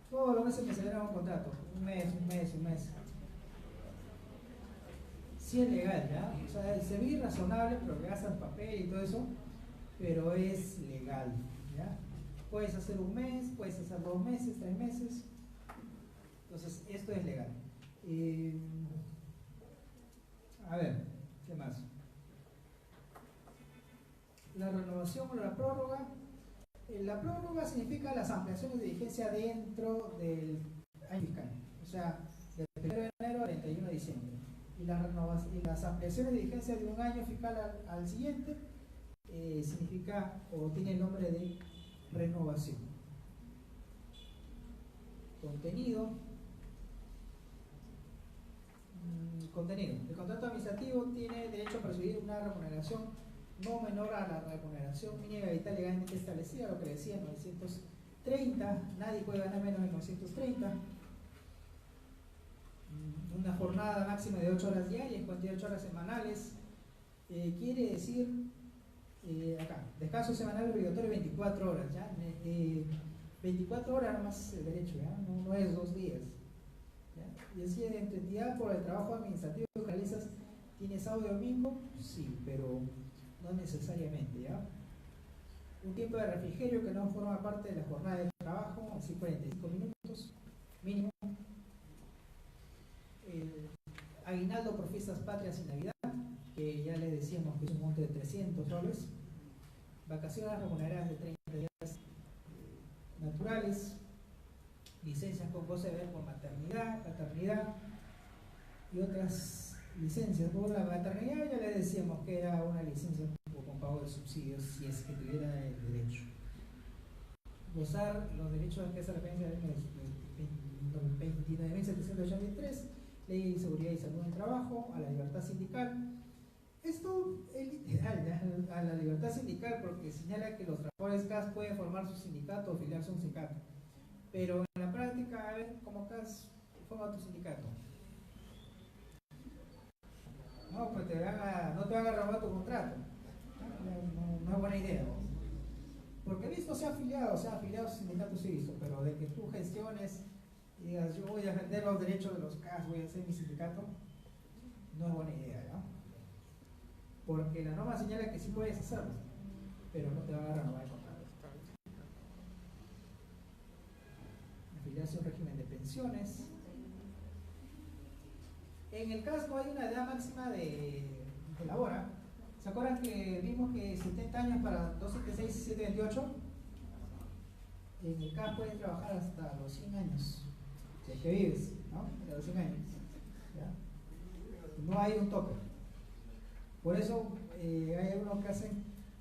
Todos los meses me celebran un contrato, un mes. Sí es legal, ¿ya? O sea, se ve irrazonable, pero gastan papel y todo eso, pero es legal, ¿ya? Puedes hacer un mes, puedes hacer 2 meses, 3 meses. Entonces, esto es legal. A ver, ¿qué más? La renovación o la prórroga. La prórroga significa las ampliaciones de vigencia dentro del año fiscal, o sea, del 1 de enero al 31 de diciembre. Y las ampliaciones de vigencia de un año fiscal al siguiente significa o tiene el nombre de renovación. Contenido. El contrato administrativo tiene derecho a percibir una remuneración no menor a la remuneración mínima vital legalmente establecida, lo que decía, 930, nadie puede ganar menos de 930. Una jornada máxima de 8 horas diarias, 48 horas semanales, quiere decir, acá, descanso semanal obligatorio 24 horas, ¿ya? 24 horas nomás el derecho, ¿ya? No es 2 días. ¿Ya? Y así, en tu entidad, por el trabajo administrativo que realizas, ¿tienes sábado y domingo? Sí, pero no necesariamente, ¿ya? Un tiempo de refrigerio que no forma parte de la jornada de trabajo, así 45 minutos mínimo. Aguinaldo por fiestas patrias y Navidad, que ya les decíamos que es un monto de 300 soles. Vacaciones remuneradas de 30 días naturales. Licencias con goce de ver por maternidad, paternidad y otras licencias. Por la maternidad ya les decíamos que era una licencia con pago de subsidios si es que tuviera el derecho. Gozar los derechos que se referencia a 29.783 Ley de Seguridad y Salud en el Trabajo, a la libertad sindical. Esto es literal, ¿ya? A la libertad sindical, porque señala que los trabajadores CAS pueden formar su sindicato o afiliarse a un sindicato. Pero en la práctica, a ver, como CAS forma tu sindicato. No, pues no te van a robar tu contrato. No es buena idea. Porque he visto, se ha afiliado a sindicatos, sí he visto, pero de que tú gestiones y digas, yo voy a defender los derechos de los CAS, voy a hacer mi sindicato, no es buena idea, ¿no? Porque la norma señala que sí puedes hacerlo, pero no te van a renovar el contrato. Afiliarse a un régimen de pensiones. En el CAS no hay una edad máxima de la hora. ¿Se acuerdan que vimos que 70 años para 276 y 728? En el CAS puedes trabajar hasta los 100 años, si es que vives, ¿no? Hasta los 100 años. ¿Ya? No hay un tope. Por eso hay algunos que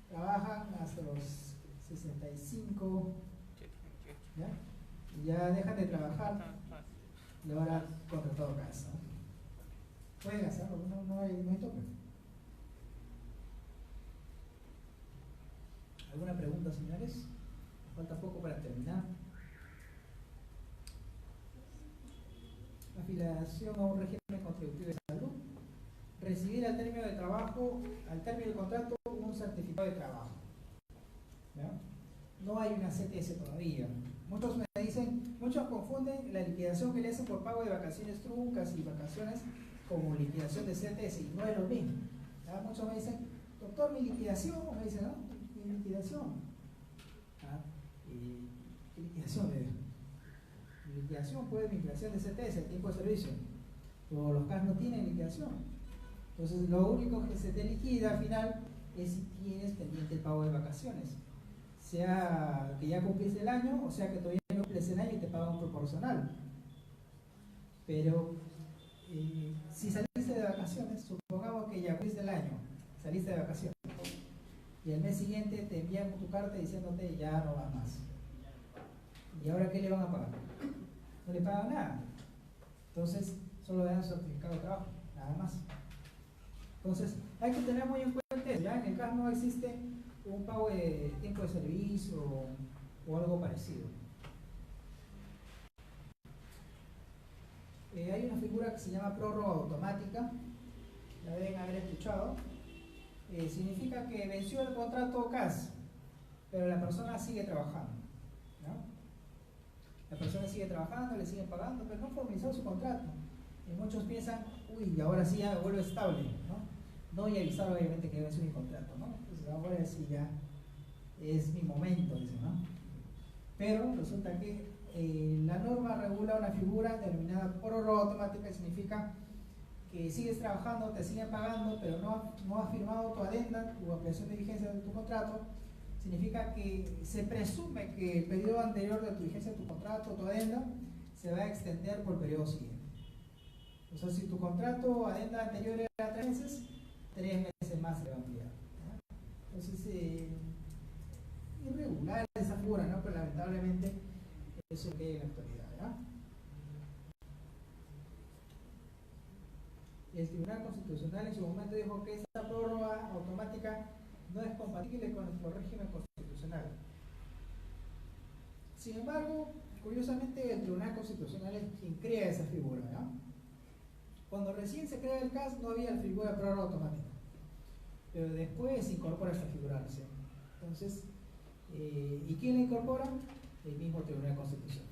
trabajan hasta los 65, ¿ya? Y ya dejan de trabajar y ahora contratado CAS, ¿no? Pueden hacerlo, no hay tope. ¿Alguna pregunta, señores? Falta poco para terminar. Afiliación a un régimen contributivo de salud. Recibir al término del contrato, un certificado de trabajo. ¿Ya? No hay una CTS todavía. Muchos me dicen, muchos confunden la liquidación que le hacen por pago de vacaciones truncas y vacaciones como liquidación de CTS, y no es lo mismo. ¿Ya? Muchos me dicen, doctor, mi liquidación, me dicen, ¿no? Mi liquidación. ¿Ah? ¿Qué liquidación? Mi liquidación puede ser mi liquidación de CTS, el tiempo de servicio. Pero los CAS no tienen liquidación. Entonces, lo único que se te liquida al final es si tienes pendiente el pago de vacaciones. Sea que ya cumpliste el año, o sea que todavía no cumples el año y te pagan proporcional. Pero si saliste de vacaciones, supongamos que ya cumpliste el año, saliste de vacaciones, y el mes siguiente te envían tu carta diciéndote ya no vas más. ¿Y ahora qué le van a pagar? No le pagan nada. Entonces, solo le dan su certificado de trabajo, nada más. Entonces, hay que tener muy en cuenta eso. Ya en el caso no existe un pago de tiempo de servicio o algo parecido. Hay una figura que se llama prórroga automática, la deben haber escuchado. Significa que venció el contrato CAS, pero la persona sigue trabajando, ¿no? La persona sigue trabajando, le siguen pagando, pero no formalizó su contrato. Y muchos piensan, uy, ahora sí ya me vuelvo estable, ¿no? No voy a avisar obviamente que venció mi contrato, ¿no? Entonces ahora sí ya es mi momento, dicen, ¿no? Pero resulta que la norma regula una figura denominada prórroga automática, y significa que sigues trabajando, te siguen pagando, pero no has firmado tu adenda, tu ampliación de vigencia de tu contrato. Significa que se presume que el periodo anterior de tu vigencia de tu contrato, tu adenda, se va a extender por el periodo siguiente. O sea, si tu contrato, adenda anterior era 3 meses, 3 meses más se va a ampliar, ¿no? Entonces, irregular esa figura, ¿no? Pero lamentablemente eso es lo que hay en la actualidad, ¿verdad? El Tribunal Constitucional en su momento dijo que esta prórroga automática no es compatible con nuestro régimen constitucional. Sin embargo, curiosamente el Tribunal Constitucional es quien crea esa figura, ¿no? Cuando recién se crea el CAS no había la figura de prórroga automática, pero después se incorpora esta figura recién. Entonces, ¿y quién la incorpora? El mismo Tribunal Constitucional.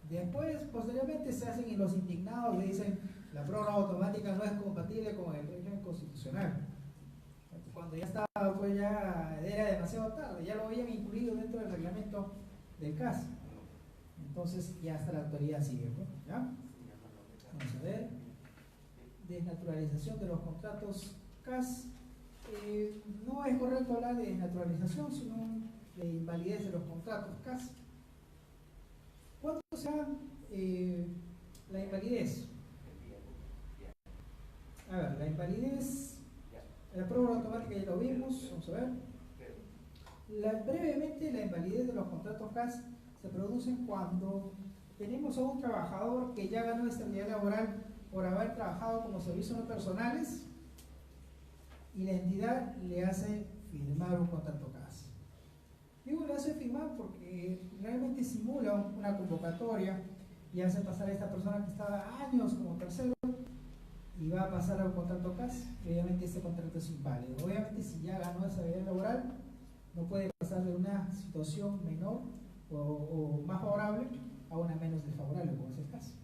Después, posteriormente, se hacen los indignados y dicen la prórroga automática no es compatible con el régimen constitucional. Cuando ya estaba, pues ya era demasiado tarde, ya lo habían incluido dentro del reglamento del CAS. Entonces, ya hasta la actualidad sigue, ¿no? ¿Ya? Vamos a ver. Desnaturalización de los contratos CAS. No es correcto hablar de desnaturalización, sino de invalidez de los contratos CAS. ¿Cuánto será la invalidez? A ver, la invalidez, la prórroga automática ya lo vimos, vamos a ver. Brevemente, la invalidez de los contratos CAS se produce cuando tenemos a un trabajador que ya ganó estabilidad laboral por haber trabajado como servicios no personales y la entidad le hace firmar un contrato CAS. Digo, le hace firmar porque realmente simula una convocatoria y hace pasar a esta persona que estaba años como tercero y va a pasar a un contrato CAS. Obviamente ese contrato es inválido. Obviamente si ya ganó esa vida laboral no puede pasar de una situación menor o más favorable a una menos desfavorable, como es el caso.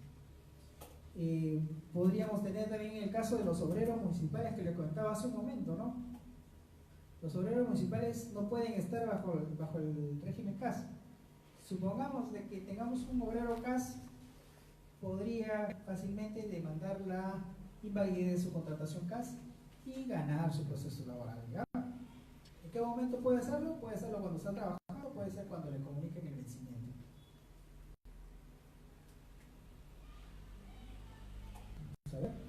Podríamos tener también el caso de los obreros municipales que le comentaba hace un momento, ¿no? Los obreros municipales no pueden estar bajo el régimen CAS. Supongamos de que tengamos un obrero CAS, podría fácilmente demandar la invalidez de su contratación CAS y ganar su proceso laboral, ¿ya? ¿En qué momento puede hacerlo? Puede hacerlo cuando está trabajando, puede ser cuando le comuniquen el vencimiento. Vamos a ver.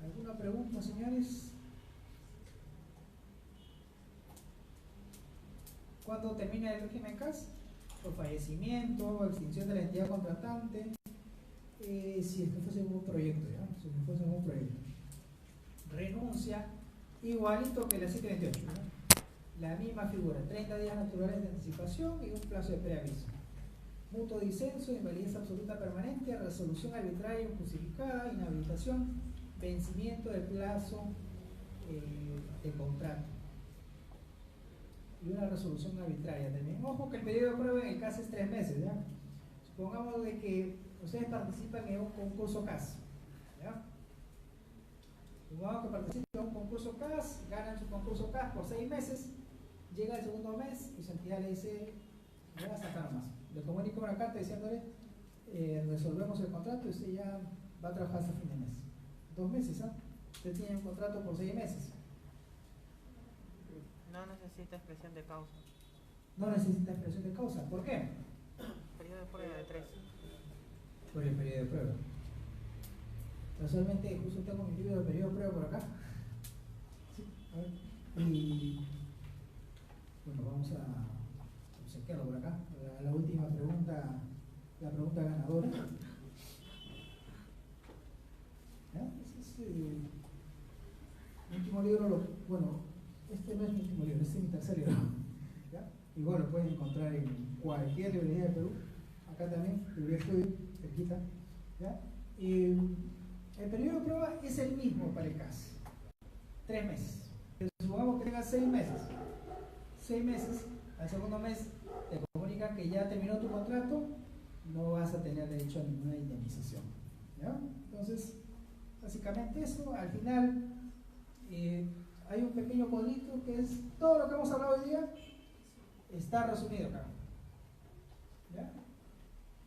¿Alguna pregunta, señores? ¿Cuándo termina el régimen CAS? Por fallecimiento, extinción de la entidad contratante, si es que fuese un proyecto, ¿ya? Si es que fuese un proyecto. Renuncia, igualito que la 728, ¿no? La misma figura, 30 días naturales de anticipación y un plazo de preaviso. Mutuo disenso, invalidez absoluta permanente, resolución arbitraria injustificada, inhabilitación, vencimiento del plazo de contrato y una resolución arbitraria también. Ojo que el periodo de prueba en el CAS es 3 meses, ¿ya? Supongamos de que ustedes participan en un concurso CAS, ¿ya? Supongamos que participan en un concurso CAS, ganan su concurso CAS por 6 meses, llega el segundo mes y su entidad le dice, ya hasta acá nomás. Le comunica una carta diciéndole, resolvemos el contrato y usted ya va a trabajar hasta fin de mes. 2 meses, ¿ah? Usted tiene un contrato por 6 meses. No necesita expresión de causa. No necesita expresión de causa. ¿Por qué? Periodo de prueba de 3. Por el periodo de prueba. Casualmente, justo tengo mi libro de periodo de prueba por acá. Sí, a ver. Y bueno, vamos a chequearlo por acá. La última pregunta, la pregunta ganadora. ¿Ya? Ese es mi último libro. Bueno, este no es mi último libro, este es mi tercer libro. ¿Ya? Igual lo pueden encontrar en cualquier librería de Perú. Acá también, librería estudio, cerquita. ¿Ya? El periodo de prueba es el mismo para el CAS. 3 meses. Pero supongamos que tengas 6 meses. 6 meses, al segundo mes te comunican que ya terminó tu contrato, no vas a tener derecho a ninguna indemnización. ¿Ya? Entonces, básicamente eso. Al final hay un pequeño codito que es todo lo que hemos hablado hoy día, está resumido acá. ¿Ya?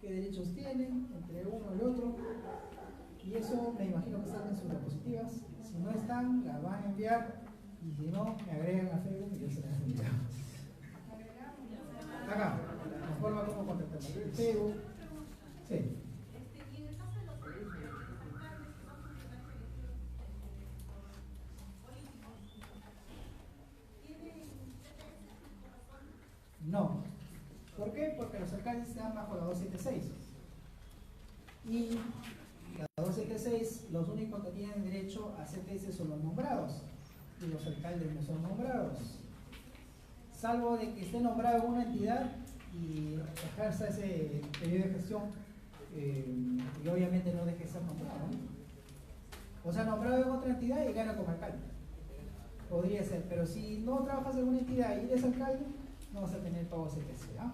¿Qué derechos tienen entre uno y el otro? Y eso me imagino que están en sus diapositivas. Si no están, las van a enviar. Y si no, me agregan a Facebook y yo se las envío. Acá, la forma como contactarnos. Facebook. Sí. No. ¿Por qué? Porque los alcaldes están bajo la 276. Y la 276, los únicos que tienen derecho a CTS son los nombrados. Y los alcaldes no son nombrados. Salvo de que esté nombrado en una entidad y ejerza ese periodo de gestión y obviamente no deje de ser nombrado, ¿no? O sea, nombrado en otra entidad y gana como alcalde. Podría ser, pero si no trabajas en una entidad y eres alcalde, no vas a tener pago CTS, ¿ah?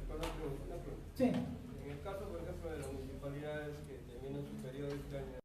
Una pregunta. Sí. En el caso, por ejemplo, de las municipalidades que terminan su periodo este año